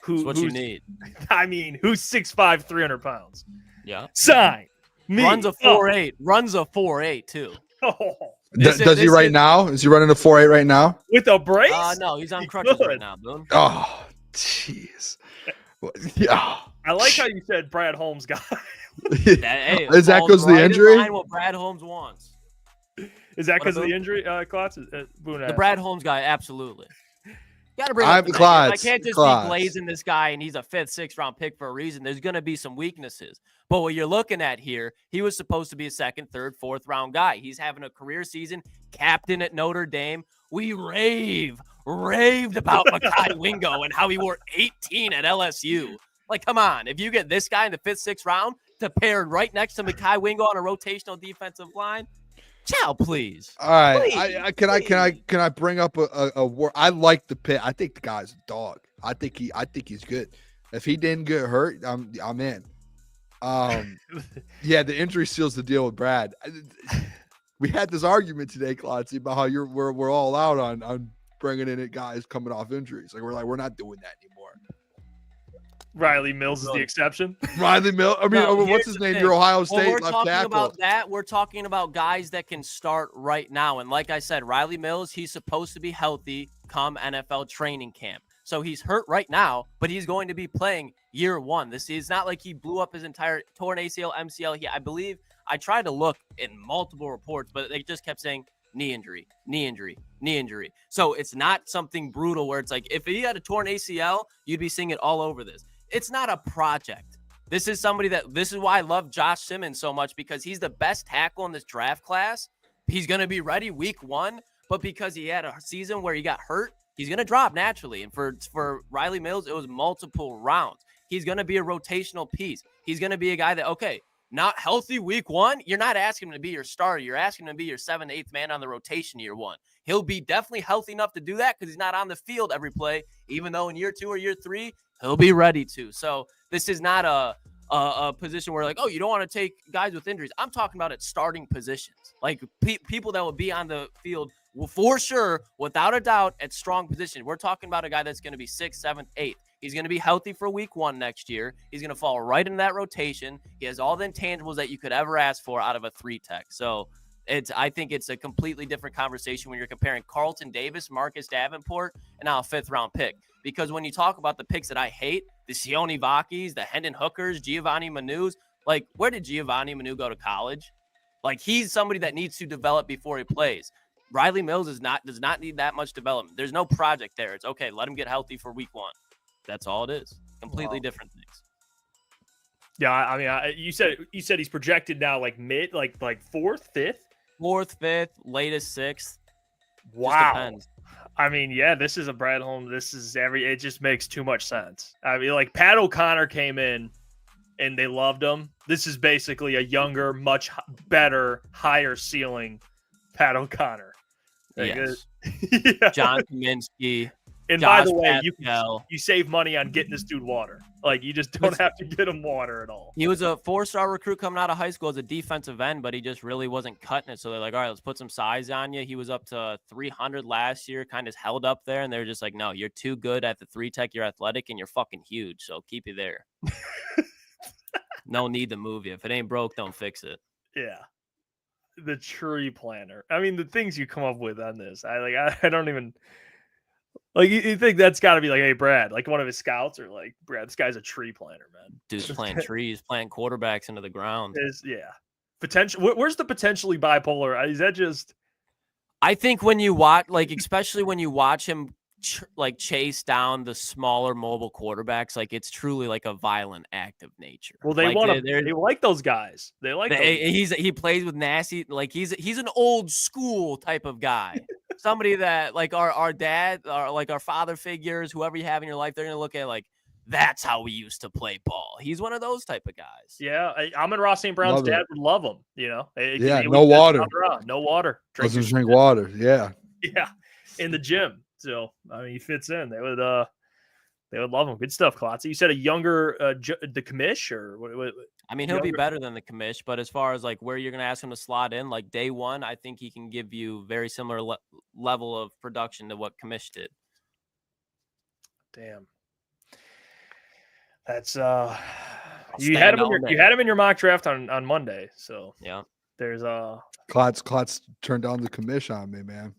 That's what you need. I mean, who's 6'5", 300 pounds? Yeah. Sign me. Runs a 4.8. Runs a 4.8 too. Oh. Does he right now? Is he running a 4.8 right now? With a brace? No, he's on crutches right now, Boone. Oh, jeez. Yeah. I like how you said Brad Holmes guy. Is that because of the injury? What Brad Holmes wants. Is that because of the injury, Klotz? The Brad Holmes guy, absolutely. Got to bring I'm up the Klotz. I can't just be blazing this guy and he's a fifth, sixth round pick for a reason. There's going to be some weaknesses. But what you're looking at here, he was supposed to be a second, third, fourth round guy. He's having a career season, captain at Notre Dame. We raved about Mekhi Wingo and how he wore 18 at LSU. Like, come on. If you get this guy in the fifth, sixth round to pair right next to Mekhi Wingo on a rotational defensive line, chow, please. All right. Please, Can I bring up a word? I like the pick. I think the guy's a dog. I think he's good. If he didn't get hurt, I'm in. Yeah, the injury seals the deal with Brad. We had this argument today, Klotz, about how we're all out on bringing in guys coming off injuries. We're not doing that anymore. Rylie Mills is the exception. Rylie Mills. I mean, what's his name? Your Ohio State we're left talking tackle. about that. We're talking about guys that can start right now. And like I said, Rylie Mills, he's supposed to be healthy come NFL training camp. So he's hurt right now, but he's going to be playing year one. This is not like he blew up his entire torn ACL, MCL. I believe I tried to look in multiple reports, but they just kept saying knee injury, knee injury, knee injury. So it's not something brutal where it's like if he had a torn ACL, you'd be seeing it all over this. It's not a project. This is why I love Josh Simmons so much because he's the best tackle in this draft class. He's going to be ready week one, but because he had a season where he got hurt, he's going to drop naturally. And for Rylie Mills, it was multiple rounds. He's going to be a rotational piece. He's going to be a guy that, okay, not healthy week one. You're not asking him to be your starter. You're asking him to be your 7th, 8th man on the rotation year one. He'll be definitely healthy enough to do that because he's not on the field every play, even though in year 2 or year 3, he'll be ready to. So this is not a position where like, oh, you don't want to take guys with injuries. I'm talking about at starting positions, like people that will be on the field for sure, without a doubt, at strong position. We're talking about a guy that's going to be 6th, 7th, 8th. He's going to be healthy for week one next year. He's going to fall right into that rotation. He has all the intangibles that you could ever ask for out of a 3-tech. So I think it's a completely different conversation when you're comparing Carlton Davis, Marcus Davenport, and now a 5th-round pick. Because when you talk about the picks that I hate, the Sione Vakis, the Hendon Hookers, Giovanni Manus, like, where did Giovanni Manu go to college? Like, he's somebody that needs to develop before he plays. Rylie Mills does not need that much development. There's no project there. It's okay. Let him get healthy for week one. That's all it is. Completely different things. Yeah, I mean, you said he's projected now like mid, like 4th, 5th, 4th, 5th, latest 6th. Wow. depends. I mean, yeah, this is a Brad Holmes. This is it just makes too much sense. I mean, like Pat O'Connor came in and they loved him. This is basically a younger, much better, higher ceiling Pat O'Connor. Like, Yes. yeah. John Kaminsky. And Josh by the way, Pascal. you save money on getting this dude water. Like, you just don't have to get him water at all. He was a 4-star recruit coming out of high school as a defensive end, but he just really wasn't cutting it. So they're like, all right, let's put some size on you. He was up to 300 last year, kind of held up there. And they're just like, no, you're too good at the 3-tech. You're athletic and you're fucking huge. So keep you there. No need to move you. If it ain't broke, don't fix it. Yeah. The tree planter. I mean, the things you come up with on this, I don't even like. You think that's got to be like, hey, Brad, like one of his scouts, or like, Brad, this guy's a tree planter, man. Dude's planting trees, planting quarterbacks into the ground. Yeah. Potential. Where's the potentially bipolar? Is that just? I think when you watch, like, especially when you watch him like chase down the smaller mobile quarterbacks, like it's truly like a violent act of nature. Well, they like, want to. They like those guys. They like. He plays with nasty. Like he's an old school type of guy. Somebody that like our dad, or like our father figures, whoever you have in your life, they're gonna look at like, that's how we used to play ball. He's one of those type of guys. Yeah, Amon-Ra St. Brown's dad would love him. You know. Yeah, no water. No water. Doesn't drink water. Yeah. Yeah, in the gym. So I mean, he fits in. They would love him. Good stuff, Klotz. You said a younger the commish, or what? I mean, he'll be better than the commish, but as far as like where you're gonna ask him to slot in, like day one, I think he can give you very similar level of production to what commish did. Damn. That's you had him in your mock draft on Monday. So yeah, there's Klotz turned down the commish on me, man.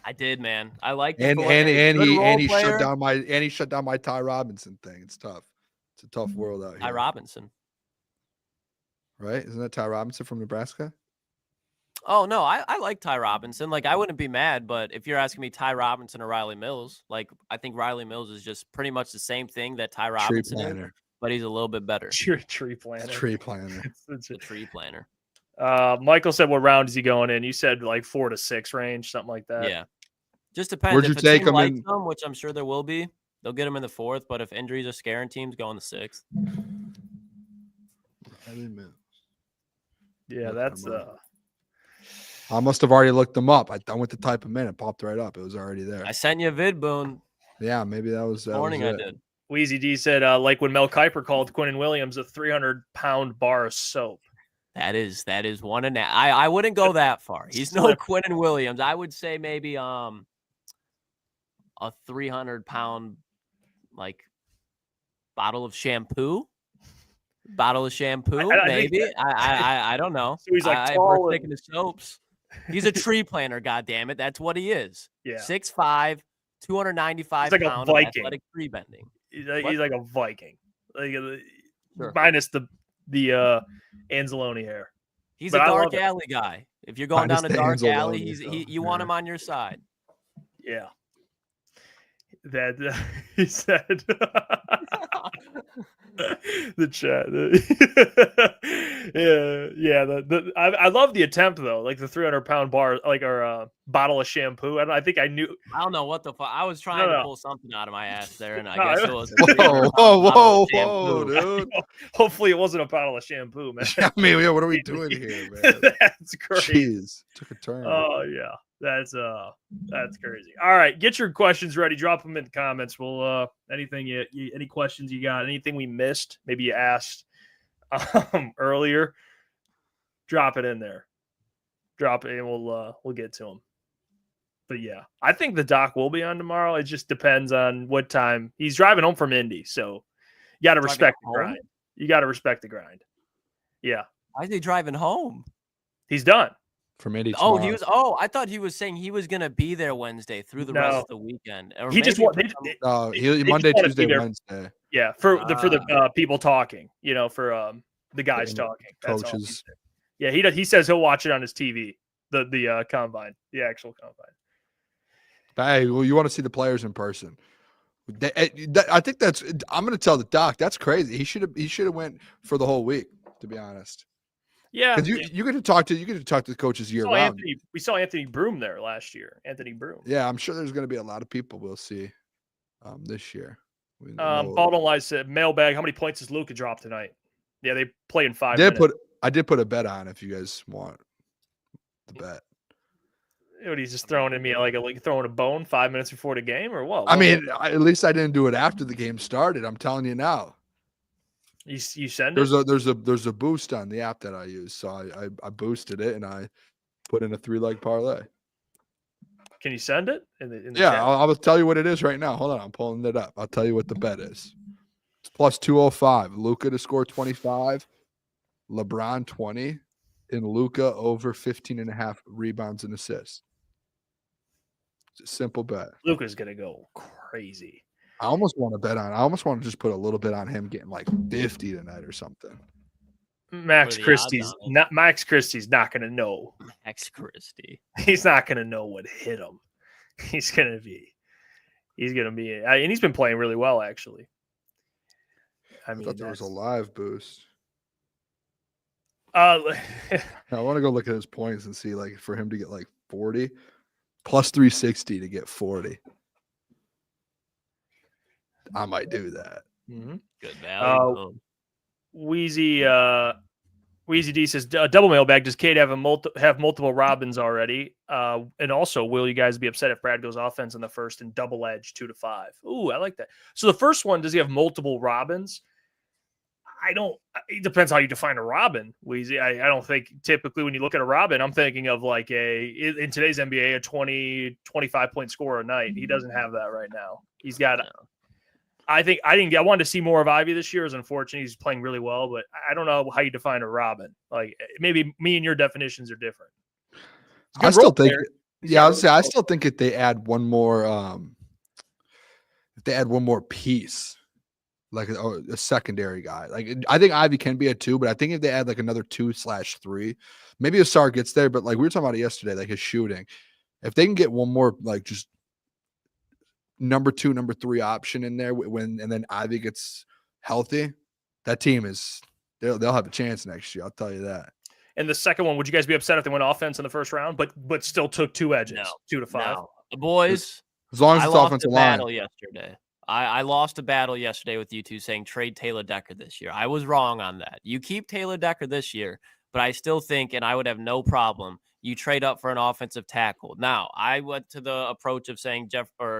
I did, man. I like and he shut down my Ty Robinson thing. It's tough. It's a tough world out here. Ty Robinson, right? Isn't that Ty Robinson from Nebraska? Oh no, I like Ty Robinson. Like I wouldn't be mad, but if you're asking me Ty Robinson or Rylie Mills, like I think Rylie Mills is just pretty much the same thing that Ty Robinson is, but he's a little bit better. Tree planter. Tree planter. It's a tree planter. Michael said, what round is he going in? You said like 4 to 6 range, something like that. Yeah. Just depends. Where'd you take him in? Which I'm sure there will be. They'll get him in the 4th, but if injuries are scaring teams, go in the 6th. Yeah, that's I must have already looked them up. I went to type them in. It popped right up. It was already there. I sent you a vid, Boone. Yeah, maybe that was. Morning I did. Wheezy D said, like when Mel Kiper called Quinnen Williams a 300-pound bar of soap. That is one and I wouldn't go that far. He's no Quinnen Williams. I would say maybe a 300-pound like bottle of shampoo. Maybe. I don't know. So he's like tall taking the soaps. He's a tree planter, goddammit. That's what he is. Yeah. 6'5", 295 like pound a Viking. athletic tree bending. He's like a Viking. Like Sure. minus the Anzalone hair. He's But a I dark love it. alley guy. If you're going down a dark alley, you want yeah. him on your side. Yeah. That he said the chat. Yeah. I love the attempt though, like the 300-pound bar, like our bottle of shampoo. I think I knew. I don't know what the fuck. I was trying to pull something out of my ass there, and I guess it was. Whoa, dude! Hopefully, it wasn't a bottle of shampoo, man. I mean, yeah, what are we doing here, man? That's great. Jeez, took a turn. Oh yeah. That's crazy. All right, get your questions ready. Drop them in the comments. We'll anything any questions you got, anything we missed, maybe you asked earlier, drop it in there. Drop it and we'll get to them. But yeah, I think the doc will be on tomorrow. It just depends on what time he's driving home from Indy. So you got to respect the grind. You got to respect the grind. Yeah. Why is he driving home? He's done. From Indy tomorrow. I thought he was saying he was going to be there Wednesday through the rest of the weekend. Or he just Monday, Tuesday, Wednesday. Yeah, for the people talking, for the guys talking. That's coaches. Yeah, he says he'll watch it on his TV, the combine, the actual combine. Hey, well, you want to see the players in person. I think I'm going to tell the doc that's crazy. He should have went for the whole week, to be honest. Yeah, Because you get to talk to the coaches year round. We saw Anthony Broom there last year. Anthony Broom. Yeah, I'm sure there's going to be a lot of people we'll see this year. Baldwin Lies said, mailbag, how many points does Luka drop tonight? Yeah, they play in 5 minutes. I did put a bet on if you guys want the bet. What, he's just throwing at me like throwing a bone 5 minutes before the game or what? I mean, at least I didn't do it after the game started. I'm telling you now. You send it? There's a boost on the app that I use. So I boosted it and I put in a 3-leg parlay. Can you send it? In the yeah, chat? I'll tell you what it is right now. Hold on, I'm pulling it up. I'll tell you what the bet is. It's plus 205. Luka to score 25, LeBron 20, and Luka over 15.5 rebounds and assists. It's a simple bet. Luka's gonna go crazy. I almost want to just put a little bit on him getting like 50 tonight or something. Max Christie's not gonna know. Max Christie. He's not gonna know what hit him. He's gonna be, and he's been playing really well actually. I thought there was a live boost. I want to go look at his points and see like for him to get like 40 plus 360 to get 40. I might do that. Mm-hmm. Good value. Wheezy D says, double mailbag. Does Cade have multiple Robins already? And also, will you guys be upset if Brad goes offense in the first and double edge 2 to 5? Ooh, I like that. So the first one, does he have multiple Robins? It depends how you define a Robin, Wheezy. I don't think typically when you look at a Robin, I'm thinking of like in today's NBA, a 20, 25 point scorer a night. He doesn't have that right now. He's got I wanted to see more of Ivy this year. It's unfortunate. He's playing really well, but I don't know how you define a Robin. Like maybe me and your definitions are different. I still think, I still think if they add one more, piece, like a secondary guy, like I think Ivy can be a 2, but I think if they add like another 2/3, maybe Asar gets there. But like we were talking about it yesterday, like his shooting, if they can get one more, like just number 2, number 3 option in there and then Ivy gets healthy, that team they'll have a chance next year. I'll tell you that. And the second one, would you guys be upset if they went offense in the first round, but still took 2 edges, 2 to 5? No. The boys, as long as it's offensive line. Battle yesterday. I lost a battle yesterday with you two saying trade Taylor Decker this year. I was wrong on that. You keep Taylor Decker this year, but I still think, and I would have no problem, you trade up for an offensive tackle. Now, I went to the approach of saying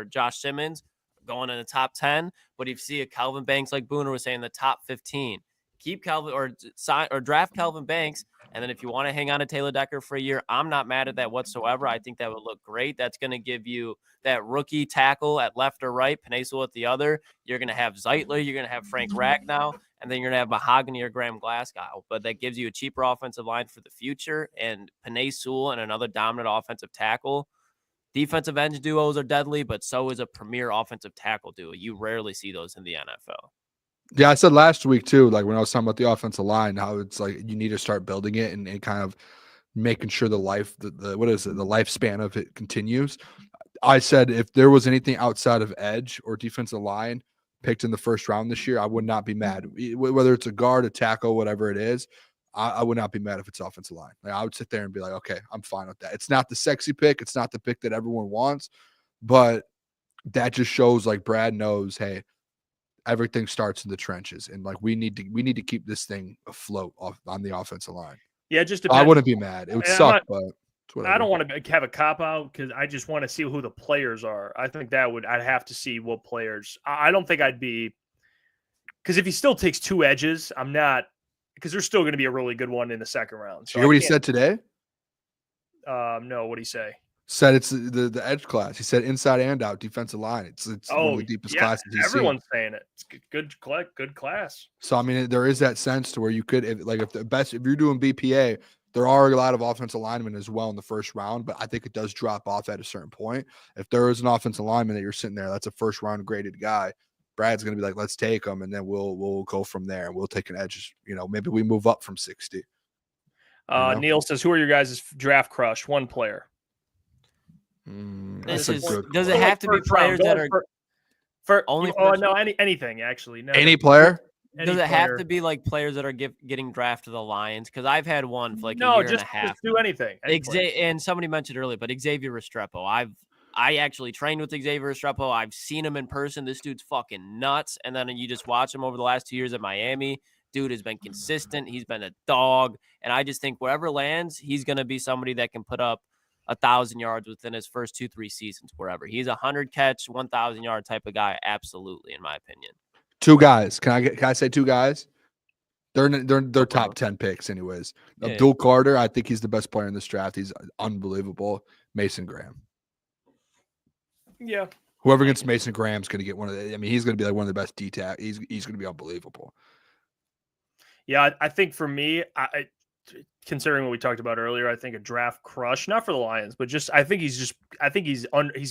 Josh Simmons going in the top 10, but if you see a Kelvin Banks, like Booner was saying, the top 15, keep Kelvin or draft Kelvin Banks. And then if you want to hang on to Taylor Decker for a year, I'm not mad at that whatsoever. I think that would look great. That's going to give you that rookie tackle at left or right, Penasul at the other. You're going to have Zeitler. You're going to have Frank Ragnow. And then you're going to have Mahogany or Graham Glasgow. But that gives you a cheaper offensive line for the future. And Penasul and another dominant offensive tackle. Defensive end duos are deadly, but so is a premier offensive tackle duo. You rarely see those in the NFL. Yeah, I said last week too, like when I was talking about the offensive line, how it's like you need to start building it and kind of making sure the lifespan of it continues. I said if there was anything outside of edge or defensive line picked in the first round this year, I would not be mad. Whether it's a guard, a tackle, whatever it is, I would not be mad if it's offensive line. Like I would sit there and be like, okay, I'm fine with that. It's not the sexy pick. It's not the pick that everyone wants, but that just shows like Brad knows, hey, everything starts in the trenches, and like we need to keep this thing afloat on the offensive line. Yeah, just depends. I wouldn't be mad. It would suck, but I don't want to have a cop out because I just want to see who the players are. I think I'd have to see what players. I don't think I'd be, because if he still takes 2 edges, I'm not, because there's still going to be a really good one in the second round. So you hear what he said today? No, what'd he say? Said it's the edge class. He said inside and out defensive line. It's one of the deepest classes he's everyone's seen. saying it. It's good class. So I mean, there is that sense to where you could, if you're doing BPA, there are a lot of offensive linemen as well in the first round, but I think it does drop off at a certain point. If there is an offensive lineman that you're sitting there, that's a first round graded guy, Brad's going to be like, let's take him, and then we'll go from there, and we'll take an edge. Maybe we move up from 60. Neil says, who are your guys' draft crush? One player. Does it have to be players that are anything actually? No. Any player? any Does it player. have to be like players that are getting drafted to the Lions? Because I've had one for like a No, year and just a half. do anything. Any player. And somebody mentioned earlier, but Xavier Restrepo. I actually trained with Xavier Restrepo. I've seen him in person. This dude's fucking nuts. And then you just watch him over the last 2 years at Miami. Dude has been consistent. He's been a dog. And I just think wherever lands, he's going to be somebody that can put up 1,000 yards within his first 2-3 seasons, wherever. He's a 100 catch, 1,000 yard type of guy. Absolutely, in my opinion. 2 guys. Can I say 2 guys? They're top 10 picks anyways. Yeah. Abdul Carter, I think he's the best player in this draft. He's unbelievable. Mason Graham. Yeah. Whoever gets Mason Graham's going to get one of the. I mean, he's going to be like one of the best D-tack. He's going to be unbelievable. Yeah, I think for me, considering what we talked about earlier, I think a draft crush, not for the Lions, but I think he's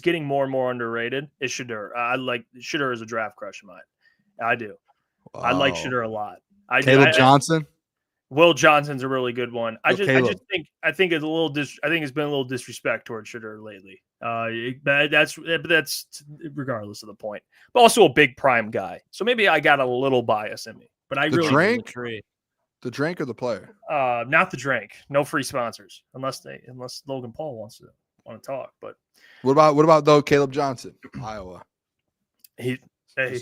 getting more and more underrated. Is Shedeur. I like Shedeur as a draft crush of mine. I do. Wow. I like Shedeur a lot. Caleb Johnson. Will Johnson's a really good one. I think it's been a little disrespect towards Shedeur lately. But that's regardless of the point. But also a big prime guy, so maybe I got a little bias in me. But I really drink. The drink or the player? Not the drink. No free sponsors unless Logan Paul want to talk. But what about though Caleb Johnson, Iowa?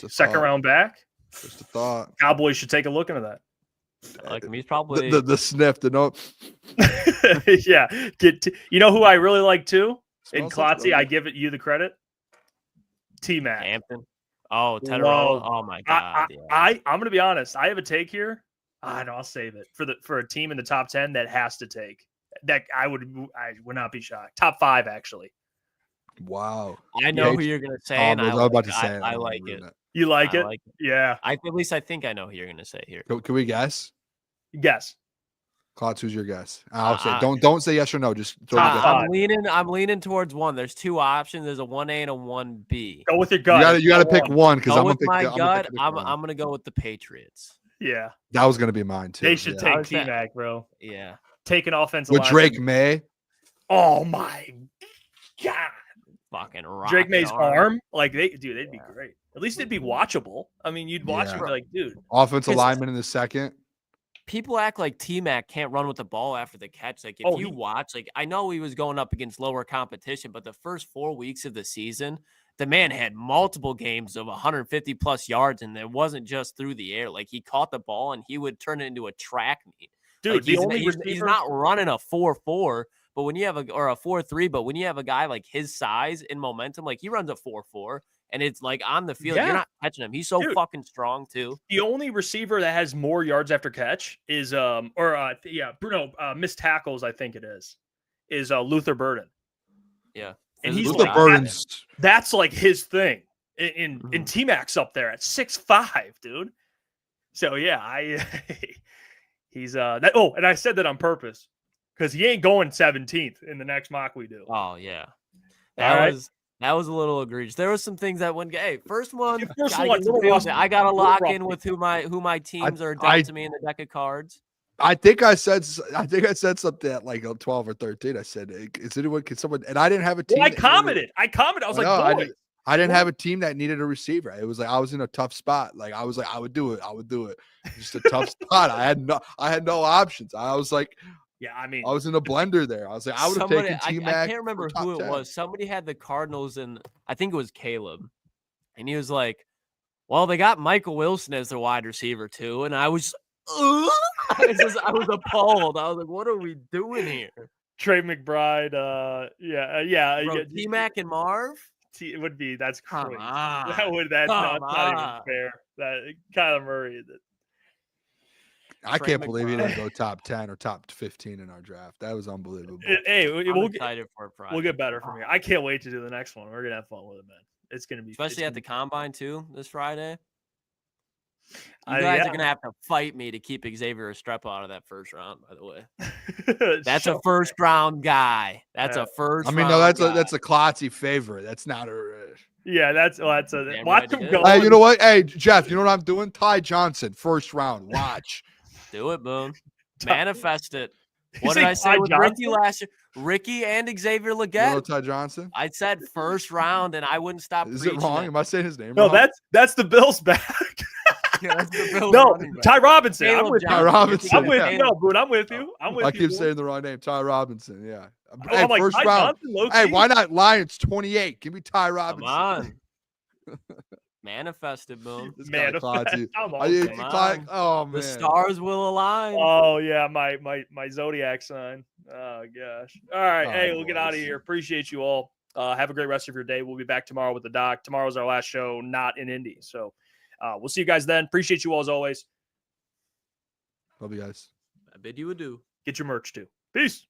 Second round back. Just a thought. Cowboys should take a look into that. Like he's probably the sniff, the note. Yeah. You know who I really like too? In Smells Klotzy, I give you the credit. T-Mac. Hampton. Oh, Tedderall. Oh my God. I'm gonna be honest. I have a take here. I'll save it for a team in the top 10 that has to take that. I would not be shocked. Top 5 actually. Wow. I know who you're gonna say. And I like it. You like it? Like it. Yeah. At least I think I know who you're gonna say here. Can we guess? Guess. Klotz, who's your guess? I'll say don't say yes or no. Just throw a guess. I'm leaning towards one. There's 2 options. There's a 1A and a 1B. Go with your gut. You got to pick one because I'm with gonna pick my gut. I'm gonna go with the Patriots. Yeah. That was gonna be mine too. They should take T-Mac, bro. Yeah. Take an offensive with line. Drake May. Oh my God. Fucking rock. Drake May's arm. Like they'd be great. At least it'd be watchable. I mean, you'd watch it and be like, dude. Offensive lineman in the second. People act like T-Mac can't run with the ball after the catch. Like if you watch, like I know he was going up against lower competition, but the first 4 weeks of the season, the man had multiple games of 150 plus yards, and it wasn't just through the air. Like he caught the ball and he would turn it into a track meet. Dude, like, he's not running a 4.4, but when you have a 4.3, but when you have a guy like his size and momentum, like he runs a 4.4. And it's like on the field, you're not catching him. He's so fucking strong too. The only receiver that has more yards after catch is Bruno missed tackles. I think it is Luther Burden. Yeah, and he's Luther Burden's. That's like his thing. In T-Mac's up there at 6'5", dude. So yeah, he's that. Oh, and I said that on purpose because he ain't going 17th in the next mock we do. Oh yeah, That was a little egregious. There was some things that went. Hey, first one, I got to lock in with who my teams are dealt to me in the deck of cards. I think I said something at like 12 or 13. I said, can someone? And I didn't have a team. Well, I commented. I was like, boy. I didn't have a team that needed a receiver. It was like I was in a tough spot. Like I was like, I would do it. Just a tough spot. I had no options. I was like. Yeah, I mean, I was in a blender there. I was like, I would have taken T-Mac. I can't remember who it was. Somebody had the Cardinals, and I think it was Caleb. And he was like, well, they got Michael Wilson as their wide receiver, too. And I was, I was appalled. I was like, what are we doing here? Trey McBride. Bro, T-Mac and Marv? It would be, that's crazy. That's not even fair. That Kyler Murray. I can't believe he didn't go top 10 or top 15 in our draft. That was unbelievable. Hey, we'll excited for it Friday. We'll get better from here. I can't wait to do the next one. We're gonna have fun with it, man. It's gonna be especially at the combine too this Friday. You guys are gonna have to fight me to keep Xavier Restrepo out of that first round. By the way, that's a first round guy. That's a first. I mean, no, that's a Klotzy favorite. That's not a. Yeah, that's a. Watch him go. Hey, you know what? Hey, Jeff, you know what I'm doing? Ty Johnson, first round. Watch. Do it, Boone. Manifest it. What did I say with Ricky last year? Ricky and Xavier Leggett. You know Ty Johnson? I said first round, and I wouldn't stop. Is it wrong? Am I saying his name wrong? No, that's the Bills back. Yeah, that's the Bills No, running back. Ty Robinson. I'm Caleb with you. Ty Robinson. I'm with yeah. you. No, Boone, I'm with you. I'm with I you. keep Boone. saying the wrong name. Ty Robinson. Yeah. Oh, Hey, I'm like, first Ty round. Johnson, low Hey, key. why not Lions 28? Give me Ty Come Robinson. on. Manifested, Boone. This guy Klotz, you- Come Are on, you- man. Come Klotz- on. Oh man. The stars will align. Oh yeah, my zodiac sign. Oh gosh. All right, All hey, right, we'll get out of boys. here. Appreciate you all. Have a great rest of your day. We'll be back tomorrow with the doc. Tomorrow's our last show, not in Indy. So we'll see you guys then. Appreciate you all as always. Love you guys. I bid you adieu. Get your merch too. Peace.